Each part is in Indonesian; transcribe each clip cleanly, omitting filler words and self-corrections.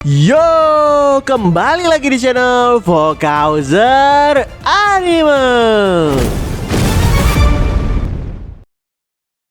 Yo, kembali lagi di channel Vokauser Anime.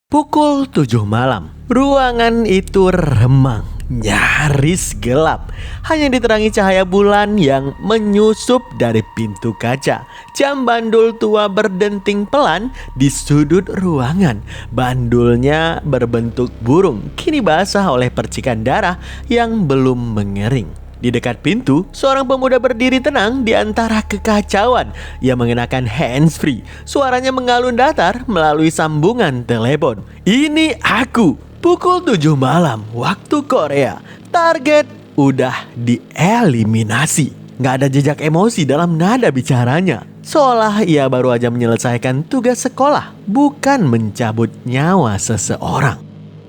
Pukul 7 malam, ruangan itu remang, nyaris gelap. Hanya diterangi cahaya bulan yang menyusup dari pintu kaca. Jam bandul tua berdenting pelan di sudut ruangan. Bandulnya berbentuk burung, kini basah oleh percikan darah yang belum mengering. Di dekat pintu, seorang pemuda berdiri tenang di antara kekacauan. Ia mengenakan handsfree. Suaranya mengalun datar melalui sambungan telepon. Ini aku. Pukul 7 malam waktu Korea. Target udah dieliminasi. Gak ada jejak emosi dalam nada bicaranya. Seolah ia baru aja menyelesaikan tugas sekolah, bukan mencabut nyawa seseorang.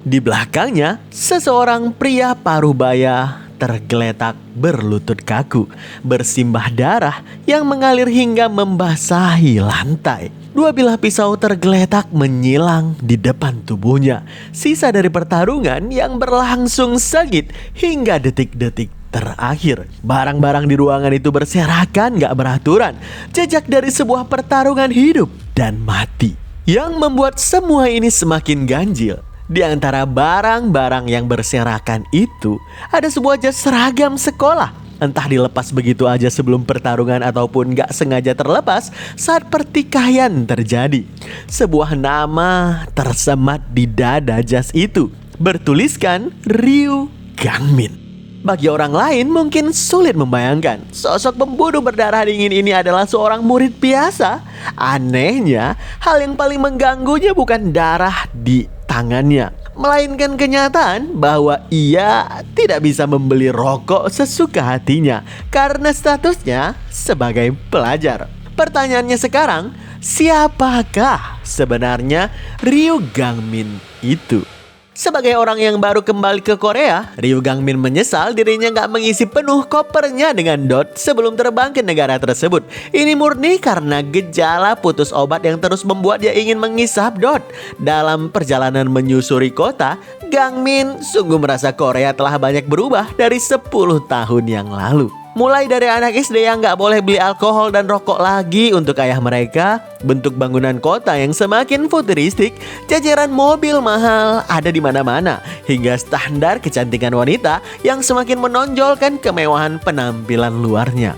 Di belakangnya, seseorang pria parubaya tergeletak berlutut kaku, bersimbah darah yang mengalir hingga membasahi lantai. Dua bilah pisau tergeletak menyilang di depan tubuhnya, sisa dari pertarungan yang berlangsung sengit hingga detik-detik terakhir. Barang-barang di ruangan itu berserakan gak beraturan, jejak dari sebuah pertarungan hidup dan mati. Yang membuat semua ini semakin ganjil, di antara barang-barang yang berserakan itu, ada sebuah jas seragam sekolah. Entah dilepas begitu aja sebelum pertarungan ataupun gak sengaja terlepas saat pertikaian terjadi. Sebuah nama tersemat di dada jas itu, bertuliskan Ryu Gangmin. Bagi orang lain mungkin sulit membayangkan sosok pembunuh berdarah dingin ini adalah seorang murid biasa. Anehnya, hal yang paling mengganggunya bukan darah di tangannya, melainkan kenyataan bahwa ia tidak bisa membeli rokok sesuka hatinya karena statusnya sebagai pelajar. Pertanyaannya sekarang, siapakah sebenarnya Ryu Gangmin itu? Sebagai orang yang baru kembali ke Korea, Ryu Gangmin menyesal dirinya gak mengisi penuh kopernya dengan dot sebelum terbang ke negara tersebut. Ini murni karena gejala putus obat yang terus membuat dia ingin mengisap dot. Dalam perjalanan menyusuri kota, Gangmin sungguh merasa Korea telah banyak berubah dari 10 tahun yang lalu. Mulai dari anak SD yang gak boleh beli alkohol dan rokok lagi untuk ayah mereka, bentuk bangunan kota yang semakin futuristik, jajaran mobil mahal ada di mana-mana, hingga standar kecantikan wanita yang semakin menonjolkan kemewahan penampilan luarnya.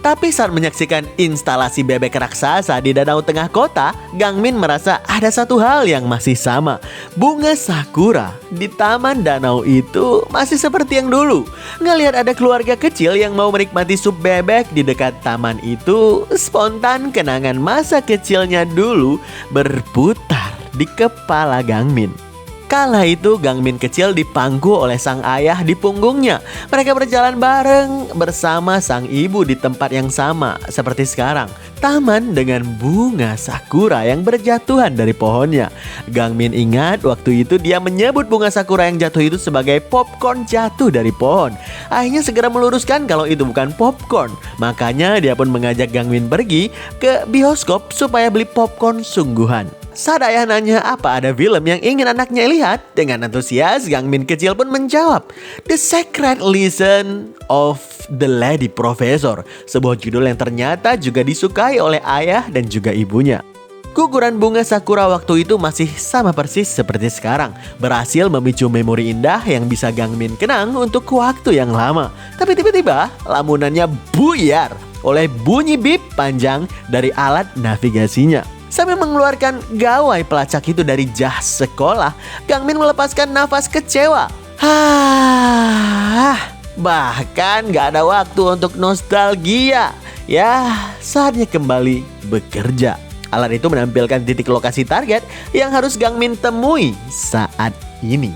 Tapi saat menyaksikan instalasi bebek raksasa di danau tengah kota, Gangmin merasa ada satu hal yang masih sama. Bunga sakura di taman danau itu masih seperti yang dulu. Ngelihat ada keluarga kecil yang mau menikmati sup bebek di dekat taman itu, spontan kenangan masa kecilnya dulu berputar di kepala Gangmin. Kala itu Gangmin kecil dipangku oleh sang ayah di punggungnya. Mereka berjalan bareng bersama sang ibu di tempat yang sama seperti sekarang. Taman dengan bunga sakura yang berjatuhan dari pohonnya. Gangmin ingat waktu itu dia menyebut bunga sakura yang jatuh itu sebagai popcorn jatuh dari pohon. Ayahnya segera meluruskan kalau itu bukan popcorn. Makanya dia pun mengajak Gangmin pergi ke bioskop supaya beli popcorn sungguhan. Saat ayah nanya apa ada film yang ingin anaknya lihat, dengan antusias Gangmin kecil pun menjawab, The Secret Lesson of the Lady Professor, sebuah judul yang ternyata juga disukai oleh ayah dan juga ibunya. Guguran bunga sakura waktu itu masih sama persis seperti sekarang, berhasil memicu memori indah yang bisa Gangmin kenang untuk waktu yang lama. Tapi tiba-tiba lamunannya buyar oleh bunyi bip panjang dari alat navigasinya. Sambil mengeluarkan gawai pelacak itu dari jas sekolah, Gangmin melepaskan nafas kecewa. Bahkan gak ada waktu untuk nostalgia. Ya, saatnya kembali bekerja. Alat itu menampilkan titik lokasi target yang harus Gangmin temui saat ini.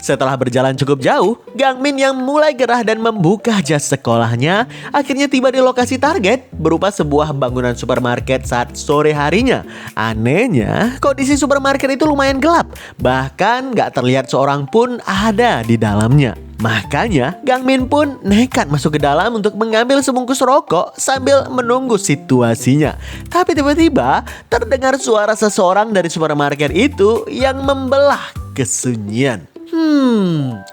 Setelah berjalan cukup jauh, Gangmin yang mulai gerah dan membuka jas sekolahnya akhirnya tiba di lokasi target berupa sebuah bangunan supermarket saat sore harinya. Anehnya, kondisi supermarket itu lumayan gelap, bahkan gak terlihat seorang pun ada di dalamnya. Makanya Gangmin pun nekat masuk ke dalam untuk mengambil sebungkus rokok sambil menunggu situasinya. Tapi tiba-tiba terdengar suara seseorang dari supermarket itu yang membelah kesunyian.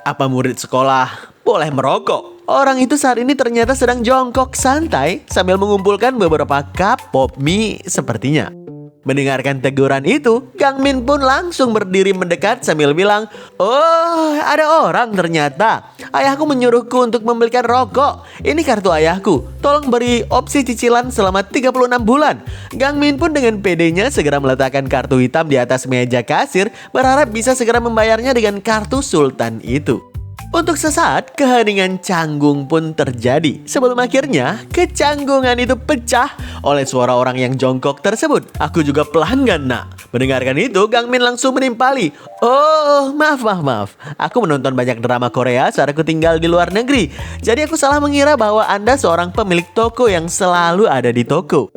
Apa murid sekolah boleh merokok. Orang itu saat ini ternyata sedang jongkok santai sambil mengumpulkan beberapa cup pop mie sepertinya. Mendengarkan teguran itu, Gangmin pun langsung berdiri mendekat sambil bilang, "Oh, ada orang ternyata. Ayahku menyuruhku untuk membelikan rokok. Ini kartu ayahku. Tolong beri opsi cicilan selama 36 bulan." Gangmin pun dengan pedenya segera meletakkan kartu hitam di atas meja kasir, berharap bisa segera membayarnya dengan kartu sultan itu. Untuk sesaat, keheningan canggung pun terjadi. Sebelum akhirnya, kecanggungan itu pecah oleh suara orang yang jongkok tersebut. "Aku juga pelanggan, nak." Mendengarkan itu, Gangmin langsung menimpali. "Oh, maaf. Aku menonton banyak drama Korea saat aku tinggal di luar negeri. Jadi aku salah mengira bahwa Anda seorang pemilik toko yang selalu ada di toko."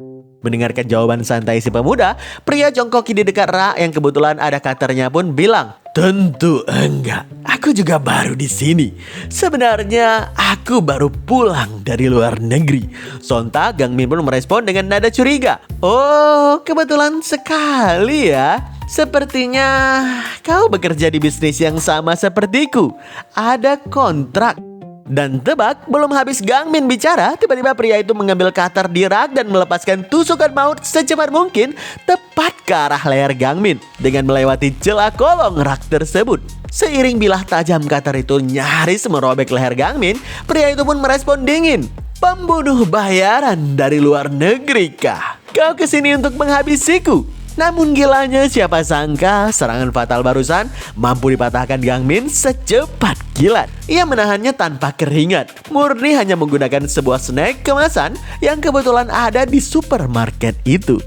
Mendengarkan jawaban santai si pemuda, pria jongkok di dekat rak yang kebetulan ada katernya pun bilang, "Tentu enggak. Aku juga baru di sini. Sebenarnya aku baru pulang dari luar negeri." Sontak Gangmin pun merespon dengan nada curiga. "Oh, kebetulan sekali ya. Sepertinya kau bekerja di bisnis yang sama sepertiku. Ada kontrak." Dan tebak, belum habis Gangmin bicara, tiba-tiba pria itu mengambil cutter di rak dan melepaskan tusukan maut secepat mungkin tepat ke arah leher Gangmin dengan melewati celah kolong rak tersebut. Seiring bilah tajam cutter itu nyaris merobek leher Gangmin, pria itu pun merespon dingin, "Pembunuh bayaran dari luar negeri kah? Kau kesini untuk menghabisiku?" Namun gilanya siapa sangka serangan fatal barusan mampu dipatahkan Gangmin secepat kilat. Ia menahannya tanpa keringat, murni hanya menggunakan sebuah snack kemasan yang kebetulan ada di supermarket itu.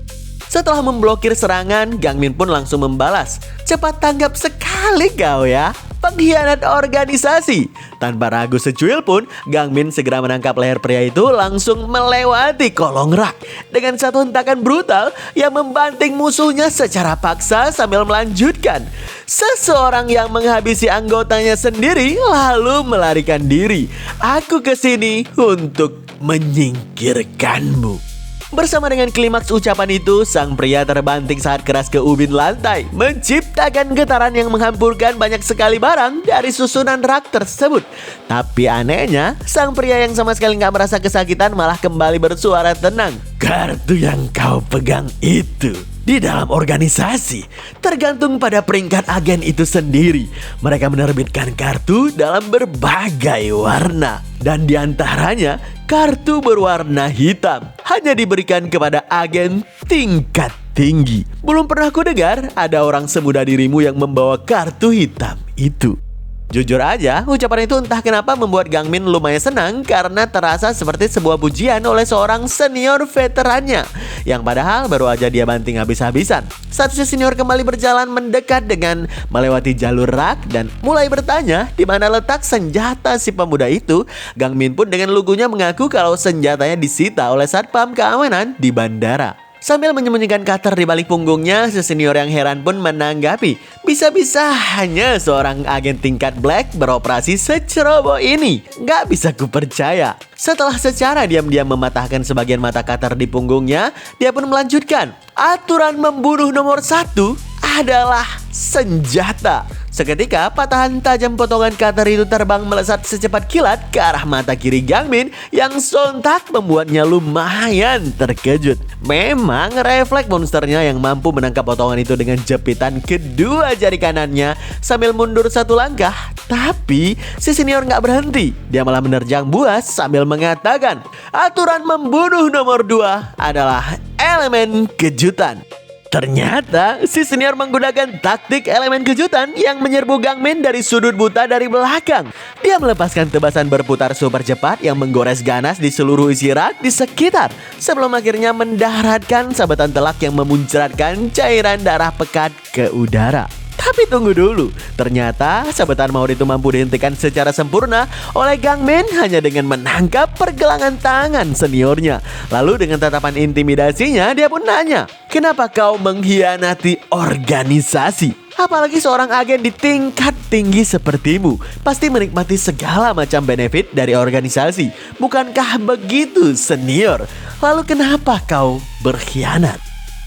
Setelah memblokir serangan, Gangmin pun langsung membalas, "Cepat tanggap sekali kau ya, pengkhianat organisasi." Tanpa ragu secuil pun, Gangmin segera menangkap leher pria itu langsung melewati kolong rak. Dengan satu hentakan brutal, ia membanting musuhnya secara paksa sambil melanjutkan, "Seseorang yang menghabisi anggotanya sendiri lalu melarikan diri. Aku kesini untuk menyingkirkanmu." Bersama dengan klimaks ucapan itu, sang pria terbanting sangat keras ke ubin lantai, menciptakan getaran yang menghampurkan banyak sekali barang dari susunan rak tersebut. Tapi anehnya, sang pria yang sama sekali nggak merasa kesakitan malah kembali bersuara tenang. "Kartu yang kau pegang itu di dalam organisasi tergantung pada peringkat agen itu sendiri. Mereka menerbitkan kartu dalam berbagai warna, dan diantaranya kartu berwarna hitam hanya diberikan kepada agen tingkat tinggi. Belum pernah ku dengar ada orang semuda dirimu yang membawa kartu hitam itu." Jujur aja, ucapan itu entah kenapa membuat Gangmin lumayan senang karena terasa seperti sebuah pujian oleh seorang senior veterannya yang padahal baru aja dia banting habis-habisan. Saat si senior kembali berjalan mendekat dengan melewati jalur rak dan mulai bertanya di mana letak senjata si pemuda itu, Gangmin pun dengan lugunya mengaku kalau senjatanya disita oleh satpam keamanan di bandara. Sambil menyembunyikan cutter di balik punggungnya, si senior yang heran pun menanggapi, "Bisa-bisa hanya seorang agen tingkat black beroperasi seceroboh ini. Nggak bisa kupercaya." Setelah secara diam-diam mematahkan sebagian mata cutter di punggungnya, dia pun melanjutkan, "Aturan membunuh nomor 1 adalah senjata." Seketika patahan tajam potongan cutter itu terbang melesat secepat kilat ke arah mata kiri Gangmin yang sontak membuatnya lumayan terkejut. Memang refleks monsternya yang mampu menangkap potongan itu dengan jepitan kedua jari kanannya sambil mundur satu langkah. Tapi si senior nggak berhenti, dia malah menerjang buas sambil mengatakan, "Aturan membunuh nomor 2 adalah elemen kejutan." Ternyata si senior menggunakan taktik elemen kejutan yang menyerbu Gangmin dari sudut buta dari belakang. Dia melepaskan tebasan berputar super cepat yang menggores ganas di seluruh isi rak di sekitar, sebelum akhirnya mendaratkan sabetan telak yang memuncratkan cairan darah pekat ke udara. Tapi tunggu dulu, ternyata sabetan maut itu mampu dihentikan secara sempurna oleh Gangmin hanya dengan menangkap pergelangan tangan seniornya. Lalu dengan tatapan intimidasinya, dia pun nanya, "Kenapa kau mengkhianati organisasi? Apalagi seorang agen di tingkat tinggi sepertimu pasti menikmati segala macam benefit dari organisasi. Bukankah begitu, senior? Lalu kenapa kau berkhianat?"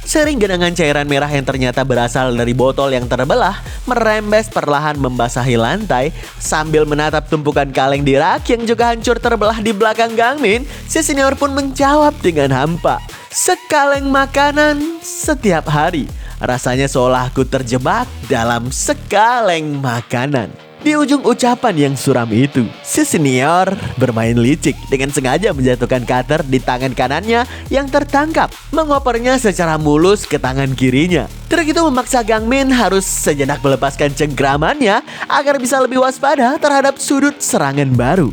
Sering genangan cairan merah yang ternyata berasal dari botol yang terbelah merembes perlahan membasahi lantai. Sambil menatap tumpukan kaleng di rak yang juga hancur terbelah di belakang Gangmin, si senior pun menjawab dengan hampa, "Sekaleng makanan setiap hari. Rasanya seolah aku terjebak dalam sekaleng makanan." Di ujung ucapan yang suram itu, si senior bermain licik dengan sengaja menjatuhkan cutter di tangan kanannya yang tertangkap, mengopernya secara mulus ke tangan kirinya. Trik itu memaksa Gangmin harus sejenak melepaskan cengkramannya agar bisa lebih waspada terhadap sudut serangan baru.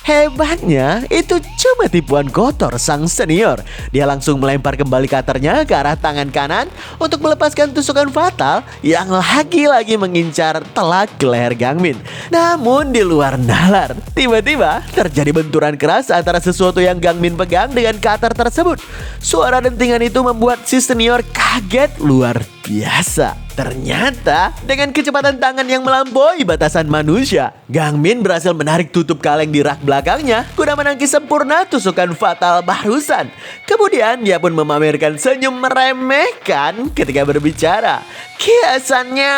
Hebatnya, itu cuma tipuan kotor sang senior. Dia langsung melempar kembali cutternya ke arah tangan kanan untuk melepaskan tusukan fatal yang lagi-lagi mengincar telak ke leher Gangmin. Namun di luar nalar, tiba-tiba terjadi benturan keras antara sesuatu yang Gangmin pegang dengan cutter tersebut. Suara dentingan itu membuat si senior kaget luar biasa. Ternyata dengan kecepatan tangan yang melampaui batasan manusia, Gangmin berhasil menarik tutup kaleng di rak belakangnya guna menangkis sempurna tusukan fatal barusan. Kemudian dia pun memamerkan senyum meremehkan ketika berbicara. "Kiasannya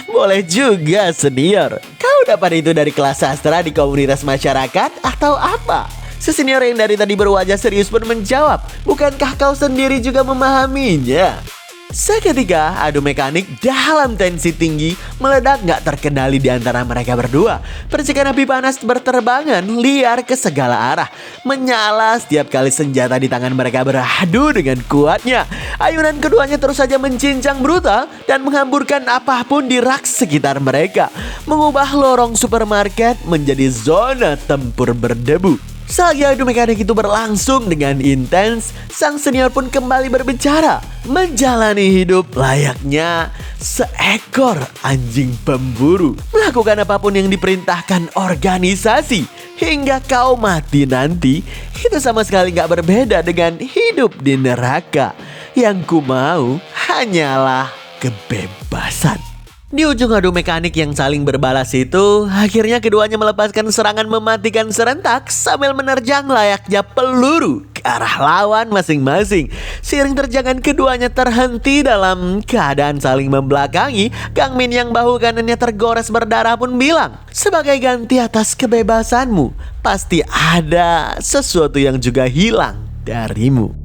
boleh juga senior. Kau dapat itu dari kelas sastra di komunitas masyarakat atau apa?" Si senior yang dari tadi berwajah serius pun menjawab, "Bukankah kau sendiri juga memahaminya?" Seketika adu mekanik dalam tensi tinggi meledak gak terkendali di antara mereka berdua. Percikan api panas berterbangan liar ke segala arah, menyala setiap kali senjata di tangan mereka beradu dengan kuatnya. Ayunan keduanya terus saja mencincang brutal dan menghamburkan apapun di rak sekitar mereka, mengubah lorong supermarket menjadi zona tempur berdebu. Selagi adu mekanik itu berlangsung dengan intens, sang senior pun kembali berbicara, menjalani hidup layaknya seekor anjing pemburu, melakukan apapun yang diperintahkan organisasi hingga kau mati nanti. Itu sama sekali gak berbeda dengan hidup di neraka. Yang ku mau hanyalah kebebasan. Di ujung adu mekanik yang saling berbalas itu, akhirnya keduanya melepaskan serangan mematikan serentak sambil menerjang layaknya peluru ke arah lawan masing-masing. Seiring terjangan keduanya terhenti dalam keadaan saling membelakangi, Gangmin yang bahu kanannya tergores berdarah pun bilang, "Sebagai ganti atas kebebasanmu, pasti ada sesuatu yang juga hilang darimu."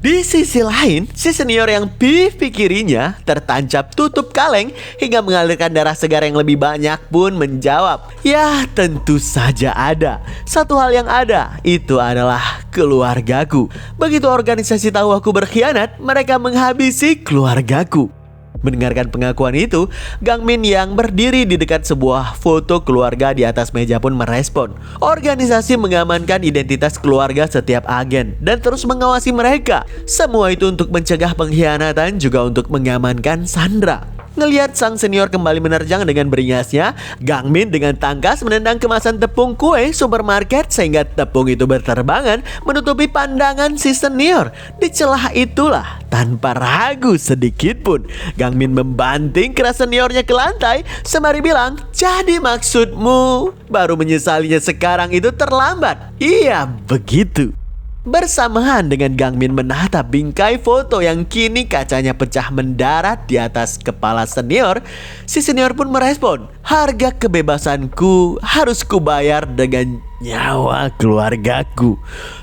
Di sisi lain, si senior yang pipi kirinya tertancap tutup kaleng hingga mengalirkan darah segar yang lebih banyak pun menjawab, "Ya tentu saja ada. Satu hal yang ada, itu adalah keluargaku. Begitu organisasi tahu aku berkhianat, mereka menghabisi keluargaku." Mendengarkan pengakuan itu, Gangmin yang berdiri di dekat sebuah foto keluarga di atas meja pun merespon. Organisasi mengamankan identitas keluarga setiap agen dan terus mengawasi mereka. Semua itu untuk mencegah pengkhianatan, juga untuk mengamankan Sandra. Ngelihat sang senior kembali menerjang dengan beringasnya, Gangmin dengan tangkas menendang kemasan tepung kue supermarket sehingga tepung itu berterbangan menutupi pandangan si senior. Di celah itulah, tanpa ragu sedikit pun, Gangmin membanting keras seniornya ke lantai sembari bilang, "Jadi maksudmu baru menyesalinya sekarang itu terlambat?" Iya, begitu. Bersamaan dengan Gangmin menatap bingkai foto yang kini kacanya pecah mendarat di atas kepala senior, si senior pun merespon, "Harga kebebasanku harus kubayar dengan nyawa keluargaku.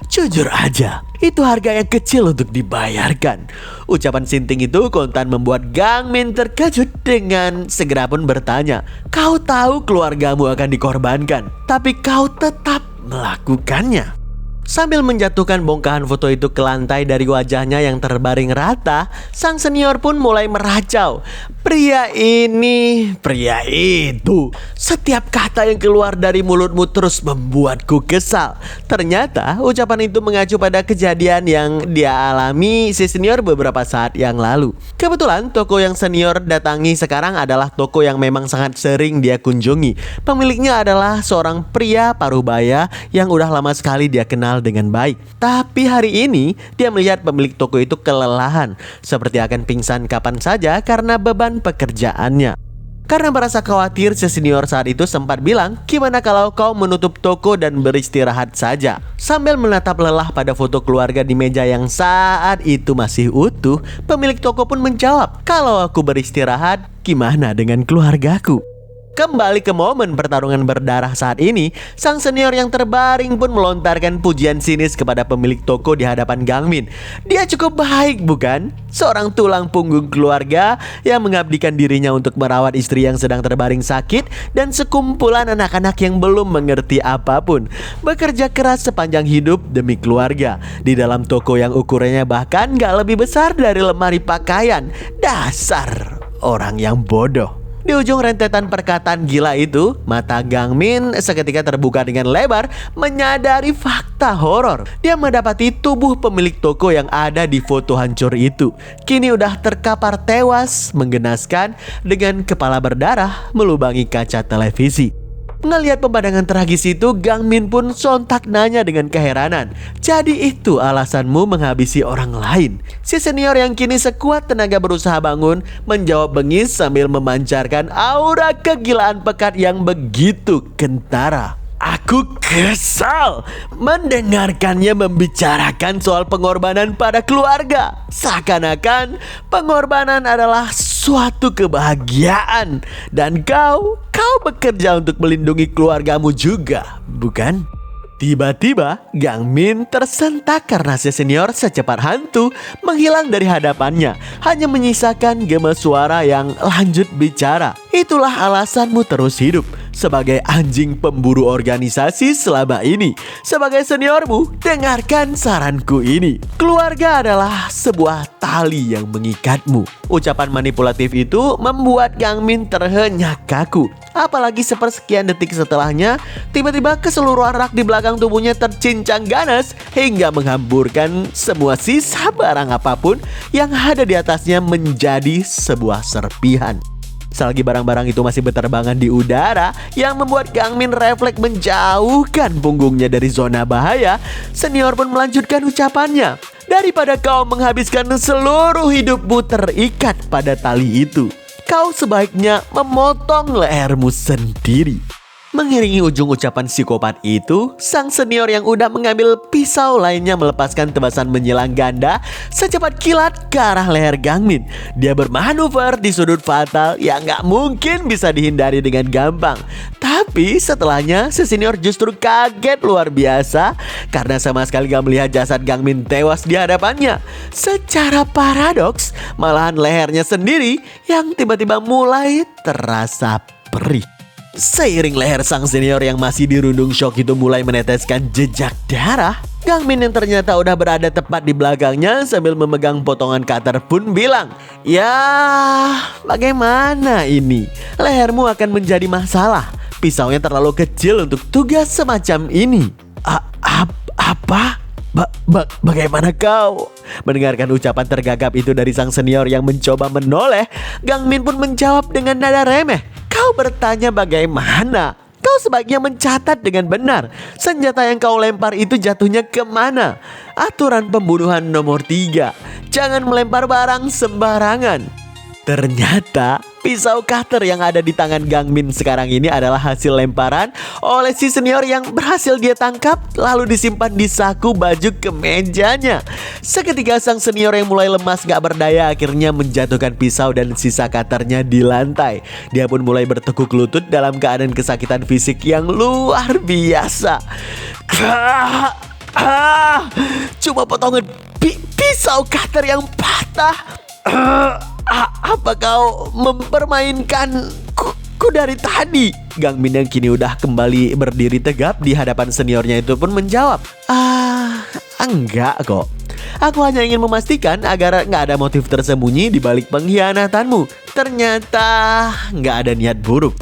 Jujur aja, itu harga yang kecil untuk dibayarkan." Ucapan sinting itu kontan membuat Gangmin terkejut dengan segera pun bertanya, "Kau tahu keluargamu akan dikorbankan, tapi kau tetap melakukannya?" Sambil menjatuhkan bongkahan foto itu ke lantai dari wajahnya yang terbaring rata, sang senior pun mulai meracau. "Pria ini, pria itu. Setiap kata yang keluar dari mulutmu terus membuatku kesal." Ternyata ucapan itu mengacu pada kejadian yang dia alami si senior beberapa saat yang lalu. Kebetulan toko yang senior datangi sekarang adalah toko yang memang sangat sering dia kunjungi. Pemiliknya adalah seorang pria parubaya yang udah lama sekali dia kenal dengan baik. Tapi hari ini dia melihat pemilik toko itu kelelahan, seperti akan pingsan kapan saja karena beban pekerjaannya. Karena merasa khawatir, si senior saat itu sempat bilang, "Gimana kalau kau menutup toko dan beristirahat saja?" Sambil menatap lelah pada foto keluarga di meja yang saat itu masih utuh, pemilik toko pun menjawab, "Kalau aku beristirahat, gimana dengan keluargaku?" Kembali ke momen pertarungan berdarah saat ini, sang senior yang terbaring pun melontarkan pujian sinis kepada pemilik toko di hadapan Gangmin. Dia cukup baik, bukan? Seorang tulang punggung keluarga yang mengabdikan dirinya untuk merawat istri yang sedang terbaring sakit dan sekumpulan anak-anak yang belum mengerti apapun. Bekerja keras sepanjang hidup demi keluarga. Di dalam toko yang ukurannya bahkan gak lebih besar dari lemari pakaian. Dasar orang yang bodoh. Di ujung rentetan perkataan gila itu, mata Gangmin seketika terbuka dengan lebar, menyadari fakta horor. Dia mendapati tubuh pemilik toko yang ada di foto hancur itu kini udah terkapar tewas menggenaskan dengan kepala berdarah melubangi kaca televisi. Ngelihat pemandangan tragis itu, Gangmin pun sontak nanya dengan keheranan, "Jadi itu alasanmu menghabisi orang lain?" Si senior yang kini sekuat tenaga berusaha bangun, menjawab bengis sambil memancarkan aura kegilaan pekat yang begitu kentara. "Aku kesal mendengarkannya membicarakan soal pengorbanan pada keluarga. Seakan-akan pengorbanan adalah suatu kebahagiaan. Dan kau bekerja untuk melindungi keluargamu juga, bukan?" Tiba-tiba Gangmin tersentak karena si senior secepat hantu menghilang dari hadapannya, hanya menyisakan gema suara yang lanjut bicara. "Itulah alasanmu terus hidup sebagai anjing pemburu organisasi selama ini. Sebagai seniormu, dengarkan saranku ini. Keluarga adalah sebuah tali yang mengikatmu." Ucapan manipulatif itu membuat Gangmin terhenyak kaku. Apalagi sepersekian detik setelahnya, tiba-tiba keseluruhan rak di belakang tubuhnya tercincang ganas hingga menghamburkan semua sisa barang apapun yang ada di atasnya menjadi sebuah serpihan. Selagi barang-barang itu masih berterbangan di udara yang membuat Gangmin refleks menjauhkan punggungnya dari zona bahaya, senior pun melanjutkan ucapannya, "Daripada kau menghabiskan seluruh hidupmu terikat pada tali itu, kau sebaiknya memotong lehermu sendiri." Mengiringi ujung ucapan psikopat itu, sang senior yang udah mengambil pisau lainnya melepaskan tebasan menyilang ganda secepat kilat ke arah leher Gangmin. Dia bermanuver di sudut fatal yang gak mungkin bisa dihindari dengan gampang. Tapi setelahnya, si senior justru kaget luar biasa karena sama sekali gak melihat jasad Gangmin tewas di hadapannya. Secara paradoks, malahan lehernya sendiri yang tiba-tiba mulai terasa perih. Seiring leher sang senior yang masih dirundung shock itu mulai meneteskan jejak darah, Gangmin yang ternyata udah berada tepat di belakangnya sambil memegang potongan cutter pun bilang, "Ya, bagaimana ini? Lehermu akan menjadi masalah. Pisaunya terlalu kecil untuk tugas semacam ini." Apa? Bagaimana kau?" Mendengarkan ucapan tergagap itu dari sang senior yang mencoba menoleh, Gangmin pun menjawab dengan nada remeh, "Kau bertanya bagaimana? Kau sebaiknya mencatat dengan benar. Senjata yang kau lempar itu jatuhnya kemana? Aturan pembunuhan nomor 3. Jangan melempar barang sembarangan." Ternyata pisau cutter yang ada di tangan Gangmin sekarang ini adalah hasil lemparan oleh si senior yang berhasil dia tangkap lalu disimpan di saku baju kemejanya. Seketika sang senior yang mulai lemas gak berdaya akhirnya menjatuhkan pisau dan sisa cutternya di lantai. Dia pun mulai bertekuk lutut dalam keadaan kesakitan fisik yang luar biasa. Cuma potongan pisau cutter yang patah. Apa kau mempermainkanku dari tadi? Gangmin yang kini udah kembali berdiri tegap di hadapan seniornya itu pun menjawab, Enggak kok. Aku hanya ingin memastikan agar gak ada motif tersembunyi di balik pengkhianatanmu. Ternyata gak ada niat buruk."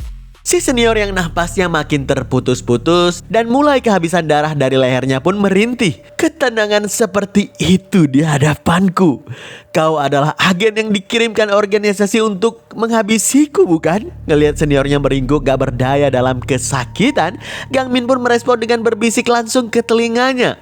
Si senior yang napasnya makin terputus-putus dan mulai kehabisan darah dari lehernya pun merintih. "Ketenangan seperti itu di hadapanku. Kau adalah agen yang dikirimkan organisasi untuk menghabisiku, bukan?" Ngelihat seniornya meringkuk gak berdaya dalam kesakitan, Gangmin pun merespon dengan berbisik langsung ke telinganya.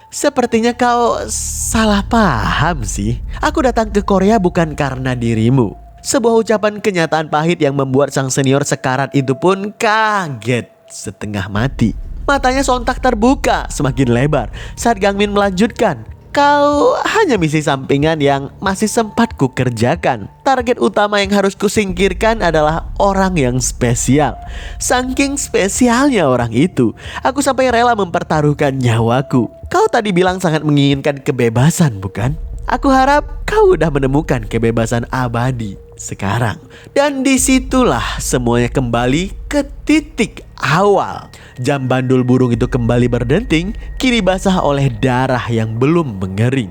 Sepertinya kau salah paham sih. Aku datang ke Korea bukan karena dirimu. Sebuah ucapan kenyataan pahit yang membuat sang senior sekarat itu pun kaget setengah mati. Matanya sontak terbuka semakin lebar saat Gangmin melanjutkan. Kau hanya misi sampingan yang masih sempat kukerjakan. Target utama yang harus kusingkirkan adalah orang yang spesial. Saking spesialnya orang itu, aku sampai rela mempertaruhkan nyawaku. Kau tadi bilang sangat menginginkan kebebasan, bukan? Aku harap kau udah menemukan kebebasan abadi sekarang. Dan disitulah semuanya kembali ke titik awal. Jam bandul burung itu kembali berdenting, kini basah oleh darah yang belum mengering.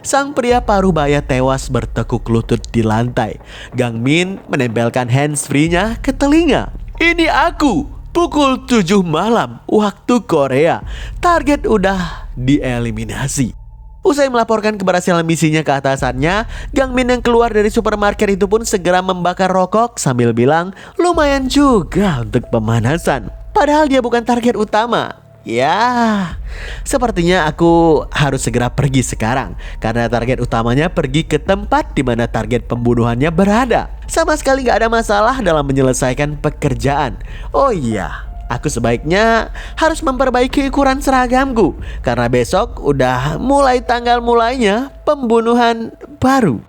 Sang pria parubaya tewas bertekuk lutut di lantai. Gangmin menempelkan handsfree-nya ke telinga. Ini aku, pukul 7 malam waktu Korea. Target udah dieliminasi. Usai melaporkan keberhasilan misinya ke atasannya, Gangmin yang keluar dari supermarket itu pun segera membakar rokok sambil bilang, lumayan juga untuk pemanasan. Padahal dia bukan target utama. Ya, sepertinya aku harus segera pergi sekarang karena target utamanya pergi ke tempat di mana target pembunuhannya berada. Sama sekali gak ada masalah dalam menyelesaikan pekerjaan. Oh iya, aku sebaiknya harus memperbaiki ukuran seragamku karena besok udah mulai tanggal mulainya pembunuhan baru.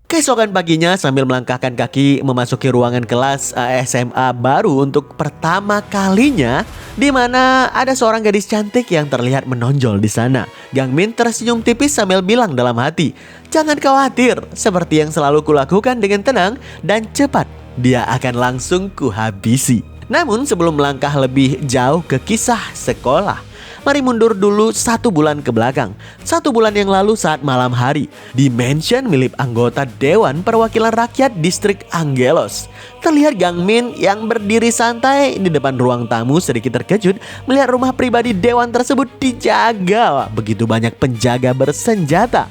Keesokan paginya sambil melangkahkan kaki memasuki ruangan kelas SMA baru untuk pertama kalinya, di mana ada seorang gadis cantik yang terlihat menonjol di sana. Gangmin tersenyum tipis sambil bilang dalam hati, jangan khawatir, seperti yang selalu kulakukan dengan tenang dan cepat, dia akan langsung kuhabisi. Namun sebelum melangkah lebih jauh ke kisah sekolah, mari mundur dulu 1 bulan ke belakang. 1 bulan yang lalu saat malam hari, di mansion milik anggota Dewan Perwakilan Rakyat Distrik Angelos, terlihat Gangmin yang berdiri santai di depan ruang tamu sedikit terkejut melihat rumah pribadi Dewan tersebut dijaga begitu banyak penjaga bersenjata.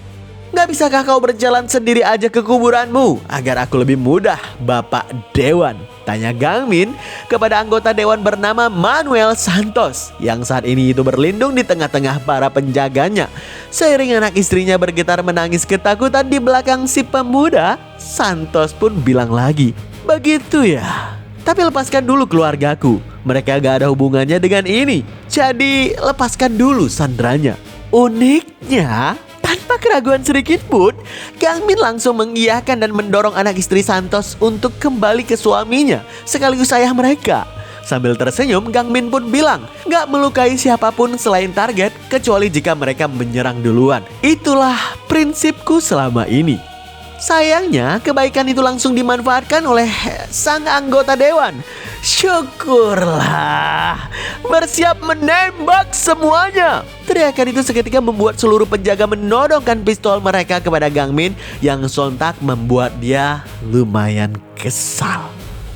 Gak bisakah kau berjalan sendiri aja ke kuburanmu agar aku lebih mudah, Bapak Dewan? Tanya Gangmin kepada anggota Dewan bernama Manuel Santos yang saat ini itu berlindung di tengah-tengah para penjaganya. Seiring anak istrinya bergetar menangis ketakutan di belakang si pemuda, Santos pun bilang lagi, begitu ya? Tapi lepaskan dulu keluargaku, mereka gak ada hubungannya dengan ini. Jadi lepaskan dulu sandranya. Uniknya, tanpa keraguan sedikit pun, Gangmin langsung mengiyakan dan mendorong anak istri Santos untuk kembali ke suaminya sekaligus ayah mereka. Sambil tersenyum, Gangmin pun bilang, gak melukai siapapun selain target kecuali jika mereka menyerang duluan. Itulah prinsipku selama ini. Sayangnya, kebaikan itu langsung dimanfaatkan oleh sang anggota Dewan. Syukurlah, bersiap menembak semuanya. Teriakan itu seketika membuat seluruh penjaga menodongkan pistol mereka kepada Gangmin yang sontak membuat dia lumayan kesal.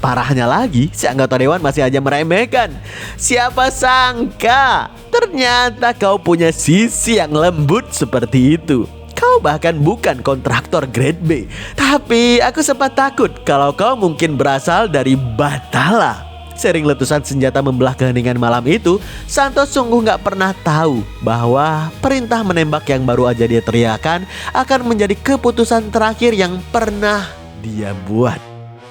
Parahnya lagi, si anggota Dewan masih aja meremehkan. Siapa sangka, ternyata kau punya sisi yang lembut seperti itu. Kau bahkan bukan kontraktor grade B. Tapi aku sempat takut kalau kau mungkin berasal dari Batala. Sering letusan senjata membelah keheningan malam itu, Santos sungguh gak pernah tahu bahwa perintah menembak yang baru aja dia teriakan akan menjadi keputusan terakhir yang pernah dia buat.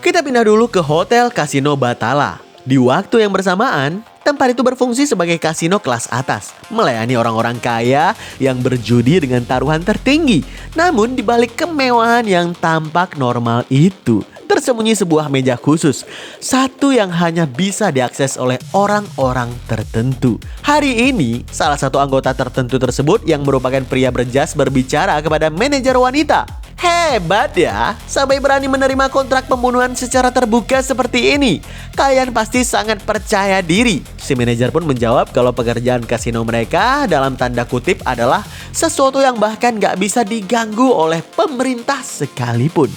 Kita pindah dulu ke Hotel Kasino Batala. Di waktu yang bersamaan, tempat itu berfungsi sebagai kasino kelas atas, melayani orang-orang kaya yang berjudi dengan taruhan tertinggi. Namun di balik kemewahan yang tampak normal itu, tersembunyi sebuah meja khusus, satu yang hanya bisa diakses oleh orang-orang tertentu. Hari ini, salah satu anggota tertentu tersebut yang merupakan pria berjas berbicara kepada manajer wanita. Hebat ya, sampai berani menerima kontrak pembunuhan secara terbuka seperti ini. Kalian pasti sangat percaya diri. Si manajer pun menjawab kalau pekerjaan kasino mereka dalam tanda kutip adalah sesuatu yang bahkan gak bisa diganggu oleh pemerintah sekalipun.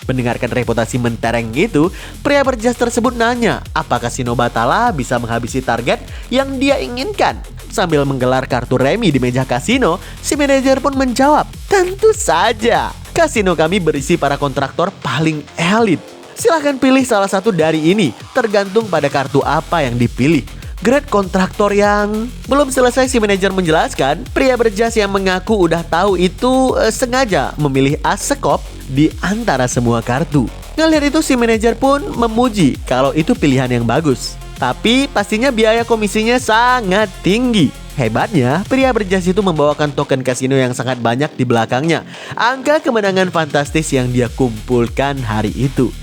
Mendengarkan reputasi mentereng itu, pria berjas tersebut nanya apakah kasino Batala bisa menghabisi target yang dia inginkan. Sambil menggelar kartu remi di meja kasino, si manajer pun menjawab, tentu saja. Kasino kami berisi para kontraktor paling elit. Silahkan pilih salah satu dari ini, tergantung pada kartu apa yang dipilih. Grade kontraktor yang... Belum selesai si manajer menjelaskan, pria berjas yang mengaku udah tahu itu sengaja memilih as sekop di antara semua kartu. Ngelihat itu si manajer pun memuji kalau itu pilihan yang bagus. Tapi pastinya biaya komisinya sangat tinggi. Hebatnya, pria berjas itu membawakan token kasino yang sangat banyak di belakangnya. Angka kemenangan fantastis yang dia kumpulkan hari itu.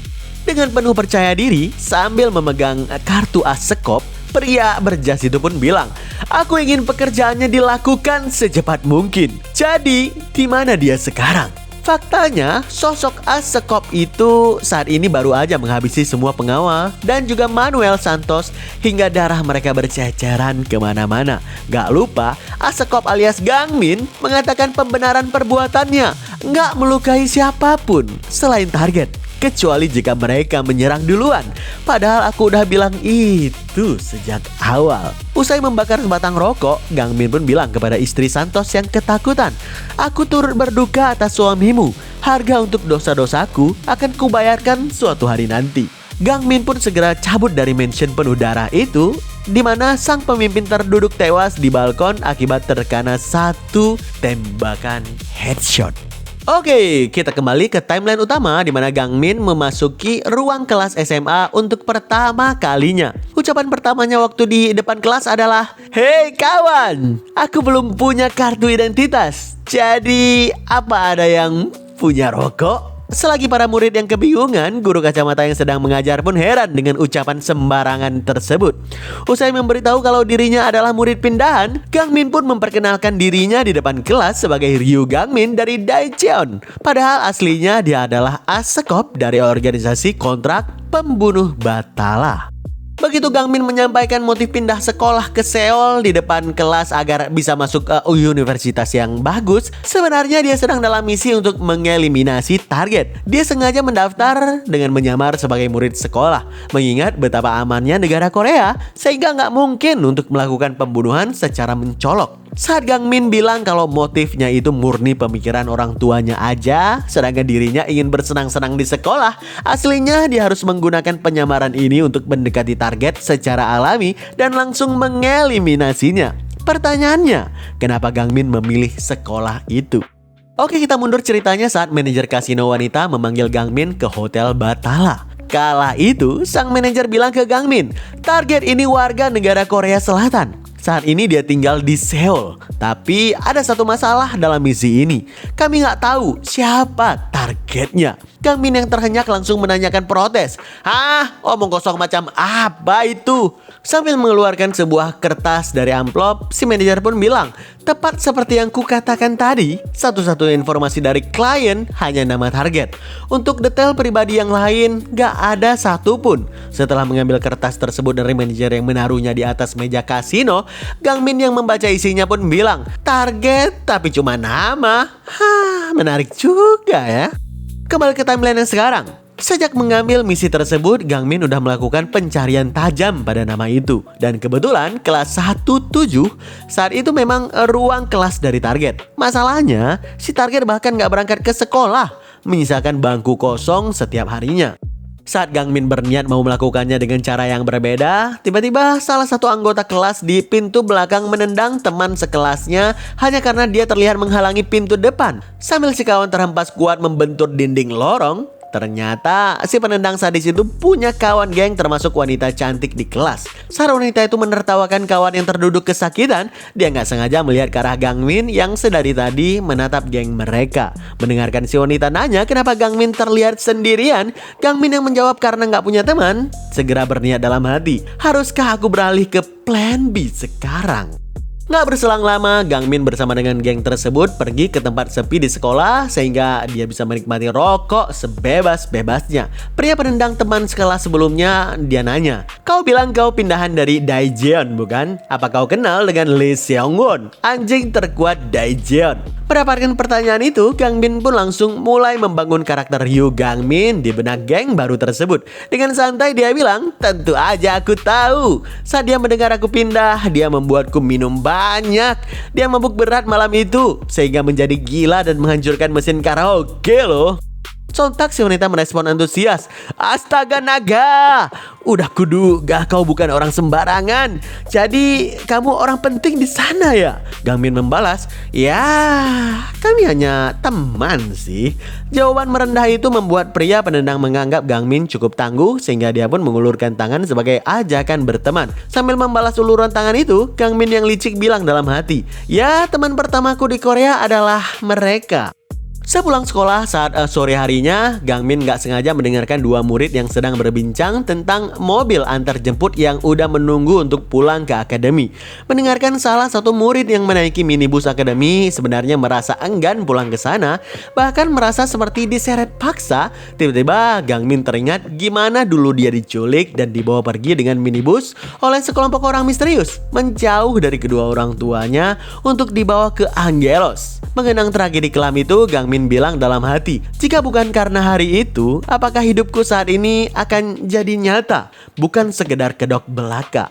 Dengan penuh percaya diri, sambil memegang kartu as sekop, pria berjas itu pun bilang, "Aku ingin pekerjaannya dilakukan secepat mungkin." Jadi, di mana dia sekarang? Faktanya, sosok as sekop itu saat ini baru aja menghabisi semua pengawal dan juga Manuel Santos hingga darah mereka berceceran kemana-mana. Gak lupa, as sekop alias Gangmin mengatakan pembenaran perbuatannya, gak melukai siapapun selain target, kecuali jika mereka menyerang duluan. Padahal aku udah bilang itu sejak awal. Usai membakar sebatang rokok, Gangmin pun bilang kepada istri Santos yang ketakutan, "Aku turut berduka atas suamimu. Harga untuk dosa-dosaku akan kubayarkan suatu hari nanti." Gangmin pun segera cabut dari mansion penuh darah itu, di mana sang pemimpin terduduk tewas di balkon akibat terkena satu tembakan headshot. Oke, kita kembali ke timeline utama di mana Gangmin memasuki ruang kelas SMA untuk pertama kalinya. Ucapan pertamanya waktu di depan kelas adalah, "Hei kawan, aku belum punya kartu identitas. Jadi apa ada yang punya rokok?" Selagi para murid yang kebingungan, guru kacamata yang sedang mengajar pun heran dengan ucapan sembarangan tersebut. Usai memberitahu kalau dirinya adalah murid pindahan, Gangmin pun memperkenalkan dirinya di depan kelas sebagai Ryu Gangmin dari Daejeon. Padahal aslinya dia adalah as sekop dari organisasi kontrak pembunuh Batala. Begitu Gangmin menyampaikan motif pindah sekolah ke Seoul di depan kelas agar bisa masuk ke universitas yang bagus, sebenarnya dia sedang dalam misi untuk mengeliminasi target. Dia sengaja mendaftar dengan menyamar sebagai murid sekolah, mengingat betapa amannya negara Korea, sehingga nggak mungkin untuk melakukan pembunuhan secara mencolok. Saat Gangmin bilang kalau motifnya itu murni pemikiran orang tuanya aja, sedangkan dirinya ingin bersenang-senang di sekolah, aslinya dia harus menggunakan penyamaran ini untuk mendekati target secara alami dan langsung mengeliminasinya. Pertanyaannya, kenapa Gangmin memilih sekolah itu? Oke, kita mundur ceritanya saat manajer kasino wanita memanggil Gangmin ke Hotel Batala. Kala itu, sang manajer bilang ke Gangmin, target ini warga negara Korea Selatan. Saat ini dia tinggal di Seoul. Tapi ada satu masalah dalam misi ini. Kami nggak tahu siapa targetnya. Gangmin yang terhenyak langsung menanyakan protes. "Hah? Omong kosong macam apa itu?" Sambil mengeluarkan sebuah kertas dari amplop, si manajer pun bilang, "Tepat seperti yang kukatakan tadi, satu-satunya informasi dari klien hanya nama target. Untuk detail pribadi yang lain, gak ada satupun." Setelah mengambil kertas tersebut dari manajer yang menaruhnya di atas meja kasino, Gangmin yang membaca isinya pun bilang, "Target tapi cuma nama." Hah, menarik juga ya. Kembali ke timeline yang sekarang. Sejak mengambil misi tersebut, Gangmin udah melakukan pencarian tajam pada nama itu. Dan kebetulan kelas 17 saat itu memang ruang kelas dari target. Masalahnya, si target bahkan gak berangkat ke sekolah, menyisakan bangku kosong setiap harinya. Saat Gangmin berniat mau melakukannya dengan cara yang berbeda, tiba-tiba salah satu anggota kelas di pintu belakang menendang teman sekelasnya hanya karena dia terlihat menghalangi pintu depan. Sambil si kawan terhempas kuat membentur dinding lorong, ternyata si penendang sadis itu punya kawan geng termasuk wanita cantik di kelas. Saat wanita itu menertawakan kawan yang terduduk kesakitan, dia nggak sengaja melihat ke arah Gangmin yang sedari tadi menatap geng mereka. Mendengarkan si wanita nanya kenapa Gangmin terlihat sendirian, Gangmin yang menjawab karena nggak punya teman, segera berniat dalam hati, haruskah aku beralih ke plan B sekarang? Nggak berselang lama, Gangmin bersama dengan geng tersebut pergi ke tempat sepi di sekolah sehingga dia bisa menikmati rokok sebebas-bebasnya. Pria penendang teman sekelas sebelumnya, dia nanya, "Kau bilang kau pindahan dari Daejeon, bukan? Apa kau kenal dengan Lee Seong-won, anjing terkuat Daejeon?" Mendapatkan pertanyaan itu, Gangmin pun langsung mulai membangun karakter Ryu Gangmin di benak geng baru tersebut. Dengan santai dia bilang, "Tentu aja aku tahu. Saat dia mendengar aku pindah, dia membuatku minum banyak. Dia mabuk berat malam itu, sehingga menjadi gila dan menghancurkan mesin karaoke loh." Sontak si wanita merespon antusias. Astaga naga, udah kuduga kau bukan orang sembarangan. Jadi kamu orang penting di sana ya? Gangmin membalas, ya kami hanya teman sih. Jawaban merendah itu membuat pria penendang menganggap Gangmin cukup tangguh sehingga dia pun mengulurkan tangan sebagai ajakan berteman. Sambil membalas uluran tangan itu, Gangmin yang licik bilang dalam hati, ya teman pertamaku di Korea adalah mereka. Sepulang sekolah saat sore harinya, Gangmin gak sengaja mendengarkan dua murid yang sedang berbincang tentang mobil antar jemput yang udah menunggu untuk pulang ke akademi. Mendengarkan salah satu murid yang menaiki minibus akademi sebenarnya merasa enggan pulang ke sana, bahkan merasa seperti diseret paksa. Tiba-tiba Gangmin teringat gimana dulu dia diculik dan dibawa pergi dengan minibus oleh sekelompok orang misterius, menjauh dari kedua orang tuanya untuk dibawa ke Angelos. Mengenang tragedi kelam itu, Gangmin bilang dalam hati, jika bukan karena hari itu, apakah hidupku saat ini akan jadi nyata, bukan sekedar kedok belaka.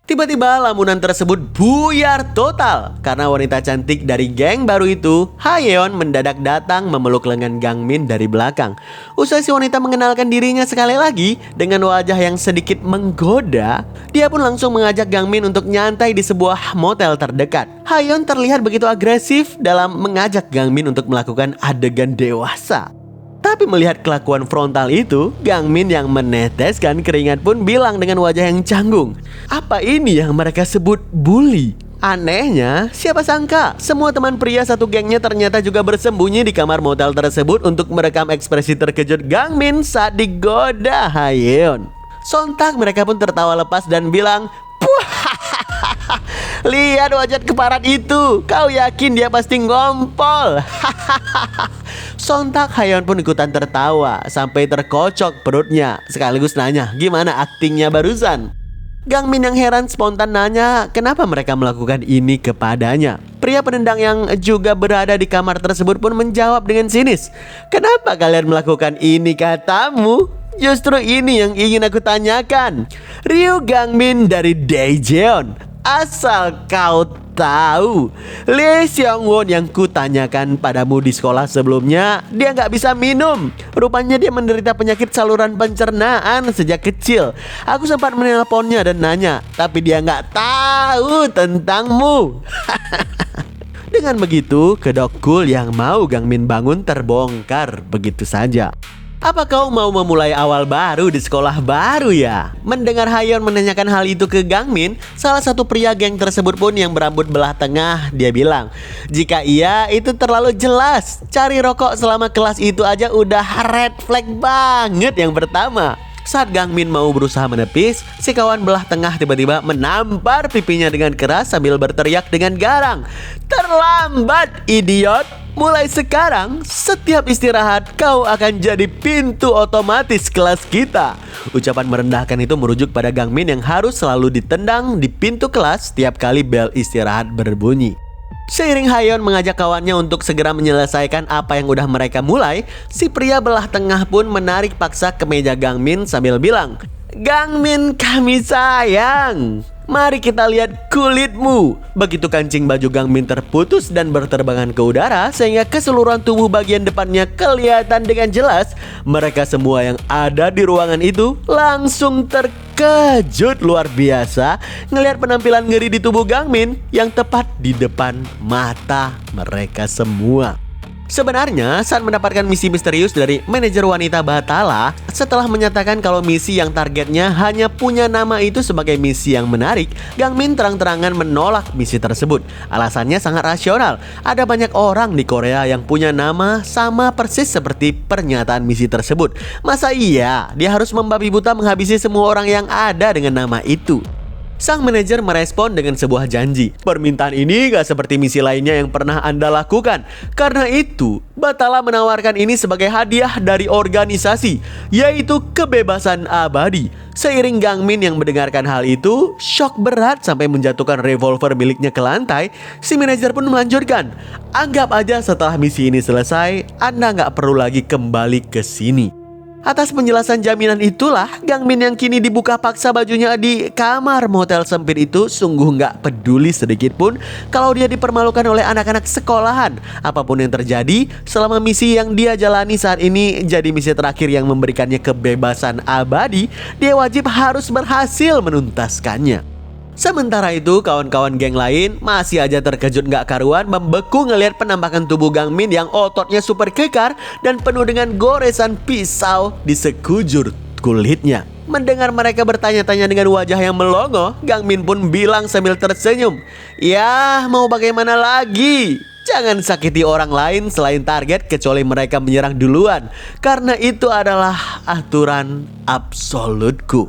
Tiba-tiba lamunan tersebut buyar total karena wanita cantik dari geng baru itu, Hayeon, mendadak datang memeluk lengan Gangmin dari belakang. Usai si wanita mengenalkan dirinya sekali lagi dengan wajah yang sedikit menggoda, dia pun langsung mengajak Gangmin untuk nyantai di sebuah motel terdekat. Hayeon terlihat begitu agresif dalam mengajak Gangmin untuk melakukan adegan dewasa. Tapi melihat kelakuan frontal itu, Gangmin yang meneteskan keringat pun bilang dengan wajah yang canggung, apa ini yang mereka sebut bully? Anehnya, siapa sangka semua teman pria satu gengnya ternyata juga bersembunyi di kamar motel tersebut untuk merekam ekspresi terkejut Gangmin saat digoda Hayeon. Sontak mereka pun tertawa lepas dan bilang, lihat wajah keparat itu, kau yakin dia pasti ngompol? Sontak Hayeon pun ikutan tertawa sampai terkocok perutnya, sekaligus nanya gimana aktingnya barusan. Gangmin yang heran spontan nanya kenapa mereka melakukan ini kepadanya. Pria penendang yang juga berada di kamar tersebut pun menjawab dengan sinis, kenapa kalian melakukan ini katamu? Justru ini yang ingin aku tanyakan. Ryu Gangmin dari Daejeon. Asal kau tahu, Lee Seong-won yang kutanyakan padamu di sekolah sebelumnya, dia nggak bisa minum. Rupanya dia menderita penyakit saluran pencernaan sejak kecil. Aku sempat menelponnya dan nanya, tapi dia nggak tahu tentangmu. Dengan begitu, kedok cool yang mau Gangmin bangun terbongkar begitu saja. Apa kau mau memulai awal baru di sekolah baru ya? Mendengar Hayeon menanyakan hal itu ke Gangmin, salah satu pria geng tersebut pun yang berambut belah tengah, dia bilang, jika iya itu terlalu jelas. Cari rokok selama kelas itu aja udah red flag banget yang pertama. Saat Gangmin mau berusaha menepis, si kawan belah tengah tiba-tiba menampar pipinya dengan keras sambil berteriak dengan garang, terlambat idiot! Mulai sekarang, setiap istirahat kau akan jadi pintu otomatis kelas kita. Ucapan merendahkan itu merujuk pada Gangmin yang harus selalu ditendang di pintu kelas setiap kali bel istirahat berbunyi. Seiring Hayeon mengajak kawannya untuk segera menyelesaikan apa yang udah mereka mulai, si pria belah tengah pun menarik paksa ke meja Gangmin sambil bilang, Gangmin kami sayang, mari kita lihat kulitmu. Begitu kancing baju Gangmin terputus dan berterbangan ke udara sehingga keseluruhan tubuh bagian depannya kelihatan dengan jelas, mereka semua yang ada di ruangan itu langsung terkejut luar biasa ngelihat penampilan ngeri di tubuh Gangmin yang tepat di depan mata mereka semua. Sebenarnya saat mendapatkan misi misterius dari manajer wanita Batala, setelah menyatakan kalau misi yang targetnya hanya punya nama itu sebagai misi yang menarik, Gangmin terang-terangan menolak misi tersebut. Alasannya sangat rasional, ada banyak orang di Korea yang punya nama sama persis seperti pernyataan misi tersebut. Masa iya dia harus membabi buta menghabisi semua orang yang ada dengan nama itu? Sang manajer merespon dengan sebuah janji. Permintaan ini gak seperti misi lainnya yang pernah Anda lakukan. Karena itu, Batala menawarkan ini sebagai hadiah dari organisasi, yaitu kebebasan abadi. Seiring Gangmin yang mendengarkan hal itu, shock berat sampai menjatuhkan revolver miliknya ke lantai, si manajer pun melanjutkan, anggap aja setelah misi ini selesai, Anda gak perlu lagi kembali ke sini. Atas penjelasan jaminan itulah, Gang Min yang kini dibuka paksa bajunya di kamar motel sempit itu sungguh nggak peduli sedikit pun kalau dia dipermalukan oleh anak-anak sekolahan. Apapun yang terjadi, selama misi yang dia jalani saat ini jadi misi terakhir yang memberikannya kebebasan abadi, dia wajib harus berhasil menuntaskannya. Sementara itu, kawan-kawan geng lain masih aja terkejut gak karuan membeku ngelihat penampakan tubuh Gang Min yang ototnya super kekar dan penuh dengan goresan pisau di sekujur kulitnya. Mendengar mereka bertanya-tanya dengan wajah yang melongo, Gang Min pun bilang sambil tersenyum, "Ya, mau bagaimana lagi? Jangan sakiti orang lain selain target kecuali mereka menyerang duluan, karena itu adalah aturan absolutku."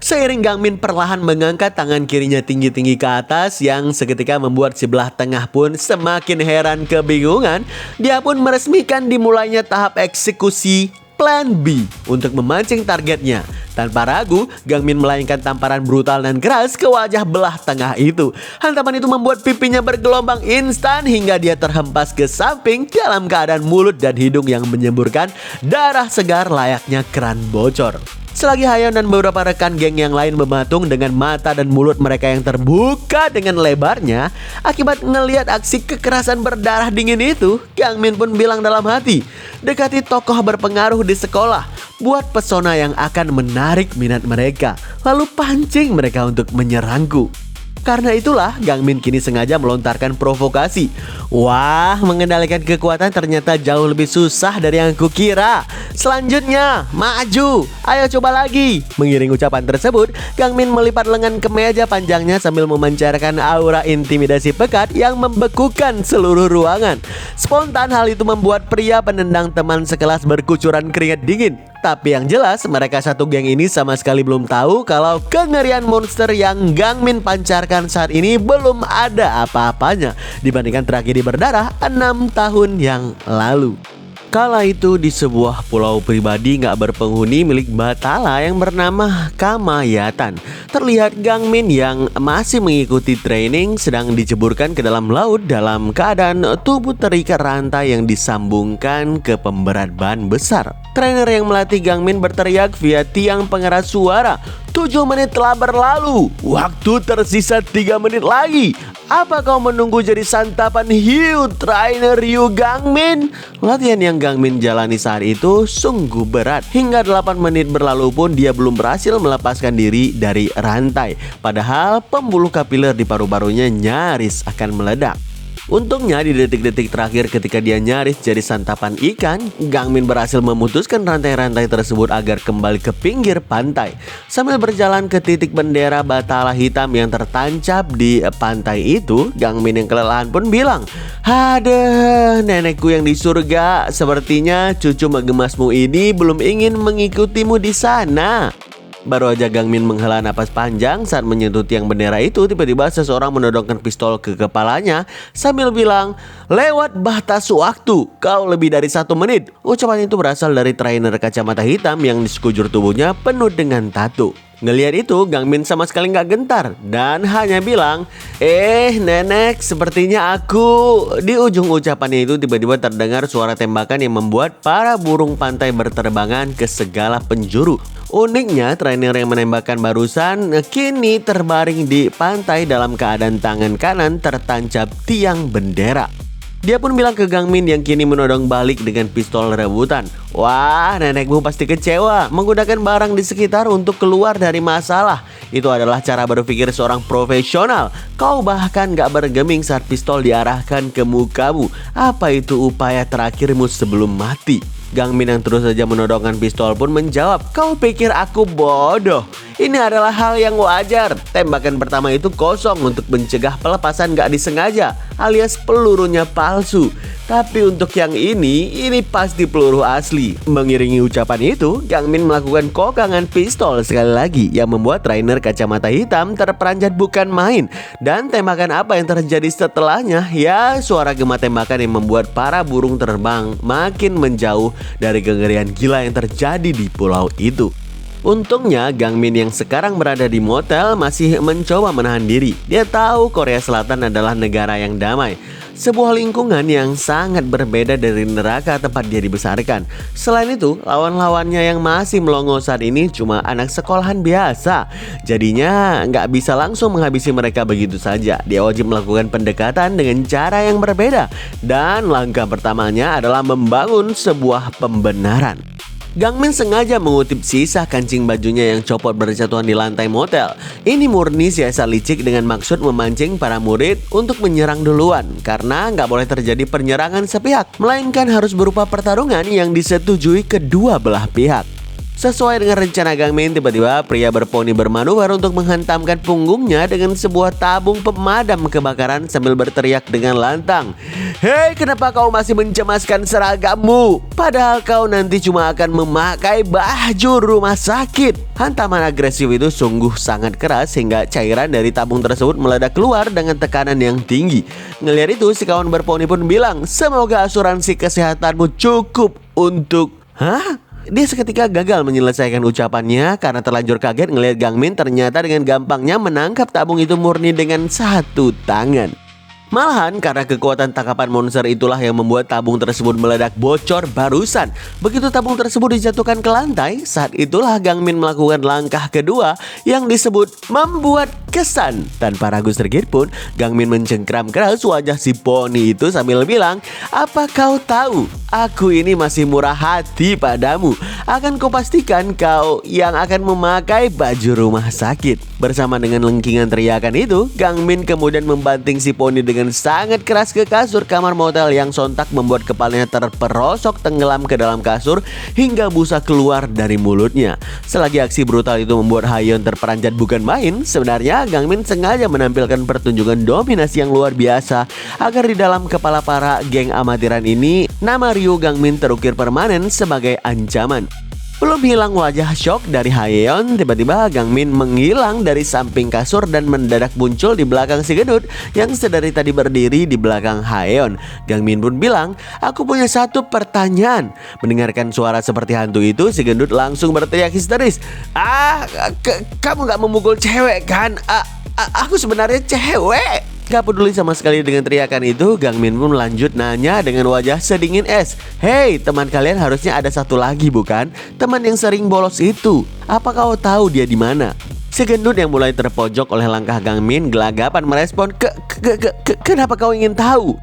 Seiring Gang Min perlahan mengangkat tangan kirinya tinggi-tinggi ke atas yang seketika membuat sebelah tengah pun semakin heran kebingungan, dia pun meresmikan dimulainya tahap eksekusi Plan B untuk memancing targetnya. Tanpa ragu, Gang Min melayangkan tamparan brutal dan keras ke wajah belah tengah itu. Hantaman itu membuat pipinya bergelombang instan hingga dia terhempas ke samping dalam keadaan mulut dan hidung yang menyemburkan darah segar layaknya keran bocor. Selagi Hayeon dan beberapa rekan geng yang lain mematung dengan mata dan mulut mereka yang terbuka dengan lebarnya akibat ngelihat aksi kekerasan berdarah dingin itu, Gang Min pun bilang dalam hati, "Dekati tokoh berpengaruh di sekolah, buat pesona yang akan menarik minat mereka, lalu pancing mereka untuk menyerangku." Karena itulah Gang Min kini sengaja melontarkan provokasi. Wah, mengendalikan kekuatan ternyata jauh lebih susah dari yang kukira. Selanjutnya, maju, ayo coba lagi. Mengiring ucapan tersebut, Gang Min melipat lengan kemeja panjangnya sambil memancarkan aura intimidasi pekat yang membekukan seluruh ruangan. Spontan hal itu membuat pria penendang teman sekelas berkucuran keringat dingin. Tapi yang jelas mereka satu geng ini sama sekali belum tahu kalau kengerian monster yang Gang Min pancarkan saat ini belum ada apa-apanya dibandingkan tragedi berdarah 6 tahun yang lalu. Kala itu di sebuah pulau pribadi gak berpenghuni milik Batala yang bernama Kamayatan, terlihat Gang Min yang masih mengikuti training sedang diceburkan ke dalam laut dalam keadaan tubuh terikat rantai yang disambungkan ke pemberat ban besar. Trainer yang melatih Gang Min berteriak via tiang pengeras suara, "7 menit telah berlalu, waktu tersisa 3 menit lagi. Apa kau menunggu jadi santapan hiu trainer Yu Gang Min?" Latihan yang Gang Min jalani saat itu sungguh berat. Hingga 8 menit berlalu pun dia belum berhasil melepaskan diri dari rantai. Padahal pembuluh kapiler di paru-parunya nyaris akan meledak. Untungnya di detik-detik terakhir ketika dia nyaris jadi santapan ikan, Gang Min berhasil memutuskan rantai-rantai tersebut agar kembali ke pinggir pantai. Sambil berjalan ke titik bendera Batala hitam yang tertancap di pantai itu, Gang Min yang kelelahan pun bilang, "Hadeh, nenekku yang di surga, sepertinya cucu mengemasmu ini belum ingin mengikutimu di sana." Baru aja Gang Min menghela napas panjang saat menyentuh tiang bendera itu, tiba-tiba seseorang menodongkan pistol ke kepalanya sambil bilang, "Lewat batas waktu, kau lebih dari 1 menit." Ucapan itu berasal dari trainer kacamata hitam yang di sekujur tubuhnya penuh dengan tato. Ngelihat itu, Gang Min sama sekali nggak gentar dan hanya bilang, "Nenek, sepertinya aku." Di ujung ucapannya itu tiba-tiba terdengar suara tembakan yang membuat para burung pantai berterbangan ke segala penjuru. Uniknya, trainer yang menembakkan barusan kini terbaring di pantai dalam keadaan tangan kanan tertancap tiang bendera. Dia pun bilang ke Gang Min yang kini menodong balik dengan pistol rebutan, "Wah, nenekmu pasti kecewa menggunakan barang di sekitar untuk keluar dari masalah. Itu adalah cara berpikir seorang profesional. Kau bahkan gak bergeming saat pistol diarahkan ke mukamu. Apa itu upaya terakhirmu sebelum mati?" Gang Min yang terus saja menodongkan pistol pun menjawab, "Kau pikir aku bodoh? Ini adalah hal yang wajar. Tembakan pertama itu kosong untuk mencegah pelepasan gak disengaja alias pelurunya palsu. Tapi untuk yang ini pasti peluru asli." Mengiringi ucapan itu, Gang Min melakukan kokangan pistol sekali lagi yang membuat trainer kacamata hitam terperanjat bukan main. Dan tembakan apa yang terjadi setelahnya? Ya, suara gema tembakan yang membuat para burung terbang makin menjauh dari kengerian gila yang terjadi di pulau itu. Untungnya Gangmin yang sekarang berada di motel masih mencoba menahan diri. Dia tahu Korea Selatan adalah negara yang damai, sebuah lingkungan yang sangat berbeda dari neraka tempat dia dibesarkan. Selain itu, lawan-lawannya yang masih melongo saat ini cuma anak sekolahan biasa. Jadinya nggak bisa langsung menghabisi mereka begitu saja. Dia wajib melakukan pendekatan dengan cara yang berbeda. Dan langkah pertamanya adalah membangun sebuah pembenaran. Gangmin sengaja mengutip sisa kancing bajunya yang copot berjatuhan di lantai motel. Ini murni siasat licik dengan maksud memancing para murid untuk menyerang duluan. Karena nggak boleh terjadi penyerangan sepihak, melainkan harus berupa pertarungan yang disetujui kedua belah pihak. Sesuai dengan rencana Gangmin, tiba-tiba pria berponi bermanuver untuk menghantamkan punggungnya dengan sebuah tabung pemadam kebakaran sambil berteriak dengan lantang. "Hei, kenapa kau masih mencemaskan seragammu? Padahal kau nanti cuma akan memakai baju rumah sakit." Hantaman agresif itu sungguh sangat keras hingga cairan dari tabung tersebut meledak keluar dengan tekanan yang tinggi. Ngelihat itu, si kawan berponi pun bilang, "Semoga asuransi kesehatanmu cukup untuk..." Hah? Dia seketika gagal menyelesaikan ucapannya karena terlanjur kaget ngelihat Gangmin ternyata dengan gampangnya menangkap tabung itu murni dengan satu tangan. Malahan karena kekuatan tangkapan monster itulah yang membuat tabung tersebut meledak bocor barusan. Begitu tabung tersebut dijatuhkan ke lantai, saat itulah Gangmin melakukan langkah kedua yang disebut membuat kesan. Tanpa ragu sedikit pun, Gangmin mencengkram keras wajah si poni itu sambil bilang, "Apa kau tahu? Aku ini masih murah hati padamu. Akan kupastikan kau yang akan memakai baju rumah sakit." Bersama dengan lengkingan teriakan itu, Gangmin kemudian membanting si poni dengan sangat keras ke kasur kamar motel yang sontak membuat kepalanya terperosok tenggelam ke dalam kasur hingga busa keluar dari mulutnya. Selagi aksi brutal itu membuat Hayeon terperanjat bukan main, sebenarnya Gangmin sengaja menampilkan pertunjukan dominasi yang luar biasa agar di dalam kepala para geng amatiran ini nama Ryu Gangmin terukir permanen sebagai ancaman. Belum hilang wajah shock dari Hayeon, tiba-tiba Gangmin menghilang dari samping kasur dan mendadak muncul di belakang si gendut yang sedari tadi berdiri di belakang Hayeon. Gangmin pun bilang, "Aku punya satu pertanyaan." Mendengarkan suara seperti hantu itu, si gendut langsung berteriak histeris, "Kamu gak memukul cewek kan? Aku sebenarnya cewek." Gak peduli sama sekali dengan teriakan itu, Gangmin pun lanjut nanya dengan wajah sedingin es, "Hei, teman kalian harusnya ada satu lagi bukan? Teman yang sering bolos itu. Apa kau tahu dia di mana?" Si gendut yang mulai terpojok oleh langkah Gangmin gelagapan merespon, Kenapa kau ingin tahu?"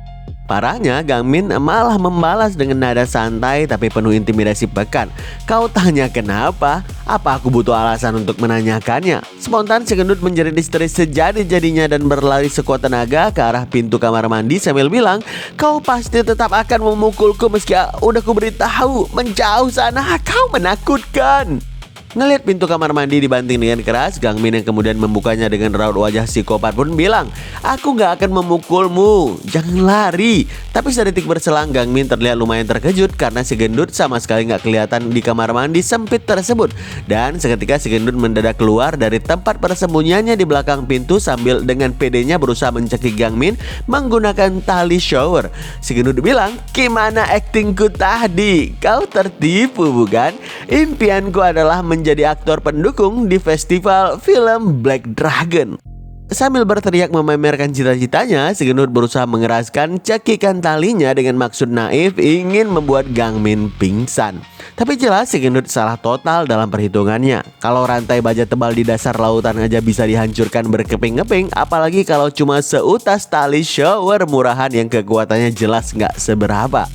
Parahnya, Gangmin malah membalas dengan nada santai tapi penuh intimidasi pekan. "Kau tanya kenapa? Apa aku butuh alasan untuk menanyakannya?" Spontan si gendut menjerit histeris sejadi-jadinya dan berlari sekuat tenaga ke arah pintu kamar mandi sambil bilang, "Kau pasti tetap akan memukulku meski udah kuberitahu. Menjauh sana, kau menakutkan." Ngelihat pintu kamar mandi dibanting dengan keras, Gangmin yang kemudian membukanya dengan raut wajah psikopat pun bilang, "Aku gak akan memukulmu, jangan lari." Tapi sedetik berselang, Gangmin terlihat lumayan terkejut karena si gendut sama sekali gak kelihatan di kamar mandi sempit tersebut. Dan seketika si gendut mendadak keluar dari tempat persembunyiannya di belakang pintu sambil dengan pedenya berusaha mencekik Gangmin menggunakan tali shower. Si gendut bilang, "Gimana aktingku tadi? Kau tertipu bukan? Impianku adalah menjadi aktor pendukung di festival film Black Dragon." Sambil berteriak memamerkan cita-citanya, si gendut berusaha mengeraskan cekikan talinya dengan maksud naif ingin membuat Gangmin pingsan. Tapi jelas si gendut salah total dalam perhitungannya. Kalau rantai baja tebal di dasar lautan aja bisa dihancurkan berkeping-keping, apalagi kalau cuma seutas tali shower murahan yang kekuatannya jelas nggak seberapa.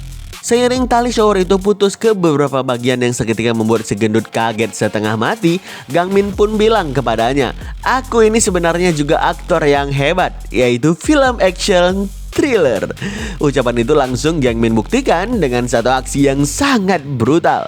Seiring tali shower itu putus ke beberapa bagian yang seketika membuat si gendut kaget setengah mati, Gangmin pun bilang kepadanya, "Aku ini sebenarnya juga aktor yang hebat, yaitu film action thriller." Ucapan itu langsung Gangmin buktikan dengan satu aksi yang sangat brutal.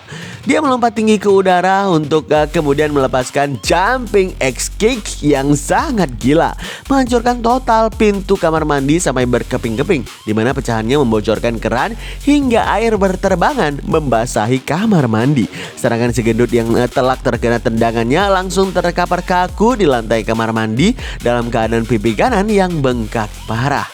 Dia melompat tinggi ke udara untuk kemudian melepaskan jumping X kick yang sangat gila, menghancurkan total pintu kamar mandi sampai berkeping-keping, di mana pecahannya membocorkan keran hingga air berterbangan membasahi kamar mandi. Sedangkan si gendut yang telak terkena tendangannya langsung terkapar kaku di lantai kamar mandi dalam keadaan pipi kanan yang bengkak parah.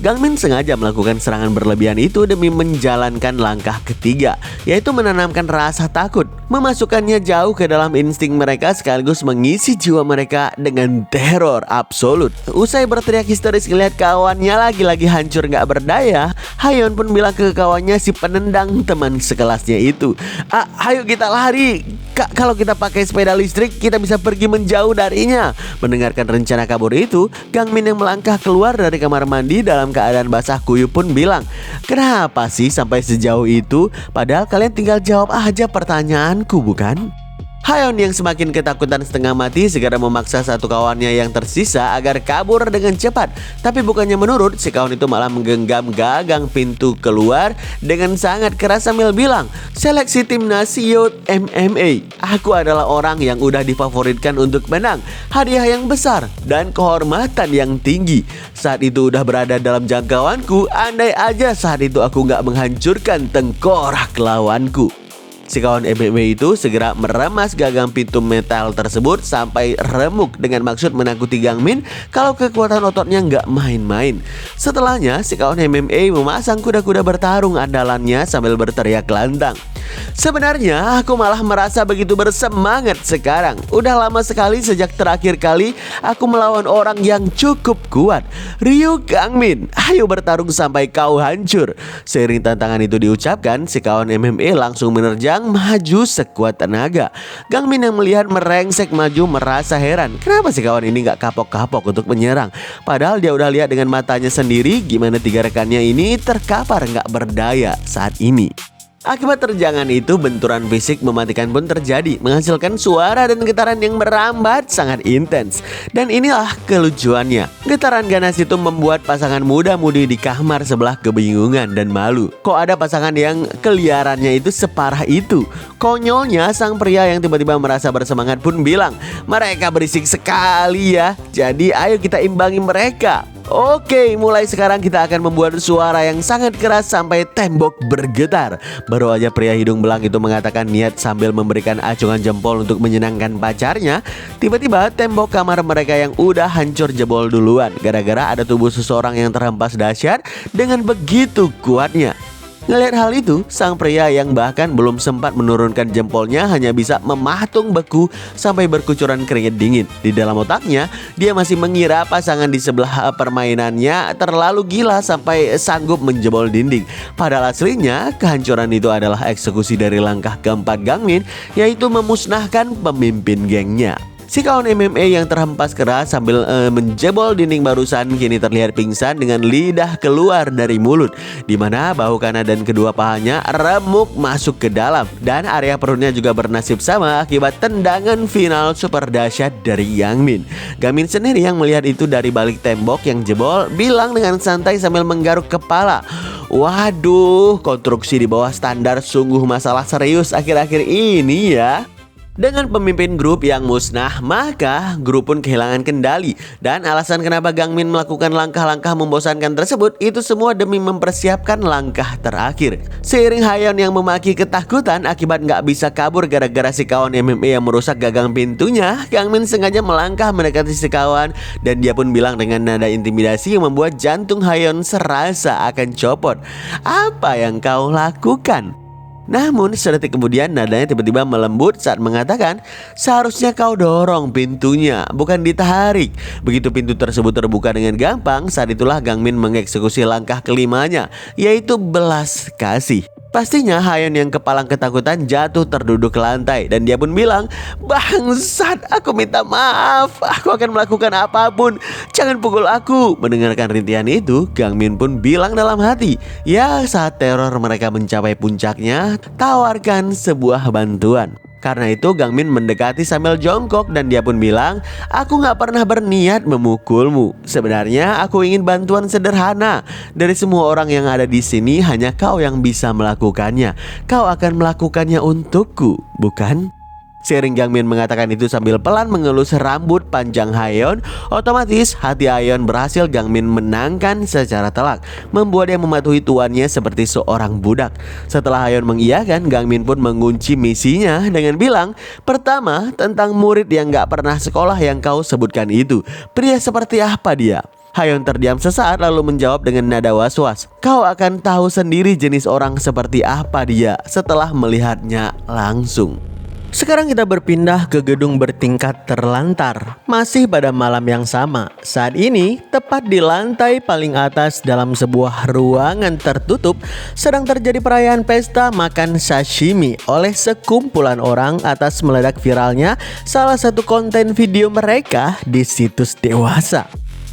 Gangmin sengaja melakukan serangan berlebihan itu demi menjalankan langkah ketiga, yaitu menanamkan rasa takut, memasukkannya jauh ke dalam insting mereka sekaligus mengisi jiwa mereka dengan teror absolut. Usai berteriak histeris ngeliat kawannya lagi-lagi hancur gak berdaya, Hayeon pun bilang ke kawannya si penendang teman sekelasnya itu, ayo kita lari. Kak, kalau kita pakai sepeda listrik kita bisa pergi menjauh darinya. Mendengarkan rencana kabur itu, Gangmin yang melangkah keluar dari kamar mandi dalam keadaan basah kuyup pun bilang, kenapa sih sampai sejauh itu? Padahal kalian tinggal jawab aja pertanyaanku, bukan? Hayeon yang semakin ketakutan setengah mati segera memaksa satu kawannya yang tersisa agar kabur dengan cepat. Tapi bukannya menurut, si kawan itu malah menggenggam gagang pintu keluar dengan sangat keras sambil bilang, seleksi timnas Youth MMA. Aku adalah orang yang udah difavoritkan untuk menang, hadiah yang besar, dan kehormatan yang tinggi. Saat itu udah berada dalam jangkauanku, andai aja saat itu aku gak menghancurkan tengkorak lawanku. Si kawan MMA itu segera meremas gagang pintu metal tersebut sampai remuk dengan maksud menakuti Gangmin kalau kekuatan ototnya nggak main-main. Setelahnya si kawan MMA memasang kuda-kuda bertarung andalannya sambil berteriak lantang, sebenarnya aku malah merasa begitu bersemangat sekarang. Udah lama sekali sejak terakhir kali aku melawan orang yang cukup kuat, Ryu Gangmin. Ayo bertarung sampai kau hancur. Seiring tantangan itu diucapkan, si kawan MMA langsung menerjang maju sekuat tenaga. Gangmin yang melihat merengsek maju merasa heran, kenapa si kawan ini gak kapok-kapok untuk menyerang. Padahal dia udah lihat dengan matanya sendiri gimana tiga rekannya ini terkapar gak berdaya saat ini. Akibat terjangan itu, benturan fisik mematikan pun terjadi, menghasilkan suara dan getaran yang merambat sangat intens. Dan inilah kelucuannya, getaran ganas itu membuat pasangan muda-mudi di kamar sebelah kebingungan dan malu. Kok ada pasangan yang keliarannya itu separah itu? Konyolnya, sang pria yang tiba-tiba merasa bersemangat pun bilang, mereka berisik sekali ya, jadi ayo kita imbangi mereka. Oke, mulai sekarang kita akan membuat suara yang sangat keras sampai tembok bergetar. Baru aja pria hidung belang itu mengatakan niat sambil memberikan acungan jempol untuk menyenangkan pacarnya, tiba-tiba tembok kamar mereka yang udah hancur jebol duluan gara-gara ada tubuh seseorang yang terhempas dahsyat dengan begitu kuatnya. Ngelihat hal itu, sang pria yang bahkan belum sempat menurunkan jempolnya hanya bisa mematung beku sampai berkucuran keringat dingin. Di dalam otaknya, dia masih mengira pasangan di sebelah permainannya terlalu gila sampai sanggup menjebol dinding. Padahal aslinya, kehancuran itu adalah eksekusi dari langkah keempat Gangmin, yaitu memusnahkan pemimpin gengnya. Si kawan MMA yang terhempas keras sambil menjebol dinding barusan kini terlihat pingsan dengan lidah keluar dari mulut, di mana bahu kanan dan kedua pahanya remuk masuk ke dalam, dan area perutnya juga bernasib sama akibat tendangan final super dahsyat dari Gangmin. Gangmin sendiri yang melihat itu dari balik tembok yang jebol bilang dengan santai sambil menggaruk kepala, waduh, konstruksi di bawah standar sungguh masalah serius akhir-akhir ini ya. Dengan pemimpin grup yang musnah, maka grup pun kehilangan kendali. Dan alasan kenapa Gangmin melakukan langkah-langkah membosankan tersebut, itu semua demi mempersiapkan langkah terakhir. Seiring Hayeon yang memaki ketakutan akibat gak bisa kabur gara-gara si kawan MMA yang merusak gagang pintunya, Gangmin sengaja melangkah mendekati si kawan, dan dia pun bilang dengan nada intimidasi yang membuat jantung Hayeon serasa akan copot, apa yang kau lakukan? Namun sedetik kemudian nadanya tiba-tiba melembut saat mengatakan, seharusnya kau dorong pintunya, bukan ditarik. Begitu pintu tersebut terbuka dengan gampang, saat itulah Gangmin mengeksekusi langkah kelimanya, yaitu belas kasih. Pastinya Hayeon yang kepalang ketakutan jatuh terduduk ke lantai, dan dia pun bilang, bangsat, aku minta maaf, aku akan melakukan apapun, jangan pukul aku. Mendengarkan rintihan itu, Gangmin pun bilang dalam hati, ya saat teror mereka mencapai puncaknya, tawarkan sebuah bantuan. Karena itu Gangmin mendekati sambil jongkok, dan dia pun bilang, aku gak pernah berniat memukulmu. Sebenarnya aku ingin bantuan sederhana. Dari semua orang yang ada di sini, hanya kau yang bisa melakukannya. Kau akan melakukannya untukku, bukan? Seiring Gangmin mengatakan itu sambil pelan mengelus rambut panjang Hayeon, otomatis hati Hayeon berhasil Gangmin menangkan secara telak, membuat dia mematuhi tuannya seperti seorang budak. Setelah Hayeon mengiyakan, Gangmin pun mengunci misinya dengan bilang, pertama, tentang murid yang gak pernah sekolah yang kau sebutkan itu, pria seperti apa dia? Hayon terdiam sesaat lalu menjawab dengan nada was-was. Kau akan tahu sendiri jenis orang seperti apa dia setelah melihatnya langsung. Sekarang kita berpindah ke gedung bertingkat terlantar. Masih pada malam yang sama. Saat ini, tepat di lantai paling atas dalam sebuah ruangan tertutup, sedang terjadi perayaan pesta makan sashimi oleh sekumpulan orang atas meledak viralnya salah satu konten video mereka di situs dewasa.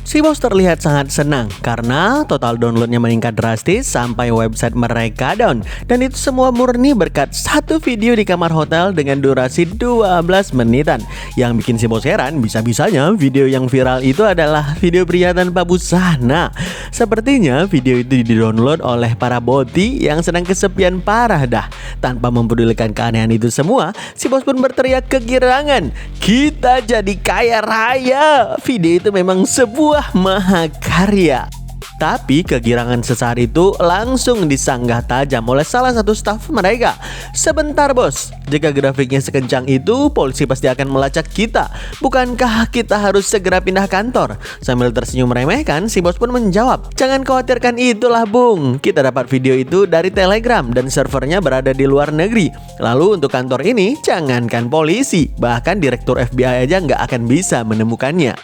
Si bos terlihat sangat senang karena total downloadnya meningkat drastis sampai website mereka down. Dan itu semua murni berkat satu video di kamar hotel dengan durasi 12 menitan. Yang bikin si bos heran, bisa-bisanya video yang viral itu adalah video pria tanpa busana. Sepertinya video itu di-download oleh para boti yang sedang kesepian parah dah. Tanpa mempedulikan keanehan itu semua, si bos pun berteriak kegirangan, "Kita jadi kaya raya!" Video itu memang sebuah mahakarya. Tapi kegirangan sesaat itu langsung disanggah tajam oleh salah satu staf mereka. "Sebentar bos, jika grafiknya sekencang itu, polisi pasti akan melacak kita. Bukankah kita harus segera pindah kantor?" Sambil tersenyum meremehkan, si bos pun menjawab, "Jangan khawatirkan itulah bung. Kita dapat video itu dari Telegram dan servernya berada di luar negeri. Lalu untuk kantor ini, jangankan polisi, bahkan direktur FBI aja nggak akan bisa menemukannya."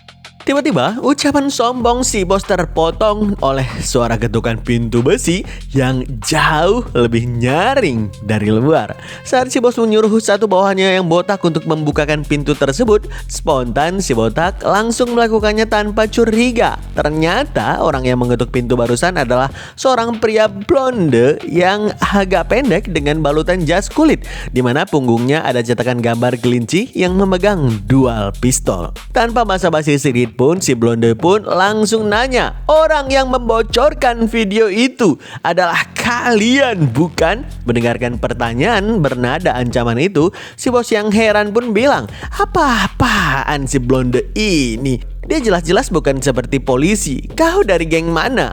Tiba-tiba ucapan sombong si bos terpotong oleh suara ketukan pintu besi yang jauh lebih nyaring dari luar. Saat si bos menyuruh satu bawahannya yang botak untuk membukakan pintu tersebut, spontan si botak langsung melakukannya tanpa curiga. Ternyata orang yang mengetuk pintu barusan adalah seorang pria blonde yang agak pendek dengan balutan jas kulit, di mana punggungnya ada cetakan gambar kelinci yang memegang dual pistol. Tanpa basa-basi sedikit pun, si blonde pun langsung nanya, "Orang yang membocorkan video itu adalah kalian, bukan?" Mendengarkan pertanyaan bernada ancaman itu, si bos yang heran pun bilang, "Apa-apaan si blonde ini? Dia jelas-jelas bukan seperti polisi. Kau dari geng mana?"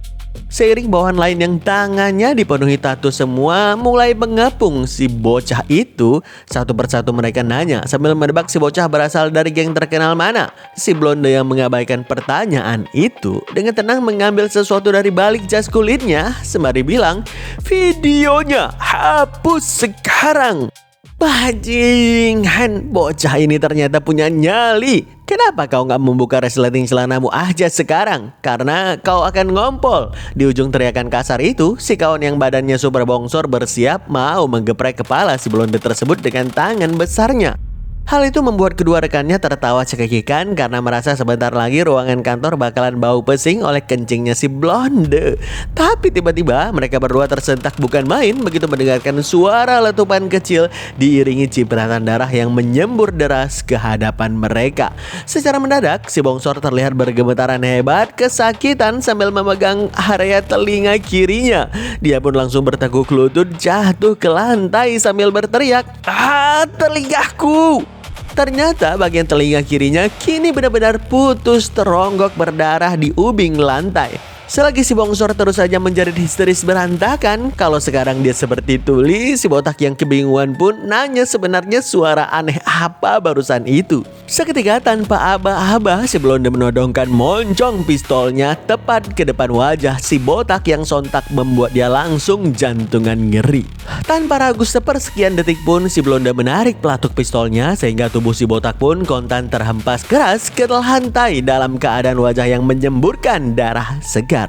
Seiring bawahan lain yang tangannya dipenuhi tato semua mulai mengepung si bocah itu, satu persatu mereka nanya sambil menebak si bocah berasal dari geng terkenal mana. Si blonde yang mengabaikan pertanyaan itu dengan tenang mengambil sesuatu dari balik jas kulitnya sembari bilang, "Videonya hapus sekarang." Bajingan, bocah ini ternyata punya nyali. Kenapa kau nggak membuka resleting celanamu aja sekarang? Karena kau akan ngompol. Di ujung teriakan kasar itu, si kawan yang badannya super bongsor bersiap mau menggeprek kepala si blonde tersebut dengan tangan besarnya. Hal itu membuat kedua rekannya tertawa cekikikan karena merasa sebentar lagi ruangan kantor bakalan bau pesing oleh kencingnya si blonde. Tapi tiba-tiba mereka berdua tersentak bukan main begitu mendengarkan suara letupan kecil diiringi cipratan darah yang menyembur deras ke hadapan mereka. Secara mendadak, si bongsor terlihat bergemetaran hebat kesakitan sambil memegang area telinga kirinya. Dia pun langsung bertekuk lutut jatuh ke lantai sambil berteriak, "Ah, telingaku!" Ternyata bagian telinga kirinya kini benar-benar putus teronggok berdarah di ubing lantai. Selagi si bongsor terus saja menjerit histeris berantakan, kalau sekarang dia seperti tuli, si botak yang kebingungan pun nanya sebenarnya suara aneh apa barusan itu. Seketika tanpa aba-aba, si blonde menodongkan moncong pistolnya tepat ke depan wajah si botak yang sontak membuat dia langsung jantungan ngeri. Tanpa ragu sepersekian detik pun, si blonde menarik pelatuk pistolnya sehingga tubuh si botak pun kontan terhempas keras ke lantai dalam keadaan wajah yang menyemburkan darah segar.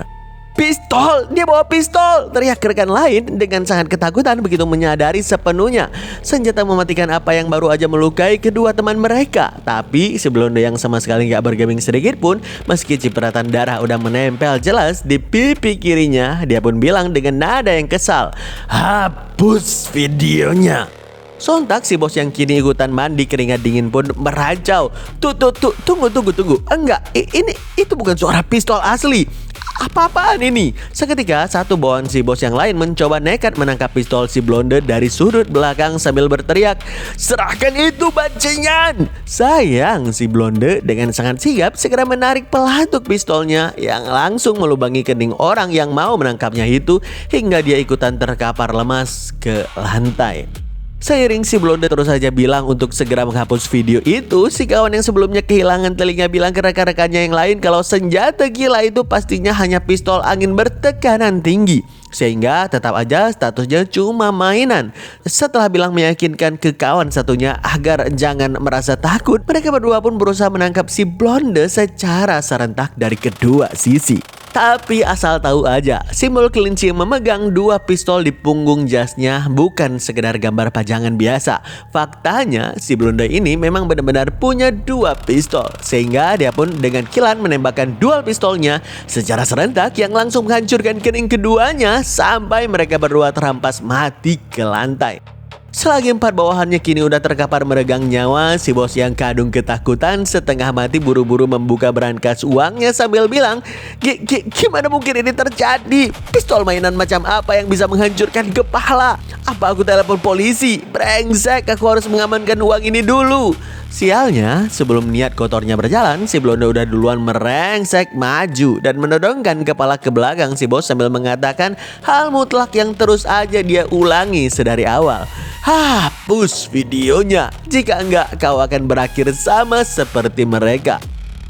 "Pistol! Dia bawa pistol!" teriak rekan lain dengan sangat ketakutan begitu menyadari sepenuhnya senjata mematikan apa yang baru aja melukai kedua teman mereka. Tapi si blonde yang sama sekali gak bergeming sedikit pun, meski cipratan darah udah menempel jelas di pipi kirinya, dia pun bilang dengan nada yang kesal, "Hapus videonya." Sontak si bos yang kini ikutan mandi keringat dingin pun meracau, Tunggu. Enggak, itu bukan suara pistol asli. Apa-apaan ini?" Seketika satu bawahan si bos yang lain mencoba nekat menangkap pistol si blonde dari sudut belakang sambil berteriak, "Serahkan itu bajingan!" Sayang, si blonde dengan sangat sigap segera menarik pelatuk pistolnya yang langsung melubangi kening orang yang mau menangkapnya itu hingga dia ikutan terkapar lemas ke lantai. Seiring si Blonde terus saja bilang untuk segera menghapus video itu, si kawan yang sebelumnya kehilangan telinga bilang ke rekan-rekannya yang lain kalau senjata gila itu pastinya hanya pistol angin bertekanan tinggi. Sehingga tetap aja statusnya cuma mainan. Setelah bilang meyakinkan ke kawan satunya agar jangan merasa takut, mereka berdua pun berusaha menangkap si Blonde secara serentak dari kedua sisi. Tapi asal tahu aja, simbol kelinci memegang dua pistol di punggung jasnya bukan sekedar gambar pajangan biasa. Faktanya, si Blonde ini memang benar-benar punya dua pistol. Sehingga dia pun dengan kilat menembakkan dual pistolnya secara serentak yang langsung menghancurkan kening keduanya sampai mereka berdua terhampas mati ke lantai. Selagi empat bawahannya kini udah terkapar meregang nyawa, si bos yang kadung ketakutan setengah mati buru-buru membuka berangkas uangnya sambil bilang, Gimana mungkin ini terjadi? Pistol mainan macam apa yang bisa menghancurkan kepala? Apa aku telepon polisi? Brengsek, aku harus mengamankan uang ini dulu. Sialnya, sebelum niat kotornya berjalan, si Blonde udah duluan merengsek maju dan menodongkan kepala ke belakang si bos sambil mengatakan hal mutlak yang terus aja dia ulangi sedari awal. Hapus videonya, jika enggak kau akan berakhir sama seperti mereka.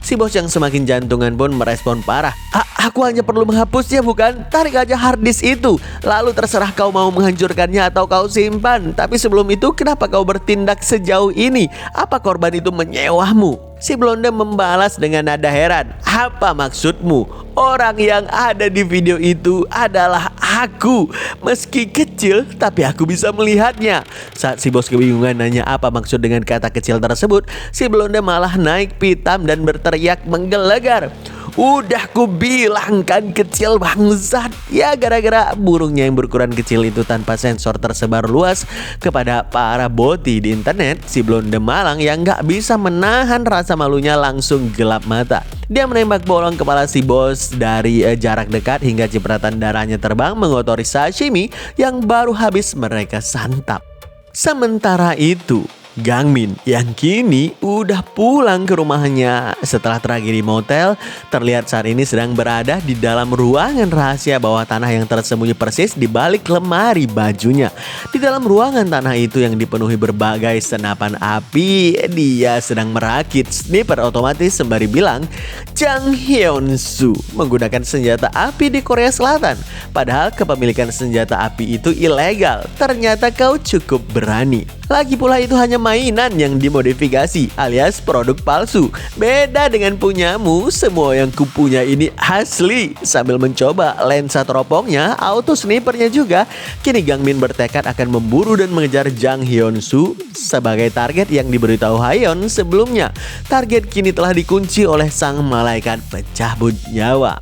Si bos yang semakin jantungan pun merespon parah. Aku hanya perlu menghapusnya bukan? Tarik aja harddisk itu. Lalu terserah kau mau menghancurkannya atau kau simpan. Tapi sebelum itu kenapa kau bertindak sejauh ini? Apa korban itu menyewamu? Si Blonde membalas dengan nada heran. Apa maksudmu? Orang yang ada di video itu adalah aku. Meski kecil, tapi aku bisa melihatnya. Saat si bos kebingungan nanya apa maksud dengan kata kecil tersebut, si Blonde malah naik pitam dan berteriak menggelegar. Udah ku bilang kan kecil bangsat. Ya gara-gara burungnya yang berukuran kecil itu tanpa sensor tersebar luas kepada para boti di internet, si Blonde malang yang gak bisa menahan rasa malunya langsung gelap mata. Dia menembak bolong kepala si bos dari jarak dekat hingga cipratan darahnya terbang mengotori sashimi yang baru habis mereka santap. Sementara itu, Gangmin yang kini udah pulang ke rumahnya setelah tragedi motel terlihat saat ini sedang berada di dalam ruangan rahasia bawah tanah yang tersembunyi persis di balik lemari bajunya. Di dalam ruangan tanah itu yang dipenuhi berbagai senapan api, dia sedang merakit sniper otomatis sembari bilang, Jang Hyun-soo menggunakan senjata api di Korea Selatan. Padahal kepemilikan senjata api itu ilegal. Ternyata kau cukup berani. Lagi pula itu hanya mainan yang dimodifikasi alias produk palsu. Beda dengan punyamu, semua yang kupunya ini asli. Sambil mencoba lensa teropongnya, auto snipernya juga, kini Gangmin bertekad akan memburu dan mengejar Jang Hyun-soo sebagai target yang diberitahu Hayeon sebelumnya. Target kini telah dikunci oleh sang malaikat pencabut nyawa.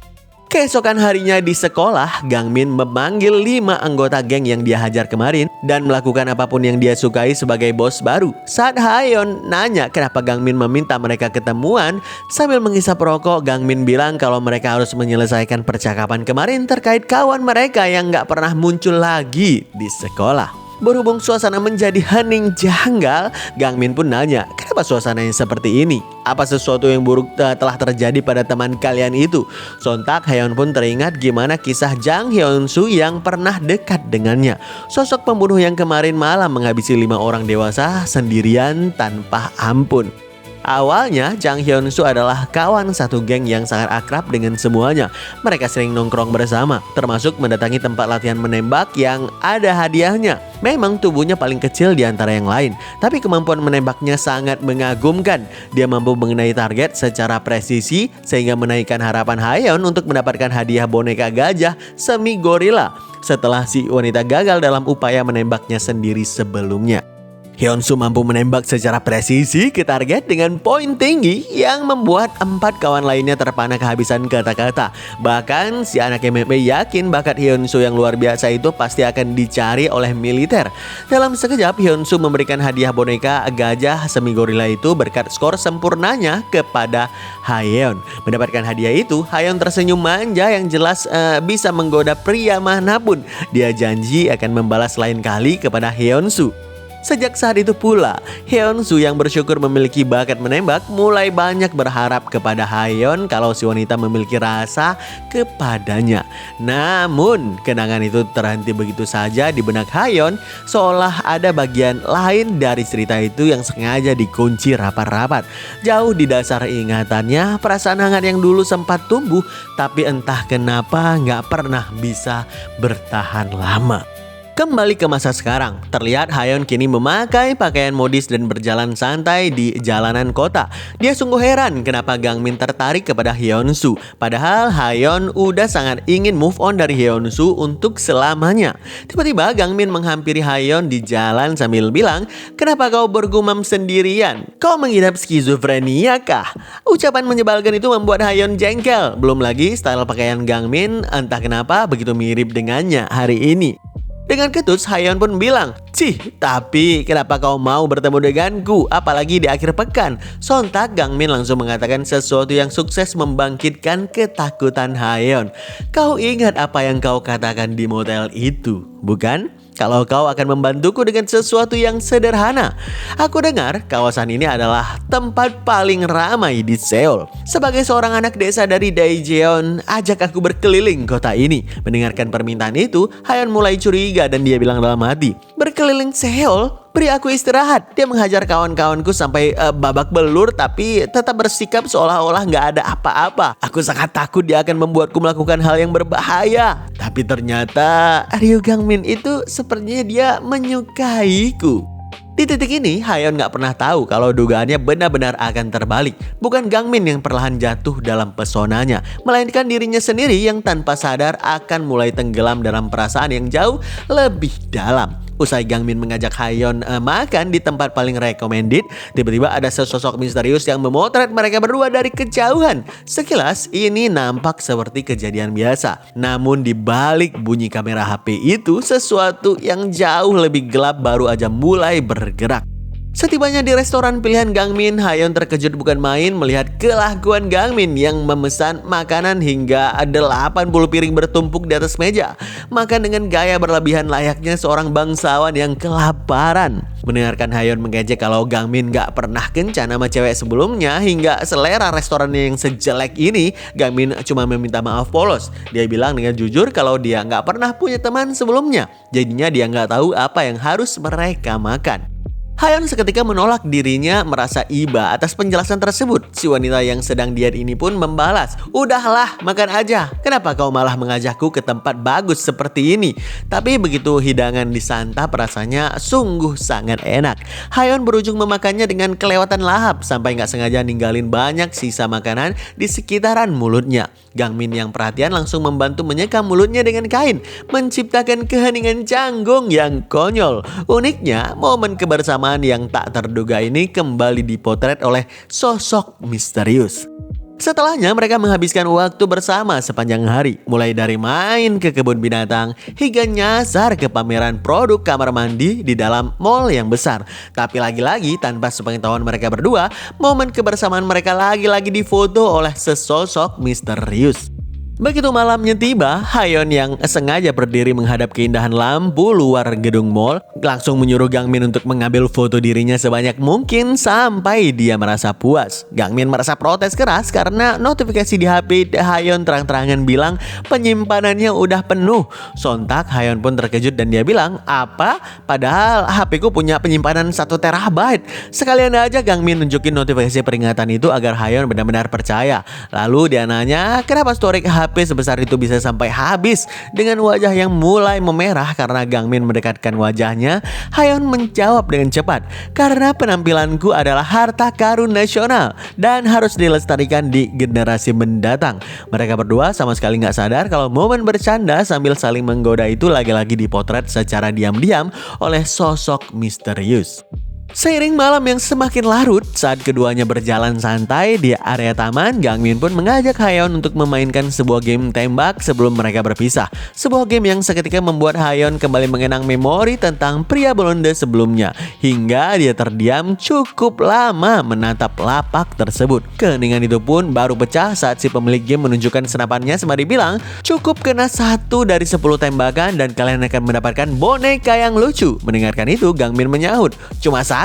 Keesokan harinya di sekolah, Gangmin memanggil 5 anggota geng yang dia hajar kemarin dan melakukan apapun yang dia sukai sebagai bos baru. Saat Hayeon nanya kenapa Gangmin meminta mereka ketemuan, sambil menghisap rokok, Gangmin bilang kalau mereka harus menyelesaikan percakapan kemarin terkait kawan mereka yang gak pernah muncul lagi di sekolah. Berhubung suasana menjadi hening janggal, Gangmin pun nanya, kenapa suasananya seperti ini? Apa sesuatu yang buruk telah terjadi pada teman kalian itu? Sontak Hayeon pun teringat gimana kisah Jang Hyun-soo yang pernah dekat dengannya. Sosok pembunuh yang kemarin malam menghabisi 5 orang dewasa sendirian tanpa ampun. Awalnya Jang Hyun-soo adalah kawan satu geng yang sangat akrab dengan semuanya. Mereka sering nongkrong bersama, termasuk mendatangi tempat latihan menembak yang ada hadiahnya. Memang tubuhnya paling kecil di antara yang lain, tapi kemampuan menembaknya sangat mengagumkan. Dia mampu mengenai target secara presisi sehingga menaikkan harapan Hayeon untuk mendapatkan hadiah boneka gajah semi gorila setelah si wanita gagal dalam upaya menembaknya sendiri sebelumnya. Hyun-soo mampu menembak secara presisi ke target dengan poin tinggi yang membuat 4 kawan lainnya terpana kehabisan kata-kata. Bahkan si anak MMA yakin bakat Hyun-soo yang luar biasa itu pasti akan dicari oleh militer. Dalam sekejap Hyun-soo memberikan hadiah boneka gajah semi gorila itu berkat skor sempurnanya kepada Hayeon. Mendapatkan hadiah itu, Hayeon tersenyum manja yang jelas bisa menggoda pria manapun. Dia janji akan membalas lain kali kepada Hyun-soo. Sejak saat itu pula, Hyun-soo yang bersyukur memiliki bakat menembak mulai banyak berharap kepada Hayeon kalau si wanita memiliki rasa kepadanya. Namun, kenangan itu terhenti begitu saja di benak Hayeon, seolah ada bagian lain dari cerita itu yang sengaja dikunci rapat-rapat. Jauh di dasar ingatannya, perasaan hangat yang dulu sempat tumbuh, tapi entah kenapa nggak pernah bisa bertahan lama. Kembali ke masa sekarang, terlihat Hayeon kini memakai pakaian modis dan berjalan santai di jalanan kota. Dia sungguh heran kenapa Gangmin tertarik kepada Hyun-soo. Padahal Hayeon udah sangat ingin move on dari Hyun-soo untuk selamanya. Tiba-tiba Gangmin menghampiri Hayeon di jalan sambil bilang, "Kenapa kau bergumam sendirian? Kau mengidap skizofrenia kah?" Ucapan menyebalkan itu membuat Hayeon jengkel. Belum lagi style pakaian Gangmin entah kenapa begitu mirip dengannya hari ini. Dengan ketus, Hayeon pun bilang, "Cih, tapi kenapa kau mau bertemu denganku, apalagi di akhir pekan?" Sontak Gangmin langsung mengatakan sesuatu yang sukses membangkitkan ketakutan Hayeon. "Kau ingat apa yang kau katakan di motel itu, bukan? Kalau kau akan membantuku dengan sesuatu yang sederhana. Aku dengar kawasan ini adalah tempat paling ramai di Seoul. Sebagai seorang anak desa dari Daejeon, ajak aku berkeliling kota ini." Mendengarkan permintaan itu, Hayeon mulai curiga dan dia bilang dalam hati, "Berkeliling Seoul? Beri aku istirahat." Dia menghajar kawan-kawanku sampai babak belur tapi tetap bersikap seolah-olah nggak ada apa-apa. Aku sangat takut dia akan membuatku melakukan hal yang berbahaya. Tapi ternyata Ryu Gangmin itu sepertinya dia menyukaiku. Di titik ini, Hayeon nggak pernah tahu kalau dugaannya benar-benar akan terbalik. Bukan Gangmin yang perlahan jatuh dalam pesonanya, melainkan dirinya sendiri yang tanpa sadar akan mulai tenggelam dalam perasaan yang jauh lebih dalam. Usai Gangmin mengajak Hayeon makan di tempat paling recommended, tiba-tiba ada sesosok misterius yang memotret mereka berdua dari kejauhan. Sekilas ini nampak seperti kejadian biasa. Namun di balik bunyi kamera HP itu, sesuatu yang jauh lebih gelap baru aja mulai bergerak. Setibanya di restoran pilihan Gangmin, Hayeon terkejut bukan main melihat kelakuan Gangmin yang memesan makanan hingga 80 piring bertumpuk di atas meja. Makan dengan gaya berlebihan layaknya seorang bangsawan yang kelaparan. Mendengarkan Hayeon mengejek kalau Gangmin gak pernah kencan sama cewek sebelumnya hingga selera restorannya yang sejelek ini, Gangmin cuma meminta maaf polos. Dia bilang dengan jujur kalau dia gak pernah punya teman sebelumnya. Jadinya dia gak tahu apa yang harus mereka makan. Hayeon seketika menolak dirinya merasa iba atas penjelasan tersebut. Si wanita yang sedang diet ini pun membalas, "Udahlah, makan aja. Kenapa kau malah mengajakku ke tempat bagus seperti ini?" Tapi begitu hidangan disantap rasanya sungguh sangat enak. Hayeon berujung memakannya dengan kelewatan lahap sampai nggak sengaja ninggalin banyak sisa makanan di sekitaran mulutnya. Gangmin yang perhatian langsung membantu menyekam mulutnya dengan kain, menciptakan keheningan canggung yang konyol. Uniknya, momen kebersamaan yang tak terduga ini kembali dipotret oleh sosok misterius. Setelahnya mereka menghabiskan waktu bersama sepanjang hari, mulai dari main ke kebun binatang hingga nyasar ke pameran produk kamar mandi di dalam mall yang besar. Tapi lagi-lagi tanpa sepengetahuan mereka berdua, momen kebersamaan mereka lagi-lagi difoto oleh sesosok misterius. Begitu malamnya tiba, Hayeon yang sengaja berdiri menghadap keindahan lampu luar gedung mall langsung menyuruh Gangmin untuk mengambil foto dirinya sebanyak mungkin sampai dia merasa puas. Gangmin merasa protes keras karena notifikasi di HP Hayeon terang-terangan bilang penyimpanannya udah penuh. Sontak Hayeon pun terkejut dan dia bilang, "Apa? Padahal HP ku punya penyimpanan 1 terabyte." Sekalian aja Gangmin nunjukin notifikasi peringatan itu agar Hayeon benar-benar percaya. Lalu dia nanya, kenapa storage HP sebesar itu bisa sampai habis. Dengan wajah yang mulai memerah karena Gangmin mendekatkan wajahnya, Hayeon menjawab dengan cepat, "Karena penampilanku adalah harta karun nasional dan harus dilestarikan di generasi mendatang." Mereka berdua sama sekali nggak sadar kalau momen bercanda sambil saling menggoda itu lagi-lagi dipotret secara diam-diam oleh sosok misterius. Seiring malam yang semakin larut, saat keduanya berjalan santai di area taman, Gangmin pun mengajak Hayeon untuk memainkan sebuah game tembak sebelum mereka berpisah. Sebuah game yang seketika membuat Hayeon kembali mengenang memori tentang pria blonde sebelumnya, hingga dia terdiam cukup lama menatap lapak tersebut. Keheningan itu pun baru pecah saat si pemilik game menunjukkan senapannya sembari bilang, "Cukup kena 1 dari 10 tembakan dan kalian akan mendapatkan boneka yang lucu." Mendengarkan itu, Gangmin menyahut, "Cuma 1?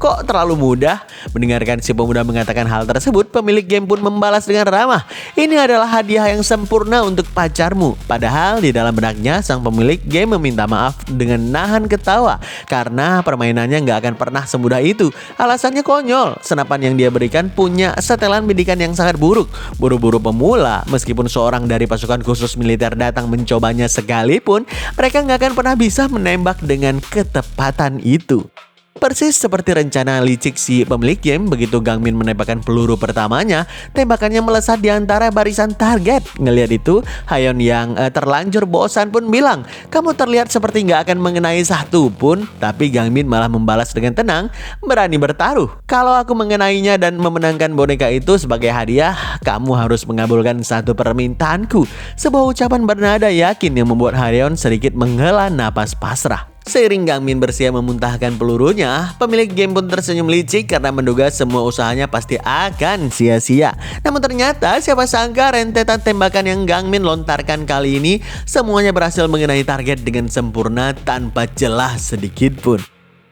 Kok terlalu mudah?" Mendengarkan si pemuda mengatakan hal tersebut, pemilik game pun membalas dengan ramah, "Ini adalah hadiah yang sempurna untuk pacarmu." Padahal di dalam benaknya sang pemilik game meminta maaf dengan nahan ketawa karena permainannya nggak akan pernah semudah itu. Alasannya konyol, senapan yang dia berikan punya setelan pendidikan yang sangat buruk. Buru-buru pemula, meskipun seorang dari pasukan khusus militer datang mencobanya sekalipun, mereka nggak akan pernah bisa menembak dengan ketepatan itu. Persis seperti rencana licik si pemilik game, begitu Gangmin menembakkan peluru pertamanya, tembakannya melesat di antara barisan target. Ngelihat itu, Hayeon yang terlanjur bosan pun bilang, "Kamu terlihat seperti nggak akan mengenai 1 pun." Tapi Gangmin malah membalas dengan tenang, "Berani bertaruh? Kalau aku mengenainya dan memenangkan boneka itu sebagai hadiah, kamu harus mengabulkan 1 permintaanku." Sebuah ucapan bernada yakin yang membuat Hayeon sedikit menghela napas pasrah. Seiring Gangmin bersiap memuntahkan pelurunya, pemilik game pun tersenyum licik karena menduga semua usahanya pasti akan sia-sia. Namun ternyata siapa sangka rentetan tembakan yang Gangmin lontarkan kali ini semuanya berhasil mengenai target dengan sempurna tanpa celah sedikit pun.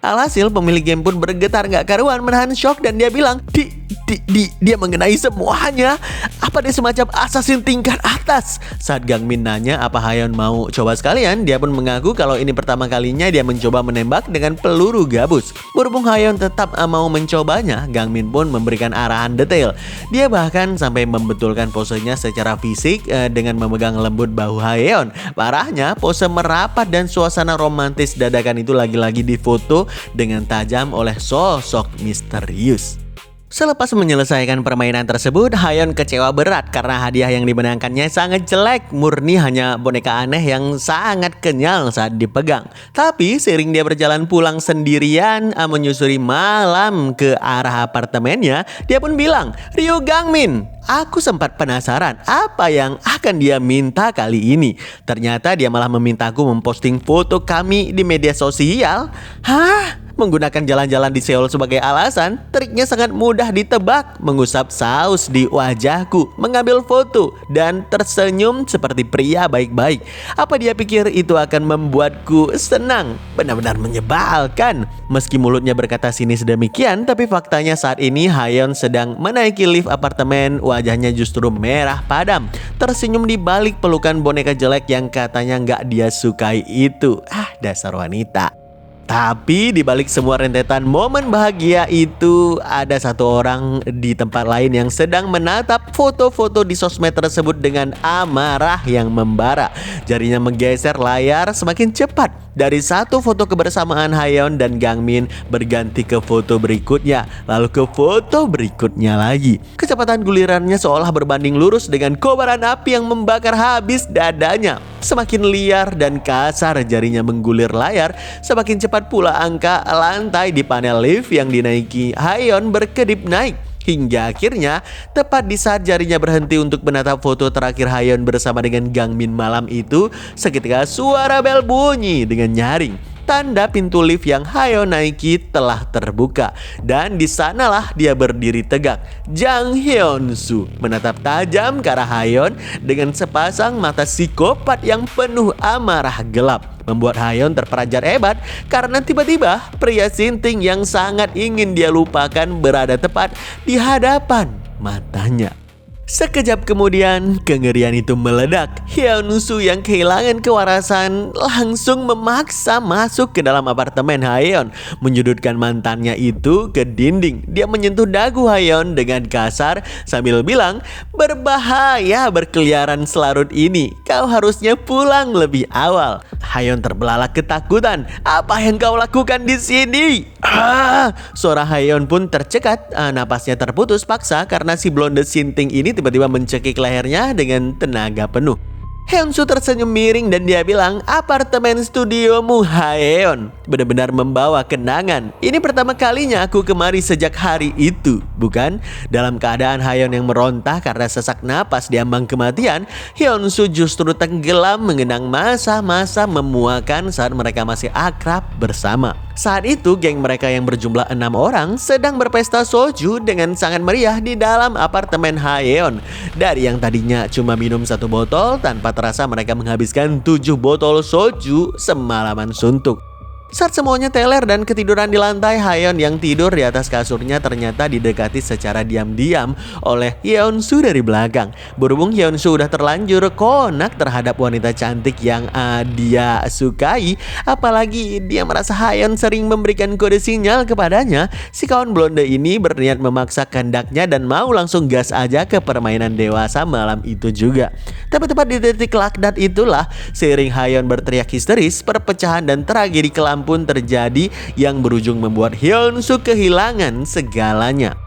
Alhasil pemilik game pun bergetar gak karuan menahan shock dan dia bilang, dia mengenai semuanya. Apa dia semacam assassin tingkat atas?" Saat Gangmin nanya apa Hayeon mau coba sekalian, dia pun mengaku kalau ini pertama kalinya dia mencoba menembak dengan peluru gabus. Berhubung Hayeon tetap mau mencobanya, Gangmin pun memberikan arahan detail. Dia bahkan sampai membetulkan posenya secara fisik dengan memegang lembut bahu Hayeon. Parahnya, pose merapat dan suasana romantis dadakan itu lagi-lagi difoto dengan tajam oleh sosok misterius. Selepas menyelesaikan permainan tersebut, Hayeon kecewa berat karena hadiah yang dimenangkannya sangat jelek, murni hanya boneka aneh yang sangat kenyal saat dipegang. Tapi seiring dia berjalan pulang sendirian menyusuri malam ke arah apartemennya, dia pun bilang, "Ryu Gangmin, aku sempat penasaran apa yang akan dia minta kali ini." Ternyata dia malah memintaku memposting foto kami di media sosial. Hah? Menggunakan jalan-jalan di Seoul sebagai alasan, triknya sangat mudah ditebak. Mengusap saus di wajahku, mengambil foto, dan tersenyum seperti pria baik-baik. Apa dia pikir itu akan membuatku senang? Benar-benar menyebalkan. Meski mulutnya berkata sinis demikian, tapi faktanya saat ini Hayeon sedang menaiki lift apartemen, wajahnya justru merah padam. Tersenyum di balik pelukan boneka jelek yang katanya nggak dia sukai itu. Dasar wanita. Tapi di balik semua rentetan momen bahagia itu, ada satu orang di tempat lain yang sedang menatap foto-foto di sosmed tersebut dengan amarah yang membara. Jarinya menggeser layar semakin cepat. Dari satu foto kebersamaan Hayeon dan Gangmin berganti ke foto berikutnya, lalu ke foto berikutnya lagi. Kecepatan gulirannya seolah berbanding lurus dengan kobaran api yang membakar habis dadanya. Semakin liar dan kasar jarinya menggulir layar, semakin cepat pula angka lantai di panel lift yang dinaiki Hayeon berkedip naik. Hingga akhirnya, tepat di saat jarinya berhenti untuk menatap foto terakhir Hayeon bersama dengan Gangmin malam itu, seketika suara bel bunyi dengan nyaring. Tanda pintu lift yang Hayeon naiki telah terbuka, dan di sanalah dia berdiri tegak. Jang Hyun-soo menatap tajam ke arah Hayeon dengan sepasang mata psikopat yang penuh amarah gelap. Membuat Hayeon terperanjat hebat karena tiba-tiba pria sinting yang sangat ingin dia lupakan berada tepat di hadapan matanya. Sekejap kemudian, kengerian itu meledak. Hyun-soo yang kehilangan kewarasan langsung memaksa masuk ke dalam apartemen Hayeon, menyudutkan mantannya itu ke dinding. Dia menyentuh dagu Hayeon dengan kasar sambil bilang, "Berbahaya berkeliaran selarut ini. Kau harusnya pulang lebih awal." Hayeon terbelalak ketakutan. "Apa yang kau lakukan di sini?" Suara Hayeon pun tercekat, napasnya terputus paksa karena si blonde sinting ini tiba-tiba mencekik lehernya dengan tenaga penuh. Hyunsu tersenyum miring dan dia bilang, apartemen studiomu Haeon benar-benar membawa kenangan. Ini pertama kalinya aku kemari sejak hari itu, bukan? Dalam keadaan Haeon yang meronta karena sesak napas di ambang kematian, Hyunsu justru tenggelam mengenang masa-masa memuakan saat mereka masih akrab bersama. Saat itu geng mereka yang berjumlah 6 orang sedang berpesta soju dengan sangat meriah di dalam apartemen Haeon. Dari yang tadinya cuma minum 1 botol, tanpa terasa mereka menghabiskan 7 botol soju semalaman suntuk. Saat semuanya teler dan ketiduran di lantai, Haeon yang tidur di atas kasurnya ternyata didekati secara diam-diam oleh Hyunsu dari belakang. Berhubung Hyunsu udah terlanjur konak terhadap wanita cantik yang dia sukai, apalagi dia merasa Haeon sering memberikan kode sinyal kepadanya, si kawan blonde ini berniat memaksa kehendaknya dan mau langsung gas aja ke permainan dewasa malam itu juga. Tapi tepat di titik laknat itulah, seiring Haeon berteriak histeris, perpecahan dan tragedi kelam pun terjadi yang berujung membuat Hyunsu kehilangan segalanya.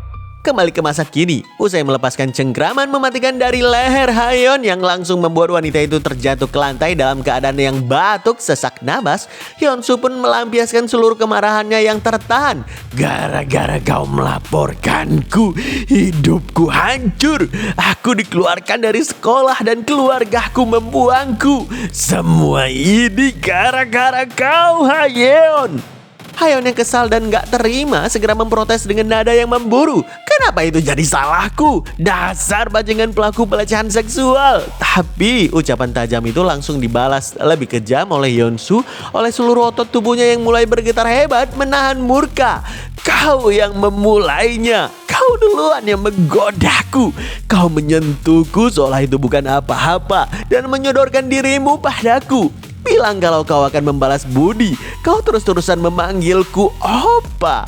Kembali ke masa kini, usai melepaskan cengkraman mematikan dari leher Haeon yang langsung membuat wanita itu terjatuh ke lantai dalam keadaan yang batuk sesak napas, Hyunsu pun melampiaskan seluruh kemarahannya yang tertahan. Gara-gara kau melaporkanku, hidupku hancur. Aku dikeluarkan dari sekolah dan keluargaku membuangku. Semua ini gara-gara kau, Haeon. Haeon yang kesal dan gak terima segera memprotes dengan nada yang memburu. Kenapa itu jadi salahku? Dasar bajingan pelaku pelecehan seksual. Tapi ucapan tajam itu langsung dibalas lebih kejam oleh Hyunsu oleh seluruh otot tubuhnya yang mulai bergetar hebat menahan murka. Kau yang memulainya. Kau duluan yang menggodaku. Kau menyentuhku seolah itu bukan apa-apa dan menyodorkan dirimu padaku. Bilang kalau kau akan membalas budi. Kau terus-terusan memanggilku Oppa.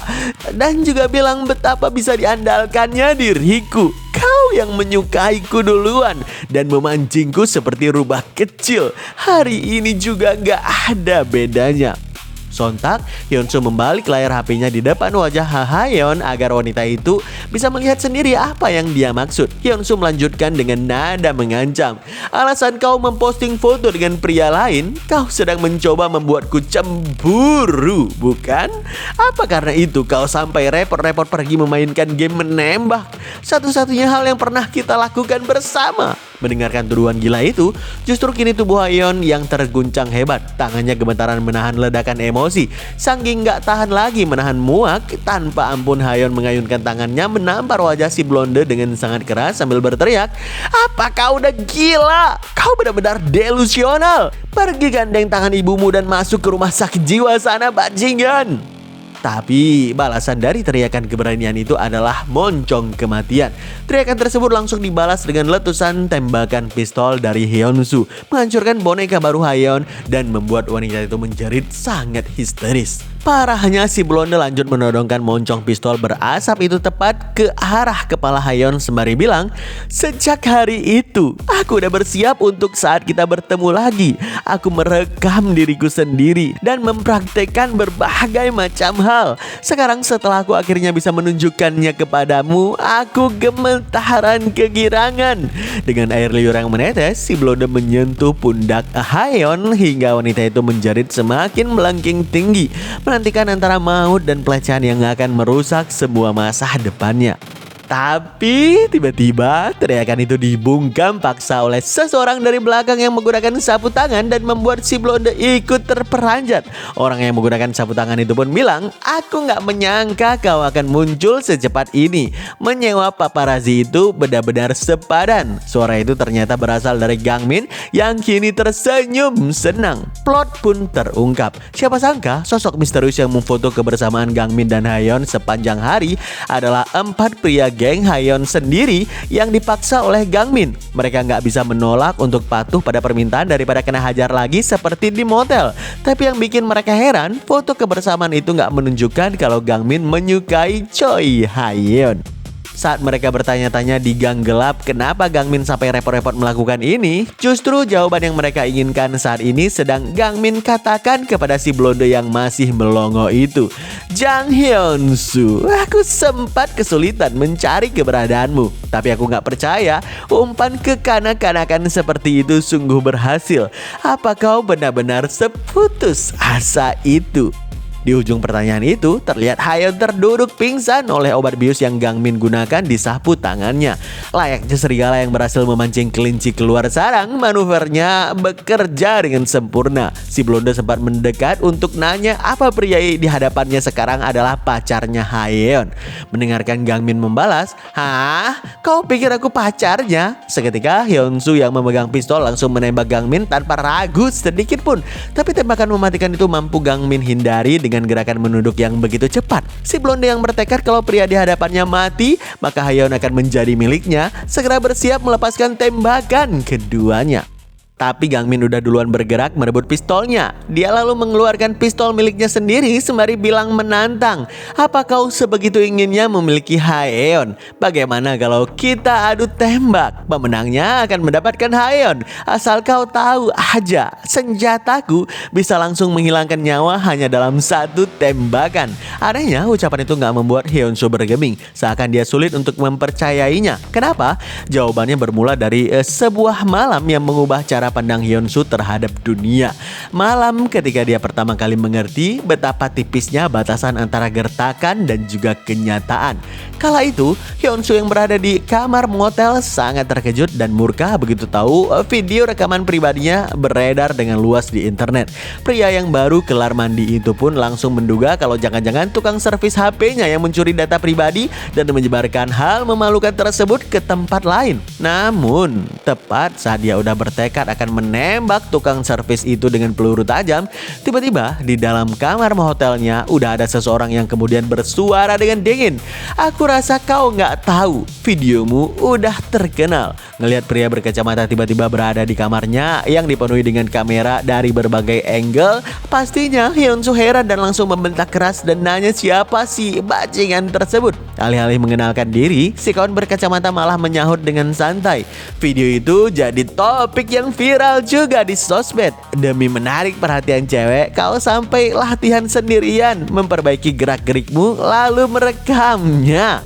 Dan juga bilang betapa bisa diandalkannya diriku. Kau yang menyukaiku duluan dan memancingku seperti rubah kecil. Hari ini juga gak ada bedanya. Sontak, Hyunsu membalik layar HP-nya di depan wajah Haeon agar wanita itu bisa melihat sendiri apa yang dia maksud. Hyunsu melanjutkan dengan nada mengancam. Alasan kau memposting foto dengan pria lain, kau sedang mencoba membuatku cemburu, bukan? Apa karena itu kau sampai repot-repot pergi memainkan game menembak? Satu-satunya hal yang pernah kita lakukan bersama. Mendengarkan tuduhan gila itu, justru kini tubuh Haeon yang terguncang hebat. Tangannya gemetaran menahan ledakan emosi. Saking gak tahan lagi menahan muak, tanpa ampun Haeon mengayunkan tangannya menampar wajah si blonde dengan sangat keras sambil berteriak, "Apa kau udah gila? Kau benar-benar delusional. Pergi gandeng tangan ibumu dan masuk ke rumah sakit jiwa sana, bajingan." Tapi balasan dari teriakan keberanian itu adalah moncong kematian. Teriakan tersebut langsung dibalas dengan letusan tembakan pistol dari Hyunsu, menghancurkan boneka baru Haeon dan membuat wanita itu menjerit sangat histeris. Parahnya si blonde lanjut menodongkan moncong pistol berasap itu tepat ke arah kepala Haeon sembari bilang, "Sejak hari itu, aku udah bersiap untuk saat kita bertemu lagi. Aku merekam diriku sendiri dan mempraktekkan berbagai macam hal. Sekarang setelah aku akhirnya bisa menunjukkannya kepadamu, aku gemetaran kegirangan." Dengan air liur yang menetes, si blonde menyentuh pundak Haeon hingga wanita itu menjerit semakin melengking tinggi, menantikan antara maut dan pelecehan yang akan merusak semua masa depannya. Tapi tiba-tiba teriakan itu dibungkam paksa oleh seseorang dari belakang yang menggunakan sapu tangan dan membuat si blonde ikut terperanjat. Orang yang menggunakan sapu tangan itu pun bilang, "Aku gak menyangka kau akan muncul secepat ini." Menyewa paparazzi itu benar-benar sepadan. Suara itu ternyata berasal dari Gangmin yang kini tersenyum senang. Plot pun terungkap. Siapa sangka sosok misterius yang memfoto kebersamaan Gangmin dan Haeon sepanjang hari adalah 4 pria geng Haeon sendiri yang dipaksa oleh Gangmin. Mereka nggak bisa menolak untuk patuh pada permintaan daripada kena hajar lagi seperti di motel. Tapi yang bikin mereka heran, foto kebersamaan itu nggak menunjukkan kalau Gangmin menyukai Choi Haeon. Saat mereka bertanya-tanya di gang gelap kenapa Gangmin sampai repot-repot melakukan ini, justru jawaban yang mereka inginkan saat ini sedang Gangmin katakan kepada si blonde yang masih melongo itu. Jang Hyun-soo, aku sempat kesulitan mencari keberadaanmu, tapi aku gak percaya umpan kekanak-kanakan seperti itu sungguh berhasil. Apa kau benar-benar seputus asa itu? Di ujung pertanyaan itu, terlihat Haeon terduduk pingsan oleh obat bius yang Gangmin gunakan di sapu tangannya. Layaknya serigala yang berhasil memancing kelinci keluar sarang, manuvernya bekerja dengan sempurna. Si blonde sempat mendekat untuk nanya apa pria di hadapannya sekarang adalah pacarnya Haeon. Mendengarkan Gangmin membalas, "Hah? Kau pikir aku pacarnya?" Seketika Hyun-soo yang memegang pistol langsung menembak Gangmin tanpa ragu sedikit pun. Tapi tembakan mematikan itu mampu Gangmin hindari dengan gerakan menunduk yang begitu cepat. Si blonde yang bertekad kalau pria di hadapannya mati, maka Haeon akan menjadi miliknya, segera bersiap melepaskan tembakan keduanya. Tapi Gangmin udah duluan bergerak merebut pistolnya. Dia lalu mengeluarkan pistol miliknya sendiri sembari bilang menantang. Apa kau sebegitu inginnya memiliki Haeon? Bagaimana kalau kita adu tembak? Pemenangnya akan mendapatkan Haeon. Asal kau tahu aja, senjataku bisa langsung menghilangkan nyawa hanya dalam satu tembakan. Anehnya ucapan itu gak membuat Hyun-soo bergeming, seakan dia sulit untuk mempercayainya. Kenapa? Jawabannya bermula dari sebuah malam yang mengubah cara pandang Hyun-soo terhadap dunia. Malam ketika dia pertama kali mengerti betapa tipisnya batasan antara gertakan dan juga kenyataan. Kala itu, Hyun-soo yang berada di kamar motel sangat terkejut dan murka begitu tahu video rekaman pribadinya beredar dengan luas di internet. Pria yang baru kelar mandi itu pun langsung menduga kalau jangan-jangan tukang servis HP-nya yang mencuri data pribadi dan menyebarkan hal memalukan tersebut ke tempat lain. Namun, tepat saat dia udah bertekad akan menembak tukang servis itu dengan peluru tajam, tiba-tiba di dalam kamar hotelnya udah ada seseorang yang kemudian bersuara dengan dingin. "Aku rasa kau nggak tahu, videomu udah terkenal." Ngelihat pria berkacamata tiba-tiba berada di kamarnya yang dipenuhi dengan kamera dari berbagai angle, pastinya Hyun-soo heran dan langsung membentak keras dan nanya siapa si bajingan tersebut. Alih-alih mengenalkan diri, si kawan berkacamata malah menyahut dengan santai. Video itu jadi topik yang viral juga di sosmed. Demi menarik perhatian cewek, kau sampai latihan sendirian memperbaiki gerak-gerikmu lalu merekamnya.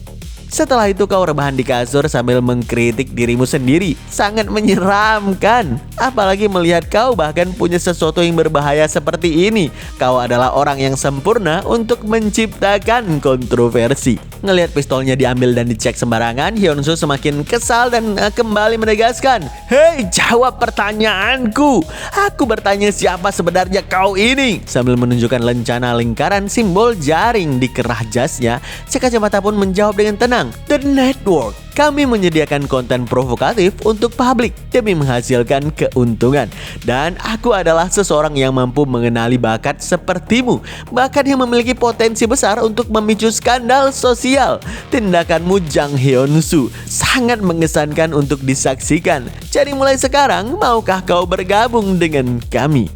Setelah itu kau rebahan di kasur sambil mengkritik dirimu sendiri. Sangat menyeramkan. Apalagi melihat kau bahkan punya sesuatu yang berbahaya seperti ini. Kau adalah orang yang sempurna untuk menciptakan kontroversi. Ngelihat pistolnya diambil dan dicek sembarangan, Hyun-soo semakin kesal dan kembali menegaskan, "Hei, jawab pertanyaanku. Aku bertanya siapa sebenarnya kau ini?" Sambil menunjukkan lencana lingkaran simbol jaring di kerah jasnya, si kacamata pun menjawab dengan tenang, "The Network. Kami menyediakan konten provokatif untuk publik demi menghasilkan keuntungan. Dan aku adalah seseorang yang mampu mengenali bakat sepertimu. Bakat yang memiliki potensi besar untuk memicu skandal sosial. Tindakanmu Jang Hyun-soo sangat mengesankan untuk disaksikan. Jadi mulai sekarang, maukah kau bergabung dengan kami?"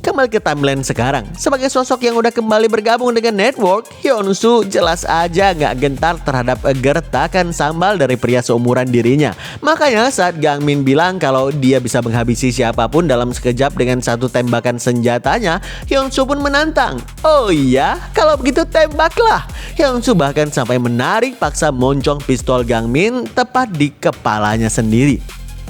Kembali ke timeline sekarang. Sebagai sosok yang udah kembali bergabung dengan network, Hyun-soo jelas aja gak gentar terhadap gertakan sambal dari pria seumuran dirinya. Makanya saat Gangmin bilang kalau dia bisa menghabisi siapapun dalam sekejap dengan satu tembakan senjatanya, Hyun-soo pun menantang. "Oh iya, kalau begitu tembaklah." Hyun-soo bahkan sampai menarik paksa moncong pistol Gangmin tepat di kepalanya sendiri.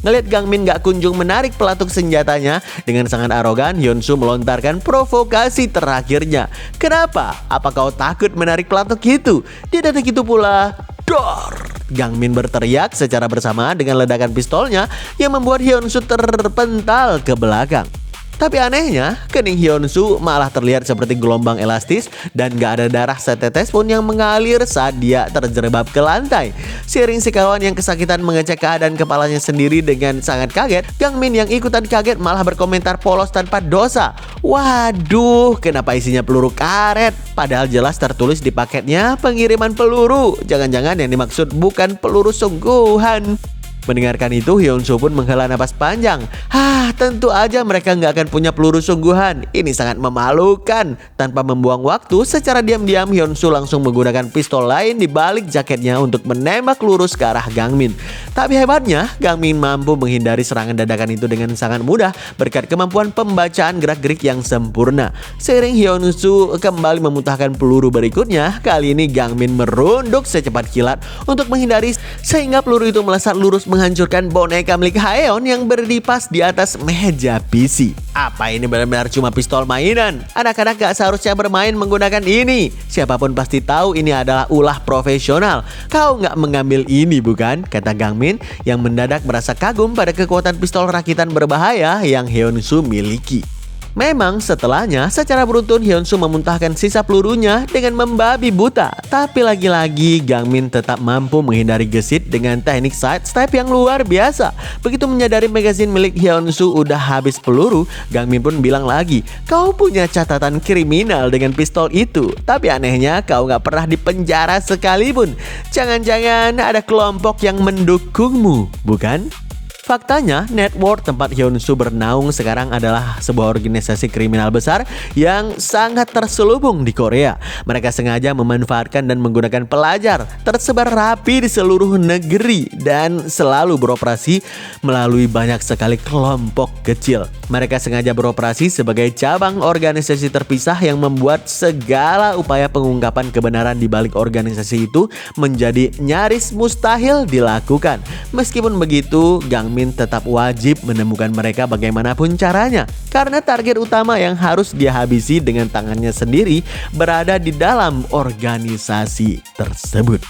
Ngelihat Gangmin gak kunjung menarik pelatuk senjatanya, dengan sangat arogan Hyun-soo melontarkan provokasi terakhirnya. "Kenapa? Apa kau takut menarik pelatuk itu?" Di detik itu pula, dor! Gangmin berteriak secara bersamaan dengan ledakan pistolnya yang membuat Hyun-soo terpental ke belakang. Tapi anehnya, kening Hyun-soo malah terlihat seperti gelombang elastis dan gak ada darah setetes pun yang mengalir saat dia terjerembab ke lantai. Seiring si kawan yang kesakitan mengecek keadaan kepalanya sendiri dengan sangat kaget, Gangmin yang ikutan kaget malah berkomentar polos tanpa dosa. "Waduh, kenapa isinya peluru karet? Padahal jelas tertulis di paketnya pengiriman peluru. Jangan-jangan yang dimaksud bukan peluru sungguhan." Mendengarkan itu, Hyunsoo pun menghela napas panjang. Tentu aja mereka nggak akan punya peluru sungguhan. Ini sangat memalukan. Tanpa membuang waktu, secara diam-diam Hyunsoo langsung menggunakan pistol lain di balik jaketnya untuk menembak lurus ke arah Gangmin. Tapi hebatnya, Gangmin mampu menghindari serangan dadakan itu dengan sangat mudah berkat kemampuan pembacaan gerak-gerik yang sempurna. Seiring Hyunsoo kembali memuntahkan peluru berikutnya, kali ini Gangmin merunduk secepat kilat untuk menghindari sehingga peluru itu melesat lurus menghancurkan boneka milik Haeon yang berdiri pas di atas meja PC. Apa ini benar-benar cuma pistol mainan? Anak-anak gak seharusnya bermain menggunakan ini. Siapapun pasti tahu ini adalah ulah profesional. Kau gak mengambil ini bukan? Kata Gangmin yang mendadak merasa kagum pada kekuatan pistol rakitan berbahaya yang Hyunsoo miliki. Memang setelahnya secara beruntun Hyunsoo memuntahkan sisa pelurunya dengan membabi buta. Tapi lagi-lagi Gangmin tetap mampu menghindari gesit dengan teknik sidestep yang luar biasa. Begitu menyadari magazin milik Hyunsoo udah habis peluru, Gangmin pun bilang lagi, "Kau punya catatan kriminal dengan pistol itu. Tapi anehnya kau gak pernah dipenjara sekalipun. Jangan-jangan ada kelompok yang mendukungmu, bukan?" Faktanya, network tempat Hyunsoo bernaung sekarang adalah sebuah organisasi kriminal besar yang sangat terselubung di Korea. Mereka sengaja memanfaatkan dan menggunakan pelajar tersebar rapi di seluruh negeri dan selalu beroperasi melalui banyak sekali kelompok kecil. Mereka sengaja beroperasi sebagai cabang organisasi terpisah yang membuat segala upaya pengungkapan kebenaran di balik organisasi itu menjadi nyaris mustahil dilakukan. Meskipun begitu, Gangmin tetap wajib menemukan mereka bagaimanapun caranya, karena target utama yang harus dia habisi dengan tangannya sendiri berada di dalam organisasi tersebut.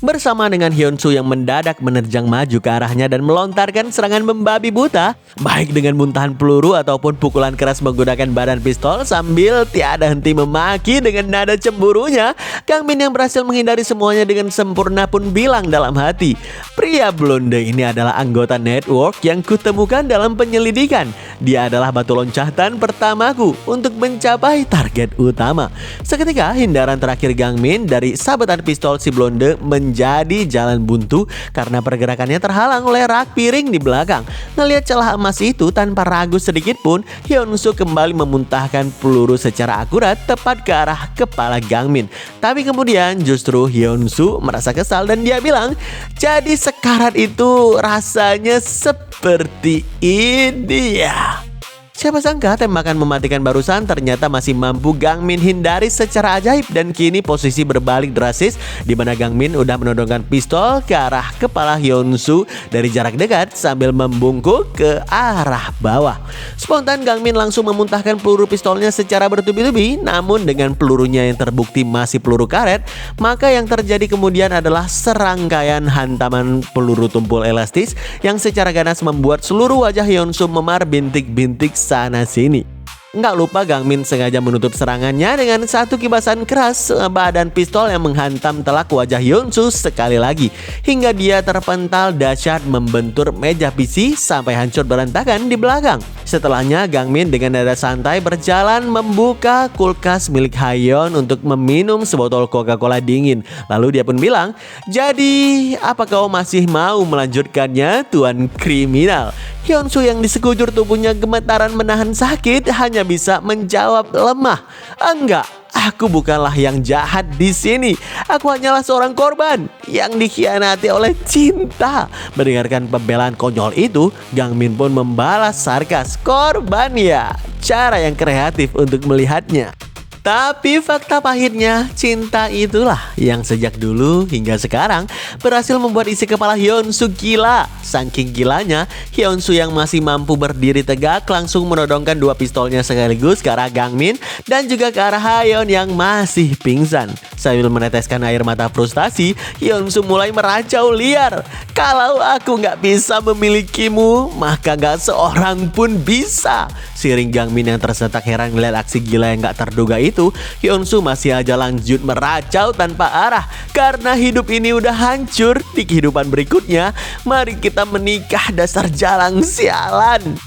Bersama dengan Hyunsoo yang mendadak menerjang maju ke arahnya dan melontarkan serangan membabi buta, baik dengan muntahan peluru ataupun pukulan keras menggunakan badan pistol sambil tiada henti memaki dengan nada cemburunya, Gangmin yang berhasil menghindari semuanya dengan sempurna pun bilang dalam hati, "Pria blonde ini adalah anggota network yang kutemukan dalam penyelidikan. Dia adalah batu loncatan pertamaku untuk mencapai target utama." Seketika hindaran terakhir Gangmin dari sabetan pistol si blonde menjadi jalan buntu karena pergerakannya terhalang oleh rak piring di belakang. Ngelihat celah emas itu tanpa ragu sedikit pun, Hyunsoo kembali memuntahkan peluru secara akurat tepat ke arah kepala Gangmin. Tapi kemudian justru Hyunsoo merasa kesal dan dia bilang, "Jadi sekarat itu rasanya seperti ini ya." Siapa sangka tembakan mematikan barusan ternyata masih mampu Gangmin hindari secara ajaib, dan kini posisi berbalik drastis di mana Gangmin udah menodongkan pistol ke arah kepala Hyunsoo dari jarak dekat sambil membungkuk ke arah bawah. Spontan Gangmin langsung memuntahkan peluru pistolnya secara bertubi-tubi, namun dengan pelurunya yang terbukti masih peluru karet, maka yang terjadi kemudian adalah serangkaian hantaman peluru tumpul elastis yang secara ganas membuat seluruh wajah Hyunsoo memar bintik-bintik sana sini. Nggak lupa Gangmin sengaja menutup serangannya dengan satu kibasan keras badan pistol yang menghantam telak wajah Hyunsoo sekali lagi hingga dia terpental dahsyat membentur meja PC sampai hancur berantakan di belakang. Setelahnya Gangmin dengan nada santai berjalan membuka kulkas milik Haeon untuk meminum sebotol Coca-Cola dingin. Lalu dia pun bilang, "Jadi apa kau masih mau melanjutkannya, Tuan Kriminal?" Hyunsoo yang di sekujur tubuhnya gemetaran menahan sakit hanya bisa menjawab lemah, "Enggak, aku bukanlah yang jahat di sini. Aku hanyalah seorang korban yang dikhianati oleh cinta." Mendengarkan pembelaan konyol itu, Gangmin pun membalas sarkas, "Korban ya, cara yang kreatif untuk melihatnya." Tapi fakta pahitnya, cinta itulah yang sejak dulu hingga sekarang berhasil membuat isi kepala Hyunsoo gila. Saking gilanya, Hyunsoo yang masih mampu berdiri tegak langsung menodongkan dua pistolnya sekaligus ke arah Gangmin dan juga ke arah Haeon yang masih pingsan. Sambil meneteskan air mata frustasi, Hyunsoo mulai meracau liar. "Kalau aku nggak bisa memilikimu, maka nggak seorang pun bisa." Seiring Gangmin yang tersetak heran melihat aksi gila yang nggak terduga itu, Hyunsoo masih aja lanjut meracau tanpa arah. "Karena hidup ini udah hancur, di kehidupan berikutnya mari kita menikah, dasar jalang sialan."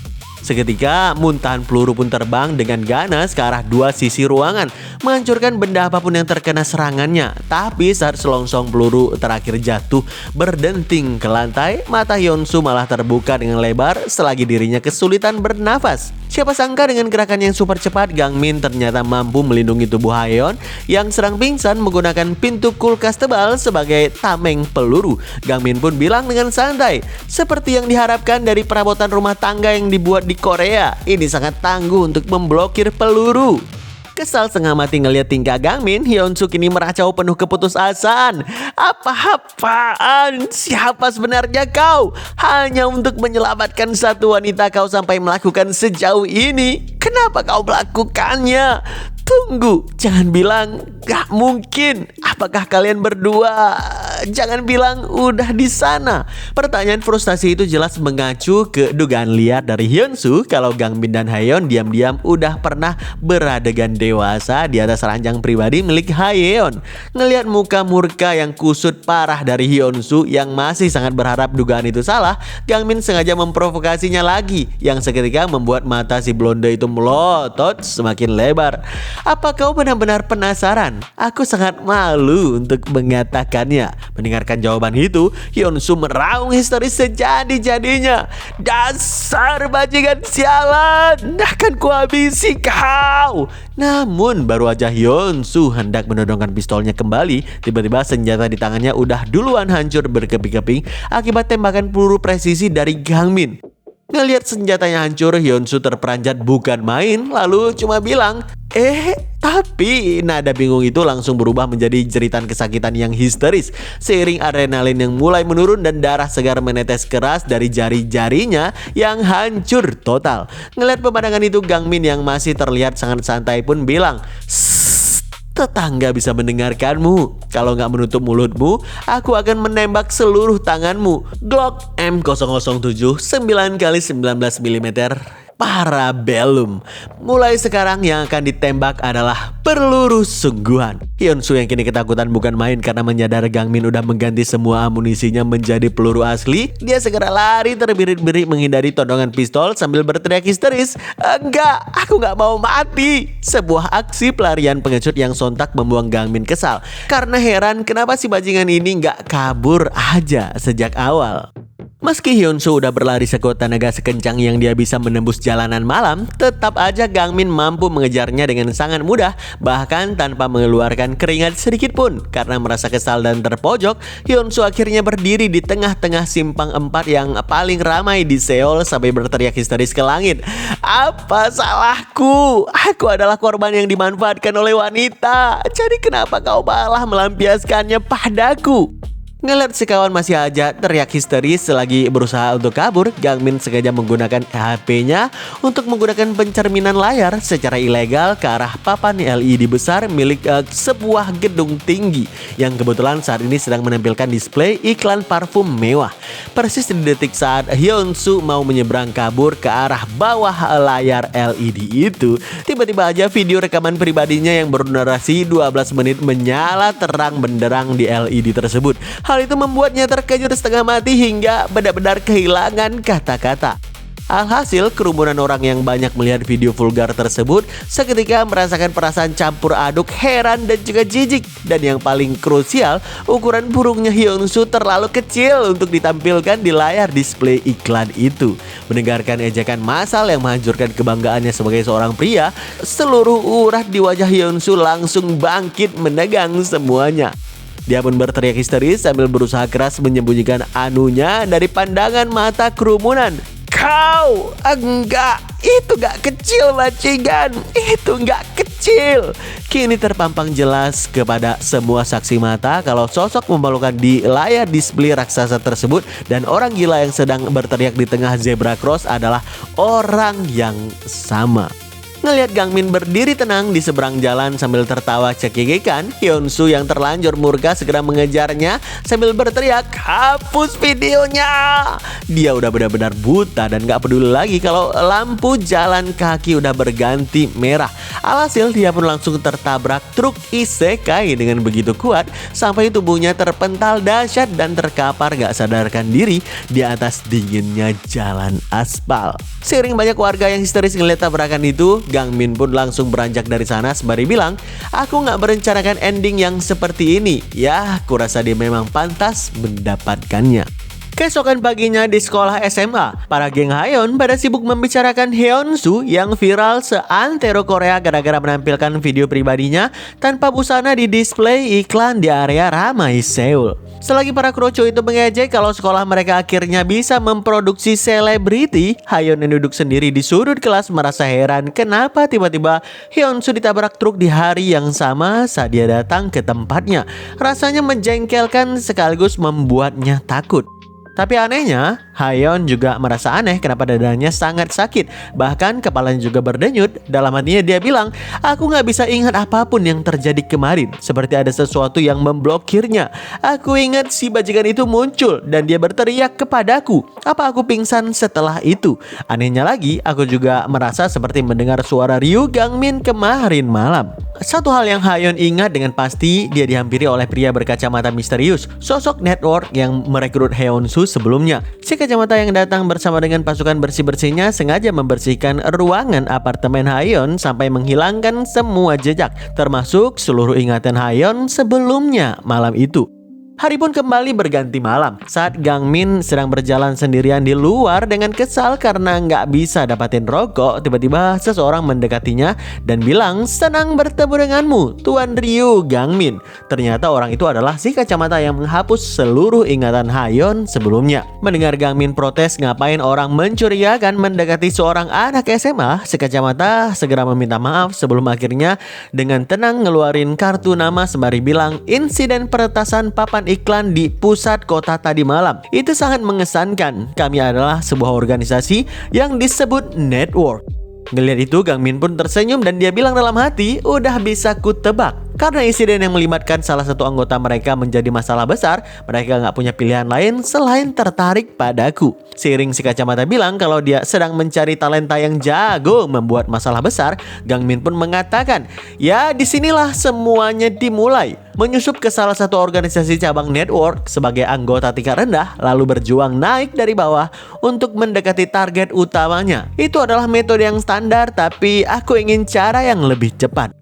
Seketika muntahan peluru pun terbang dengan ganas ke arah dua sisi ruangan, menghancurkan benda apapun yang terkena serangannya. Tapi saat selongsong peluru terakhir jatuh berdenting ke lantai, mata Hyunsu malah terbuka dengan lebar selagi dirinya kesulitan bernafas. Siapa sangka dengan gerakan yang super cepat, Gangmin ternyata mampu melindungi tubuh Haeyeon yang sedang pingsan menggunakan pintu kulkas tebal sebagai tameng peluru. Gangmin pun bilang dengan santai, seperti yang diharapkan dari perabotan rumah tangga yang dibuat di Korea, ini sangat tangguh untuk memblokir peluru. Kesal setengah mati ngeliat tingkah Gangmin, Hyunsu kini meracau penuh keputusasaan. Apa-apaan? Siapa sebenarnya kau? Hanya untuk menyelamatkan satu wanita kau sampai melakukan sejauh ini. Kenapa kau melakukannya? Tunggu, jangan bilang gak mungkin. Apakah kalian berdua? Jangan bilang udah di sana. Pertanyaan frustasi itu jelas mengacu ke dugaan liar dari Hyunsu kalau Gangmin dan Haeyeon diam-diam udah pernah beradegan dewasa di atas ranjang pribadi milik Haeyeon. Ngelihat muka murka yang kusut parah dari Hyunsu yang masih sangat berharap dugaan itu salah, Gangmin sengaja memprovokasinya lagi yang seketika membuat mata si blonde itu melotot semakin lebar. Apa kau benar-benar penasaran? Aku sangat malu untuk mengatakannya. Mendengarkan jawaban itu, Hyunsu meraung histeris sejadi-jadinya. Dasar bajingan sialan, akan kuhabisi kau. Namun baru aja Hyunsu hendak menodongkan pistolnya kembali, tiba-tiba senjata di tangannya udah duluan hancur berkeping-keping akibat tembakan peluru presisi dari Gangmin. Ngelihat senjatanya hancur, Hyunsu terperanjat bukan main, lalu cuma bilang, tapi nada bingung itu langsung berubah menjadi jeritan kesakitan yang histeris. Seiring adrenalin yang mulai menurun dan darah segar menetes keras dari jari-jarinya yang hancur total. Ngelihat pemandangan itu, Gangmin yang masih terlihat sangat santai pun bilang, tetangga bisa mendengarkanmu. Kalau nggak menutup mulutmu, aku akan menembak seluruh tanganmu. Glock M007 9x19 mm Parabellum. Mulai sekarang yang akan ditembak adalah peluru sungguhan. Hyunsu yang kini ketakutan bukan main karena menyadari Gangmin udah mengganti semua amunisinya menjadi peluru asli. Dia segera lari terbirit-birit menghindari todongan pistol sambil berteriak histeris, enggak, aku nggak mau mati. Sebuah aksi pelarian pengecut yang sontak membuang Gangmin kesal karena heran kenapa si bajingan ini nggak kabur aja sejak awal. Meski Hyunsu udah berlari sekuat tenaga sekencang yang dia bisa menembus jalanan malam, tetap aja Gangmin mampu mengejarnya dengan sangat mudah, bahkan tanpa mengeluarkan keringat sedikit pun. Karena merasa kesal dan terpojok, Hyunsu akhirnya berdiri di tengah-tengah simpang 4 yang paling ramai di Seoul sampai berteriak histeris ke langit. Apa salahku? Aku adalah korban yang dimanfaatkan oleh wanita. Jadi kenapa kau malah melampiaskannya padaku? Ngeliat si kawan masih aja teriak histeris selagi berusaha untuk kabur, Gangmin sengaja menggunakan HP-nya untuk menggunakan pencerminan layar secara ilegal ke arah papan LED besar milik sebuah gedung tinggi yang kebetulan saat ini sedang menampilkan display iklan parfum mewah. Persis di detik saat Hyunsu mau menyeberang kabur ke arah bawah layar LED itu, tiba-tiba aja video rekaman pribadinya yang berdurasi 12 menit menyala terang benderang di LED tersebut. Hal itu membuatnya terkejut setengah mati hingga benar-benar kehilangan kata-kata. Alhasil, kerumunan orang yang banyak melihat video vulgar tersebut seketika merasakan perasaan campur aduk heran dan juga jijik. Dan yang paling krusial, ukuran burungnya Hyunsu terlalu kecil untuk ditampilkan di layar display iklan itu. Mendengarkan ejekan massal yang menghancurkan kebanggaannya sebagai seorang pria, seluruh urat di wajah Hyunsu langsung bangkit menegang semuanya. Dia pun berteriak histeris sambil berusaha keras menyembunyikan anunya dari pandangan mata kerumunan. Kau, enggak, itu enggak kecil bajingan, itu enggak kecil. Kini terpampang jelas kepada semua saksi mata kalau sosok memalukan di layar display raksasa tersebut dan orang gila yang sedang berteriak di tengah zebra cross adalah orang yang sama. Ngelihat Gangmin berdiri tenang di seberang jalan sambil tertawa cekikikan, Hyunsu yang terlanjur murka segera mengejarnya sambil berteriak, hapus videonya. Dia udah benar-benar buta dan gak peduli lagi kalau lampu jalan kaki udah berganti merah. Alhasil dia pun langsung tertabrak truk isekai dengan begitu kuat sampai tubuhnya terpental dahsyat dan terkapar gak sadarkan diri di atas dinginnya jalan aspal. Seiring banyak warga yang histeris ngeliat tabrakan itu, Gangmin pun langsung beranjak dari sana sembari bilang, "Aku gak merencanakan ending yang seperti ini. Ya, kurasa dia memang pantas mendapatkannya." Keesokan paginya di sekolah SMA, para geng Haeon pada sibuk membicarakan Hyunsu yang viral seantero Korea gara-gara menampilkan video pribadinya tanpa busana di display iklan di area ramai Seoul. Selagi para kroco itu mengejek kalau sekolah mereka akhirnya bisa memproduksi selebriti, Haeon yang duduk sendiri di sudut kelas merasa heran kenapa tiba-tiba Hyunsu ditabrak truk di hari yang sama saat dia datang ke tempatnya. Rasanya menjengkelkan sekaligus membuatnya takut. Tapi anehnya, Haeon juga merasa aneh kenapa dadanya sangat sakit. Bahkan kepalanya juga berdenyut. Dalam hatinya dia bilang, "Aku gak bisa ingat apapun yang terjadi kemarin. Seperti ada sesuatu yang memblokirnya. Aku ingat si bajingan itu muncul dan dia berteriak kepadaku. Apa aku pingsan setelah itu? Anehnya lagi, aku juga merasa seperti mendengar suara Ryu Gangmin kemarin malam." Satu hal yang Haeon ingat dengan pasti, dia dihampiri oleh pria berkacamata misterius, sosok network yang merekrut Hyunsu sebelumnya. Si kacamata yang datang bersama dengan pasukan bersih-bersihnya sengaja membersihkan ruangan apartemen Haeon sampai menghilangkan semua jejak, termasuk seluruh ingatan Haeon sebelumnya malam itu. Hari pun kembali berganti malam saat Gangmin sedang berjalan sendirian di luar dengan kesal karena nggak bisa dapatin rokok. Tiba-tiba seseorang mendekatinya dan bilang, "Senang bertemu denganmu, Tuan Ryu Gangmin." Ternyata orang itu adalah si kacamata yang menghapus seluruh ingatan Haeon sebelumnya. Mendengar Gangmin protes ngapain orang mencurigakan mendekati seorang anak SMA, si kacamata segera meminta maaf sebelum akhirnya dengan tenang ngeluarin kartu nama sembari bilang, "Insiden peretasan papan iklan di pusat kota tadi malam itu sangat mengesankan. Kami adalah sebuah organisasi yang disebut network." Ngelihat itu, Gangmin pun tersenyum dan dia bilang dalam hati, "Udah bisa kutebak." Karena insiden yang melibatkan salah satu anggota mereka menjadi masalah besar, mereka nggak punya pilihan lain selain tertarik padaku. Seiring si kacamata bilang kalau dia sedang mencari talenta yang jago membuat masalah besar, Gangmin pun mengatakan, "Ya, disinilah semuanya dimulai." Menyusup ke salah satu organisasi cabang network sebagai anggota tingkat rendah, lalu berjuang naik dari bawah untuk mendekati target utamanya. Itu adalah metode yang standar, tapi aku ingin cara yang lebih cepat.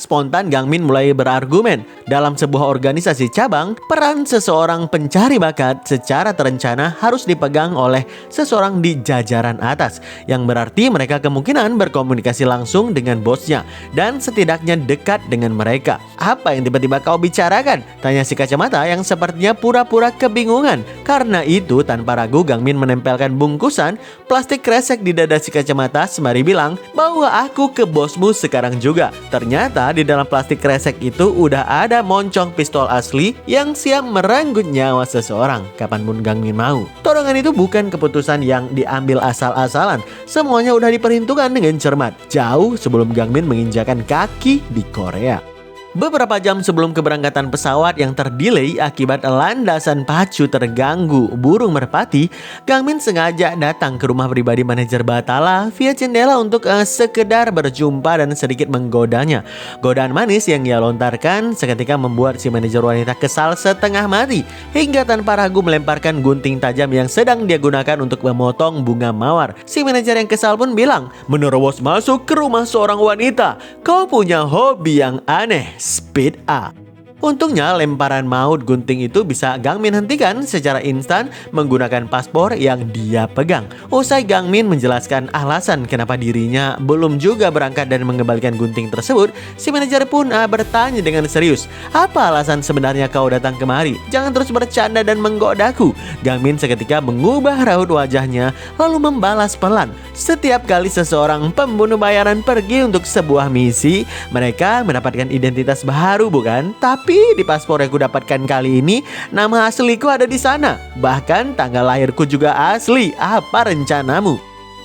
Spontan Gangmin mulai berargumen, dalam sebuah organisasi cabang, peran seseorang pencari bakat secara terencana harus dipegang oleh seseorang di jajaran atas, yang berarti mereka kemungkinan berkomunikasi langsung dengan bosnya dan setidaknya dekat dengan mereka. "Apa yang tiba-tiba kau bicarakan?" tanya si kacamata yang sepertinya pura-pura kebingungan. Karena itu tanpa ragu Gangmin menempelkan bungkusan plastik kresek di dada si kacamata sembari bilang, "Bawa aku ke bosmu sekarang juga." Ternyata di dalam plastik kresek itu udah ada moncong pistol asli yang siap merenggut nyawa seseorang kapanpun Gangmin mau. Todongan itu bukan keputusan yang diambil asal-asalan. Semuanya udah diperhitungkan dengan cermat jauh sebelum Gangmin menginjakan kaki di Korea. Beberapa jam sebelum keberangkatan pesawat yang terdelay akibat landasan pacu terganggu burung merpati, Gangmin sengaja datang ke rumah pribadi manajer Batala via jendela untuk sekedar berjumpa dan sedikit menggodanya. Godaan manis yang ia lontarkan seketika membuat si manajer wanita kesal setengah mati hingga tanpa ragu melemparkan gunting tajam yang sedang dia gunakan untuk memotong bunga mawar. Si manajer yang kesal pun bilang, "Menerobos masuk ke rumah seorang wanita. Kau punya hobi yang aneh. Speed up." Untungnya lemparan maut gunting itu bisa Gangmin hentikan secara instan menggunakan paspor yang dia pegang. Usai Gangmin menjelaskan alasan kenapa dirinya belum juga berangkat dan mengembalikan gunting tersebut, si manajer pun bertanya dengan serius, "Apa alasan sebenarnya kau datang kemari? Jangan terus bercanda dan menggodaku." Gangmin seketika mengubah raut wajahnya lalu membalas pelan, "Setiap kali seseorang pembunuh bayaran pergi untuk sebuah misi, mereka mendapatkan identitas baru bukan? Tapi di paspor yang kudapatkan kali ini, nama asliku ada di sana. Bahkan tanggal lahirku juga asli. Apa rencanamu?"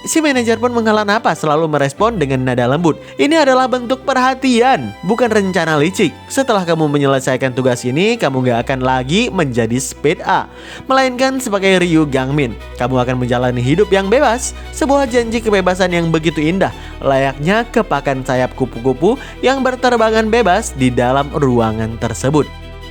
Si manajer pun menghela napas selalu merespon dengan nada lembut. Ini adalah bentuk perhatian, bukan rencana licik. Setelah kamu menyelesaikan tugas ini, kamu gak akan lagi menjadi speed A, melainkan sebagai Ryu Gangmin. Kamu akan menjalani hidup yang bebas, sebuah janji kebebasan yang begitu indah, layaknya kepakan sayap kupu-kupu yang berterbangan bebas di dalam ruangan tersebut.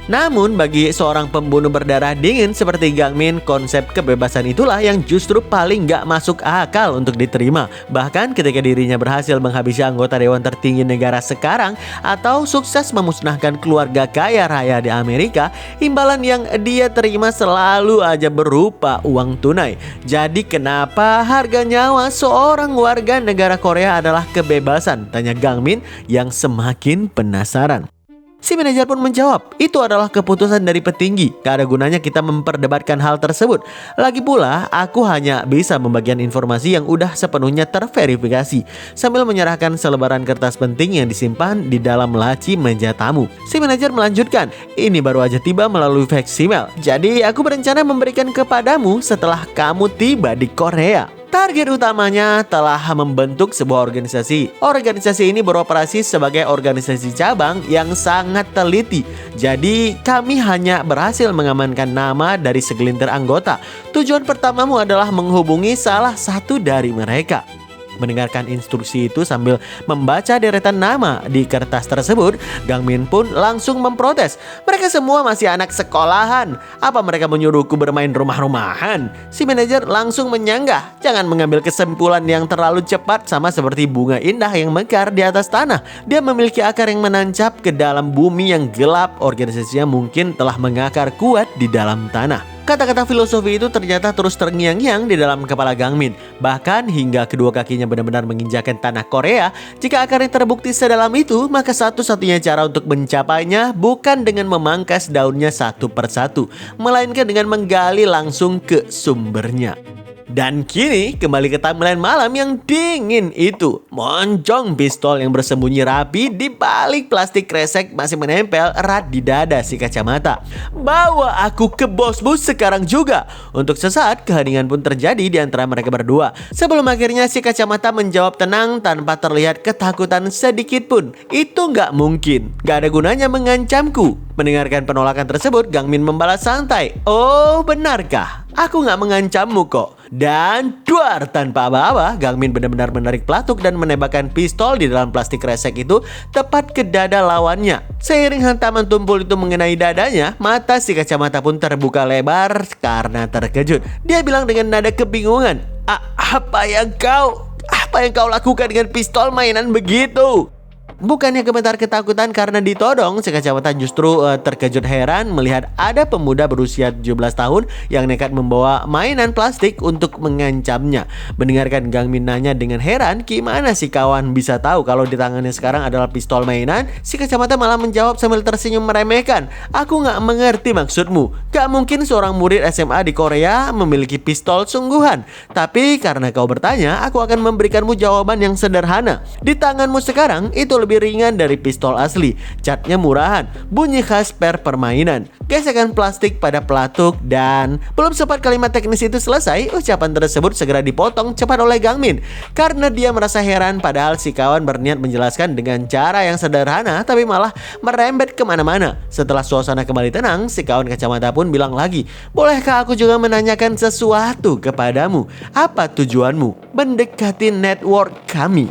Namun bagi seorang pembunuh berdarah dingin seperti Gangmin, konsep kebebasan itulah yang justru paling gak masuk akal untuk diterima. Bahkan ketika dirinya berhasil menghabisi anggota dewan tertinggi negara sekarang, atau sukses memusnahkan keluarga kaya raya di Amerika, imbalan yang dia terima selalu aja berupa uang tunai. Jadi kenapa harga nyawa seorang warga negara Korea adalah kebebasan? Tanya Gangmin yang semakin penasaran. Si manajer pun menjawab, itu adalah keputusan dari petinggi. Gak ada gunanya kita memperdebatkan hal tersebut. Lagi pula, aku hanya bisa membagikan informasi yang udah sepenuhnya terverifikasi, sambil menyerahkan selebaran kertas penting yang disimpan di dalam laci meja tamu. Si manajer melanjutkan, ini baru aja tiba melalui fax email. Jadi aku berencana memberikan kepadamu setelah kamu tiba di Korea. Target utamanya telah membentuk sebuah organisasi. Organisasi ini beroperasi sebagai organisasi cabang yang sangat teliti. Jadi kami hanya berhasil mengamankan nama dari segelintir anggota. Tujuan pertamamu adalah menghubungi salah satu dari mereka. Mendengarkan instruksi itu sambil membaca deretan nama di kertas tersebut, Gangmin pun langsung memprotes. Mereka semua masih anak sekolahan. Apa mereka menyuruhku bermain rumah-rumahan? Si manajer langsung menyanggah. Jangan mengambil kesimpulan yang terlalu cepat, sama seperti bunga indah yang mekar di atas tanah. Dia memiliki akar yang menancap ke dalam bumi yang gelap. Organisasinya mungkin telah mengakar kuat di dalam tanah. Kata-kata filosofi itu ternyata terus terngiang-ngiang di dalam kepala Gangmin. Bahkan hingga kedua kakinya benar-benar menginjakan tanah Korea. Jika akarnya terbukti sedalam itu, maka satu-satunya cara untuk mencapainya bukan dengan memangkas daunnya satu persatu, melainkan dengan menggali langsung ke sumbernya. Dan kini kembali ke timeline malam yang dingin itu. Moncong pistol yang bersembunyi rapi di balik plastik kresek masih menempel erat di dada si kacamata. Bawa aku ke bosmu sekarang juga. Untuk sesaat keheningan pun terjadi di antara mereka berdua, sebelum akhirnya si kacamata menjawab tenang tanpa terlihat ketakutan sedikit pun. Itu gak mungkin. Gak ada gunanya mengancamku. Mendengarkan penolakan tersebut, Gangmin membalas santai. Oh, benarkah? Aku gak mengancammu kok. Dan duar, tanpa aba-aba, Gangmin benar-benar menarik pelatuk dan menembakkan pistol di dalam plastik kresek itu tepat ke dada lawannya. Seiring hantaman tumpul itu mengenai dadanya, mata si kacamata pun terbuka lebar karena terkejut. Dia bilang dengan nada kebingungan, Apa yang kau lakukan dengan pistol mainan begitu? Bukannya gemetar ketakutan karena ditodong, si kacamata justru terkejut heran melihat ada pemuda berusia 17 tahun yang nekat membawa mainan plastik untuk mengancamnya. Mendengarkan Gangmin nanya dengan heran, gimana si kawan bisa tahu kalau di tangannya sekarang adalah pistol mainan? Si kacamata malah menjawab sambil tersenyum meremehkan, aku gak mengerti maksudmu. Gak mungkin seorang murid SMA di Korea memiliki pistol sungguhan. Tapi karena kau bertanya, aku akan memberikanmu jawaban yang sederhana. Di tanganmu sekarang itu lebih ringan dari pistol asli. Catnya murahan, bunyi khas per permainan, gesekan plastik pada pelatuk, dan belum sempat kalimat teknis itu selesai, ucapan tersebut segera dipotong cepat oleh Gangmin. Karena dia merasa heran padahal si kawan berniat menjelaskan dengan cara yang sederhana, tapi malah merembet kemana-mana. Setelah suasana kembali tenang, si kawan kacamata pun bilang lagi, bolehkah aku juga menanyakan sesuatu kepadamu? Apa tujuanmu mendekati network kami?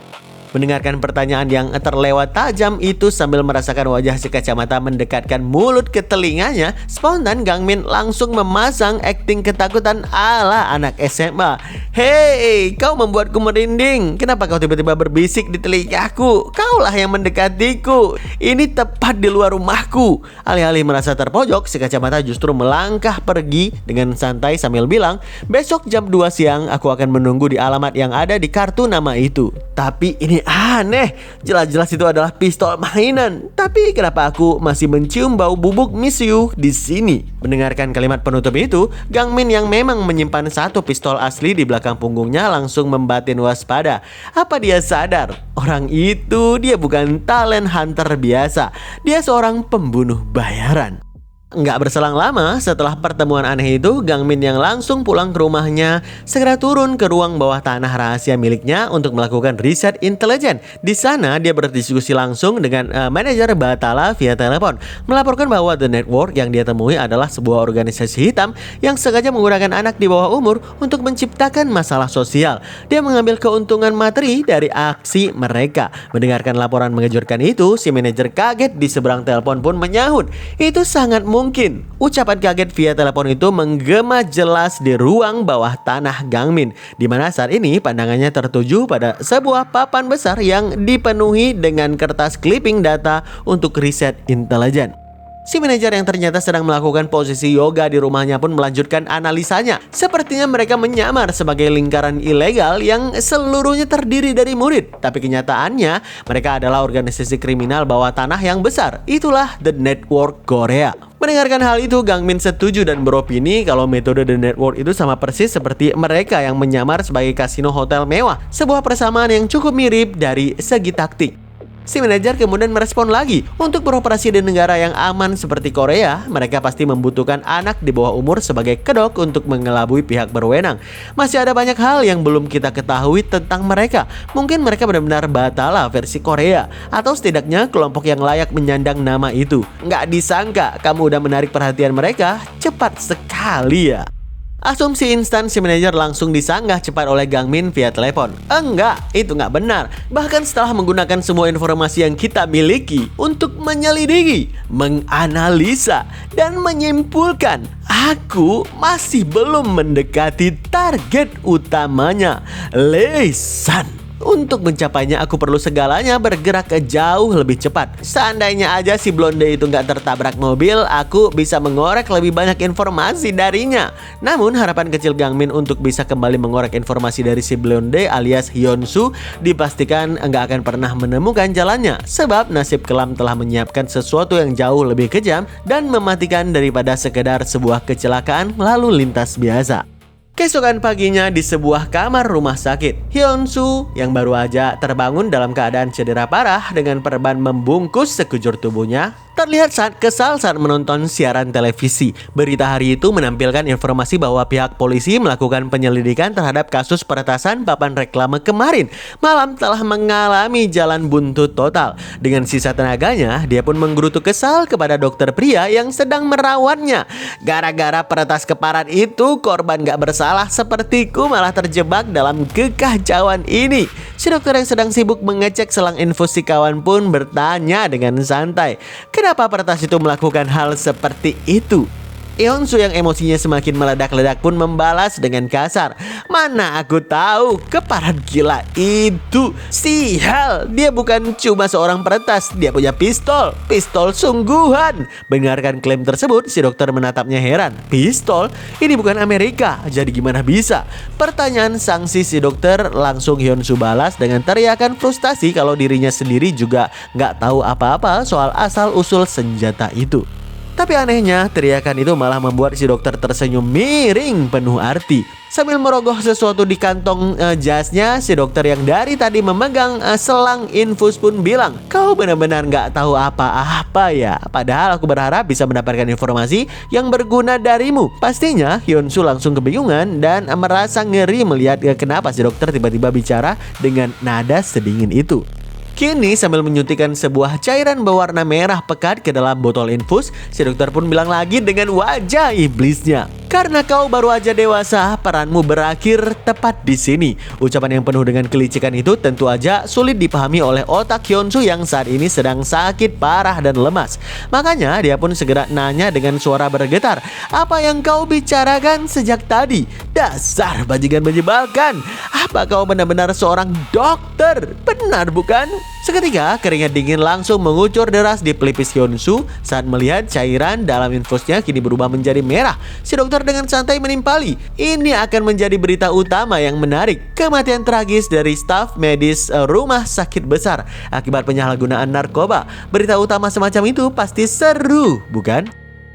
Mendengarkan pertanyaan yang terlewat tajam itu sambil merasakan wajah si kacamata mendekatkan mulut ke telinganya, spontan Gangmin langsung memasang akting ketakutan ala anak SMA. Hei, kau membuatku merinding. Kenapa kau tiba-tiba berbisik di telingaku? Kaulah yang mendekatiku. Ini tepat di luar rumahku. Alih-alih merasa terpojok, si kacamata justru melangkah pergi dengan santai sambil bilang, besok jam 2 siang aku akan menunggu di alamat yang ada di kartu nama itu. Tapi ini aneh, jelas-jelas itu adalah pistol mainan. Tapi kenapa aku masih mencium bau bubuk misu di sini? Mendengarkan kalimat penutup itu, Gangmin yang memang menyimpan satu pistol asli di belakang punggungnya langsung membatin waspada. Apa dia sadar? Orang itu dia bukan talent hunter biasa. Dia seorang pembunuh bayaran. Nggak berselang lama setelah pertemuan aneh itu, Gang Min yang langsung pulang ke rumahnya segera turun ke ruang bawah tanah rahasia miliknya untuk melakukan riset intelijen. Di sana dia berdiskusi langsung dengan manajer Batala via telepon, melaporkan bahwa The Network yang dia temui adalah sebuah organisasi hitam yang sengaja menggunakan anak di bawah umur untuk menciptakan masalah sosial. Dia mengambil keuntungan materi dari aksi mereka. Mendengarkan laporan mengejutkan itu, si manajer kaget di seberang telepon pun menyahut, "Itu sangat mungkin." Ucapan kaget via telepon itu menggema jelas di ruang bawah tanah Gang Min, di mana saat ini pandangannya tertuju pada sebuah papan besar yang dipenuhi dengan kertas clipping data untuk riset intelijen. Si manajer yang ternyata sedang melakukan posisi yoga di rumahnya pun melanjutkan analisanya. Sepertinya mereka menyamar sebagai lingkaran ilegal yang seluruhnya terdiri dari murid. Tapi kenyataannya mereka adalah organisasi kriminal bawah tanah yang besar. Itulah The Network Korea. Mendengarkan hal itu, Gang Min setuju dan beropini kalau metode The Network itu sama persis seperti mereka yang menyamar sebagai kasino hotel mewah. Sebuah persamaan yang cukup mirip dari segi taktik. Si manajer kemudian merespon lagi, untuk beroperasi di negara yang aman seperti Korea, mereka pasti membutuhkan anak di bawah umur sebagai kedok untuk mengelabui pihak berwenang. Masih ada banyak hal yang belum kita ketahui tentang mereka. Mungkin mereka benar-benar Batala versi Korea, atau setidaknya kelompok yang layak menyandang nama itu. Nggak disangka kamu udah menarik perhatian mereka cepat sekali ya. Asumsi instan si manajer langsung disanggah cepat oleh Gang Min via telepon. Enggak, itu nggak benar. Bahkan setelah menggunakan semua informasi yang kita miliki untuk menyelidiki, menganalisa, dan menyimpulkan, aku masih belum mendekati target utamanya, Lee San. Untuk mencapainya aku perlu segalanya bergerak ke jauh lebih cepat. Seandainya aja si blonde itu nggak tertabrak mobil, aku bisa mengorek lebih banyak informasi darinya. Namun harapan kecil Gang Min untuk bisa kembali mengorek informasi dari si blonde alias Hyun-soo dipastikan nggak akan pernah menemukan jalannya. Sebab nasib kelam telah menyiapkan sesuatu yang jauh lebih kejam dan mematikan daripada sekedar sebuah kecelakaan lalu lintas biasa. Keesokan paginya di sebuah kamar rumah sakit, Hyun-soo yang baru aja terbangun dalam keadaan cedera parah dengan perban membungkus sekujur tubuhnya terlihat sangat kesal saat menonton siaran televisi. Berita hari itu menampilkan informasi bahwa pihak polisi melakukan penyelidikan terhadap kasus peretasan papan reklame kemarin malam telah mengalami jalan buntu total. Dengan sisa tenaganya, dia pun menggerutu kesal kepada dokter pria yang sedang merawatnya. Gara-gara peretas keparat itu, korban gak bersalah sepertiku malah terjebak dalam kekacauan ini. Si dokter yang sedang sibuk mengecek selang infusi kawan pun bertanya dengan santai, kenapa peretas itu melakukan hal seperti itu? Hyun-soo yang emosinya semakin meledak-ledak pun membalas dengan kasar, mana aku tahu, keparat gila itu. Sial, dia bukan cuma seorang peretas, dia punya pistol sungguhan. Mendengarkan klaim tersebut, si dokter menatapnya heran. Pistol? Ini bukan Amerika, jadi gimana bisa? Pertanyaan sanksi si dokter langsung Hyun-soo balas dengan teriakan frustasi kalau dirinya sendiri juga nggak tahu apa-apa soal asal-usul senjata itu. Tapi anehnya, teriakan itu malah membuat si dokter tersenyum miring penuh arti. Sambil merogoh sesuatu di kantong jasnya, si dokter yang dari tadi memegang selang infus pun bilang, kau benar-benar nggak tahu apa-apa ya. Padahal aku berharap bisa mendapatkan informasi yang berguna darimu. Pastinya Hyun-soo langsung kebingungan dan merasa ngeri melihat kenapa si dokter tiba-tiba bicara dengan nada sedingin itu. Kini sambil menyuntikkan sebuah cairan berwarna merah pekat ke dalam botol infus, si dokter pun bilang lagi dengan wajah iblisnya, karena kau baru aja dewasa, peranmu berakhir tepat di sini. Ucapan yang penuh dengan kelicikan itu tentu aja sulit dipahami oleh otak Hyun-soo yang saat ini sedang sakit parah dan lemas. Makanya dia pun segera nanya dengan suara bergetar, apa yang kau bicarakan sejak tadi? Dasar bajingan menyebalkan. Apa kau benar-benar seorang dokter? Benar bukan? Seketika keringat dingin langsung mengucur deras di pelipis Hyun-soo saat melihat cairan dalam infusnya kini berubah menjadi merah. Si dokter dengan santai menimpali, ini akan menjadi berita utama yang menarik. Kematian tragis dari staf medis rumah sakit besar akibat penyalahgunaan narkoba. Berita utama semacam itu pasti seru, bukan?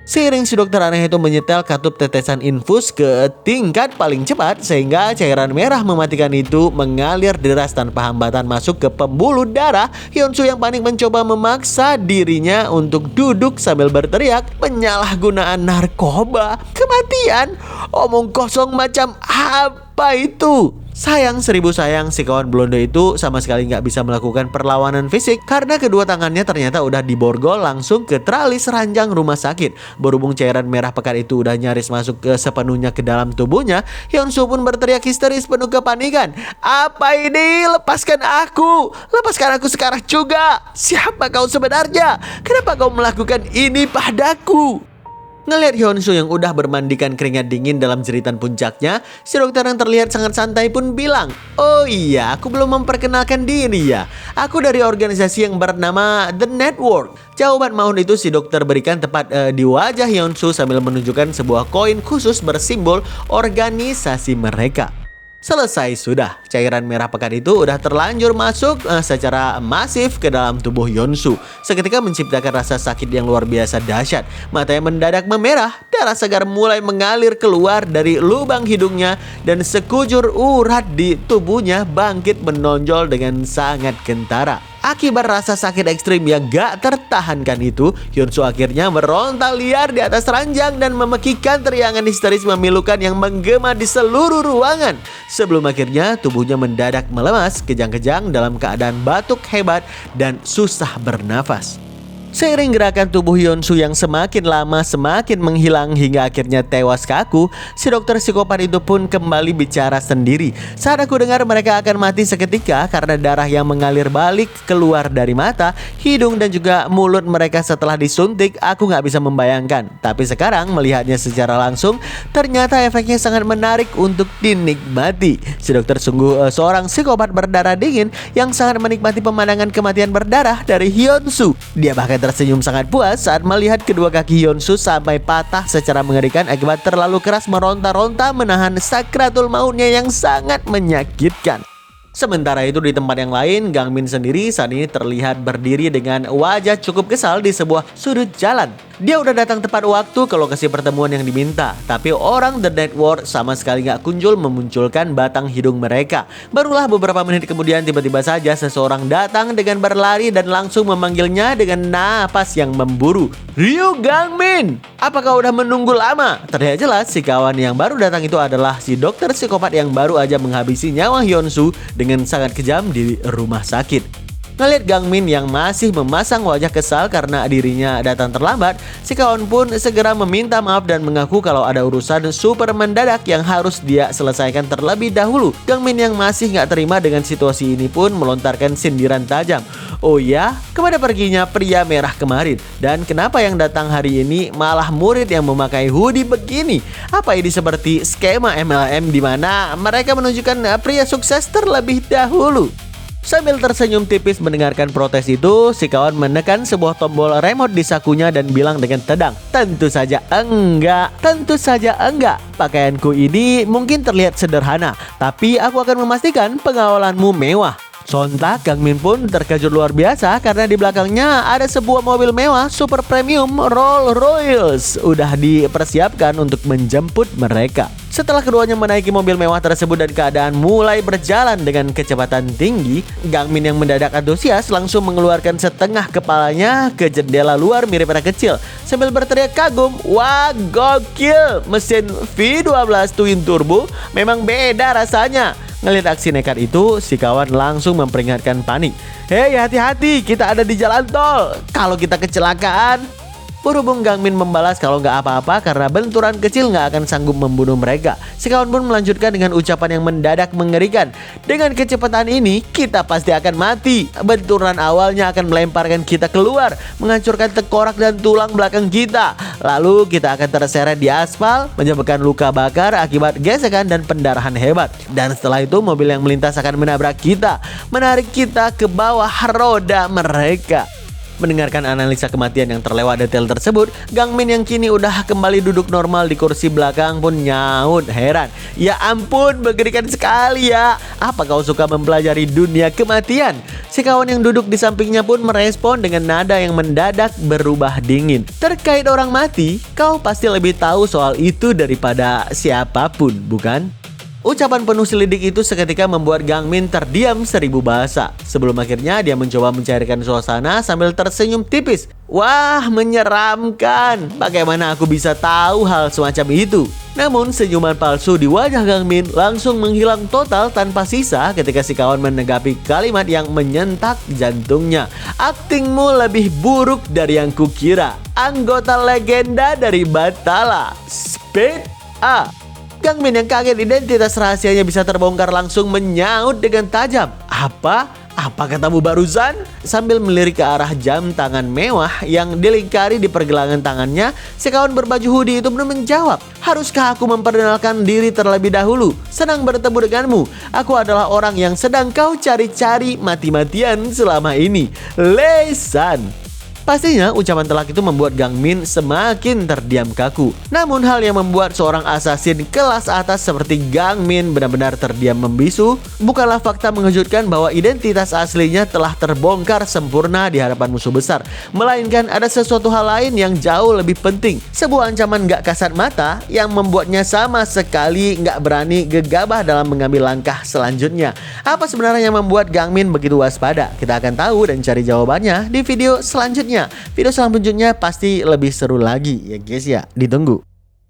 Seiring si dokter aneh itu menyetel katup tetesan infus ke tingkat paling cepat sehingga cairan merah mematikan itu mengalir deras tanpa hambatan masuk ke pembuluh darah, Hyunsoo yang panik mencoba memaksa dirinya untuk duduk sambil berteriak, penyalahgunaan narkoba, kematian, omong kosong macam apa itu? Sayang seribu sayang, si kawan blondo itu sama sekali nggak bisa melakukan perlawanan fisik karena kedua tangannya ternyata udah diborgol langsung ke tralis ranjang rumah sakit. Berhubung cairan merah pekat itu udah nyaris masuk ke sepenuhnya ke dalam tubuhnya, Hyunsoo pun berteriak histeris penuh kepanikan. Apa ini? Lepaskan aku! Lepaskan aku sekarang juga! Siapa kau sebenarnya? Kenapa kau melakukan ini padaku? Ngelihat Hyunsoo yang udah bermandikan keringat dingin dalam jeritan puncaknya, si dokter yang terlihat sangat santai pun bilang, "Oh iya, aku belum memperkenalkan diri ya. Aku dari organisasi yang bernama The Network." Jawaban maun itu si dokter berikan tepat di wajah Hyunsoo sambil menunjukkan sebuah koin khusus bersimbol organisasi mereka. Selesai sudah, cairan merah pekat itu udah terlanjur masuk secara masif ke dalam tubuh Hyunsoo. Seketika menciptakan rasa sakit yang luar biasa dahsyat. Matanya mendadak memerah, darah segar mulai mengalir keluar dari lubang hidungnya dan sekujur urat di tubuhnya bangkit menonjol dengan sangat kentara. Akibat rasa sakit ekstrim yang gak tertahankan itu, Hyunsoo akhirnya meronta liar di atas ranjang dan memekikkan teriakan histeris memilukan yang menggema di seluruh ruangan. Sebelum akhirnya tubuhnya mendadak melemas kejang-kejang dalam keadaan batuk hebat dan susah bernafas. Seiring gerakan tubuh Hyunsoo yang semakin lama semakin menghilang hingga akhirnya tewas kaku, si dokter psikopat itu pun kembali bicara sendiri. Saat aku dengar mereka akan mati seketika karena darah yang mengalir balik keluar dari mata, hidung dan juga mulut mereka setelah disuntik, aku gak bisa membayangkan. Tapi sekarang melihatnya secara langsung, ternyata efeknya sangat menarik untuk dinikmati. Si dokter sungguh seorang psikopat berdarah dingin yang sangat menikmati pemandangan kematian berdarah dari Hyunsoo. Dia bahkan tersenyum sangat puas saat melihat kedua kaki Hyunsoo sampai patah secara mengerikan akibat terlalu keras meronta-ronta menahan sakratul mautnya yang sangat menyakitkan. Sementara itu di tempat yang lain, Gangmin sendiri saat ini terlihat berdiri dengan wajah cukup kesal di sebuah sudut jalan. Dia udah datang tepat waktu ke lokasi pertemuan yang diminta, tapi orang The Network sama sekali gak kunjul memunculkan batang hidung mereka. Barulah beberapa menit kemudian tiba-tiba saja seseorang datang dengan berlari dan langsung memanggilnya dengan napas yang memburu. "Ryu Gangmin, apakah udah menunggu lama?" Terlihat jelas si kawan yang baru datang itu adalah si dokter psikopat yang baru aja menghabisi nyawa Hyunsoo dengan sangat kejam di rumah sakit. Ngelihat Gangmin yang masih memasang wajah kesal karena dirinya datang terlambat, si kawan pun segera meminta maaf dan mengaku kalau ada urusan super mendadak yang harus dia selesaikan terlebih dahulu. Gangmin yang masih gak terima dengan situasi ini pun melontarkan sindiran tajam. "Oh ya, kemana perginya pria merah kemarin? Dan kenapa yang datang hari ini malah murid yang memakai hoodie begini? Apa ini seperti skema MLM di mana mereka menunjukkan pria sukses terlebih dahulu?" Sambil tersenyum tipis mendengarkan protes itu, si kawan menekan sebuah tombol remote di sakunya dan bilang dengan tedang, "Tentu saja enggak, tentu saja enggak. Pakaianku ini mungkin terlihat sederhana, tapi aku akan memastikan pengawalanmu mewah." Sontak Gangmin pun terkejut luar biasa karena di belakangnya ada sebuah mobil mewah super premium Rolls Royce udah dipersiapkan untuk menjemput mereka. Setelah keduanya menaiki mobil mewah tersebut dan keadaan mulai berjalan dengan kecepatan tinggi, Gangmin yang mendadak antusias langsung mengeluarkan setengah kepalanya ke jendela luar mirip anak kecil sambil berteriak kagum, "Wah, gokil! Mesin V12 Twin Turbo memang beda rasanya." Ngelihat aksi nekat itu, si kawan langsung memperingatkan panik. "Hei, hati-hati, kita ada di jalan tol. Kalau kita kecelakaan..." Berhubung Gangmin membalas kalau nggak apa-apa karena benturan kecil nggak akan sanggup membunuh mereka, si kawan pun melanjutkan dengan ucapan yang mendadak mengerikan. "Dengan kecepatan ini, kita pasti akan mati. Benturan awalnya akan melemparkan kita keluar, menghancurkan tengkorak dan tulang belakang kita. Lalu kita akan terseret di aspal, menyebabkan luka bakar akibat gesekan dan pendarahan hebat. Dan setelah itu mobil yang melintas akan menabrak kita, menarik kita ke bawah roda mereka." Mendengarkan analisa kematian yang terlewat detail tersebut, Gang Min yang kini udah kembali duduk normal di kursi belakang pun nyaut heran. Ya ampun, mengerikan sekali ya. Apa kau suka mempelajari dunia kematian? Si kawan yang duduk di sampingnya pun merespon dengan nada yang mendadak berubah dingin. Terkait orang mati, kau pasti lebih tahu soal itu daripada siapapun, bukan? Ucapan penuh selidik itu seketika membuat Gang Min terdiam 1000 bahasa. Sebelum akhirnya dia mencoba mencairkan suasana sambil tersenyum tipis. Wah, menyeramkan. Bagaimana aku bisa tahu hal semacam itu? Namun senyuman palsu di wajah Gang Min langsung menghilang total tanpa sisa ketika si kawan menanggapi kalimat yang menyentak jantungnya. Aktingmu lebih buruk dari yang kukira. Anggota legenda dari Batala, Speed A. Gang Min yang kaget identitas rahasianya bisa terbongkar langsung menyaut dengan tajam. Apa? Apa katamu barusan? Sambil melirik ke arah jam tangan mewah yang dilingkari di pergelangan tangannya, si kawan berbaju hoodie itu pun menjawab. Haruskah aku memperkenalkan diri terlebih dahulu? Senang bertemu denganmu. Aku adalah orang yang sedang kau cari-cari mati-matian selama ini. Lei San. Pastinya ucapan telak itu membuat Gang Min semakin terdiam kaku. Namun hal yang membuat seorang asasin kelas atas seperti Gang Min benar-benar terdiam membisu bukanlah fakta mengejutkan bahwa identitas aslinya telah terbongkar sempurna di hadapan musuh besar. Melainkan ada sesuatu hal lain yang jauh lebih penting. Sebuah ancaman gak kasat mata yang membuatnya sama sekali gak berani gegabah dalam mengambil langkah selanjutnya. Apa sebenarnya yang membuat Gang Min begitu waspada? Kita akan tahu dan cari jawabannya di video selanjutnya. Video selanjutnya pasti lebih seru lagi ya guys ya, ditunggu.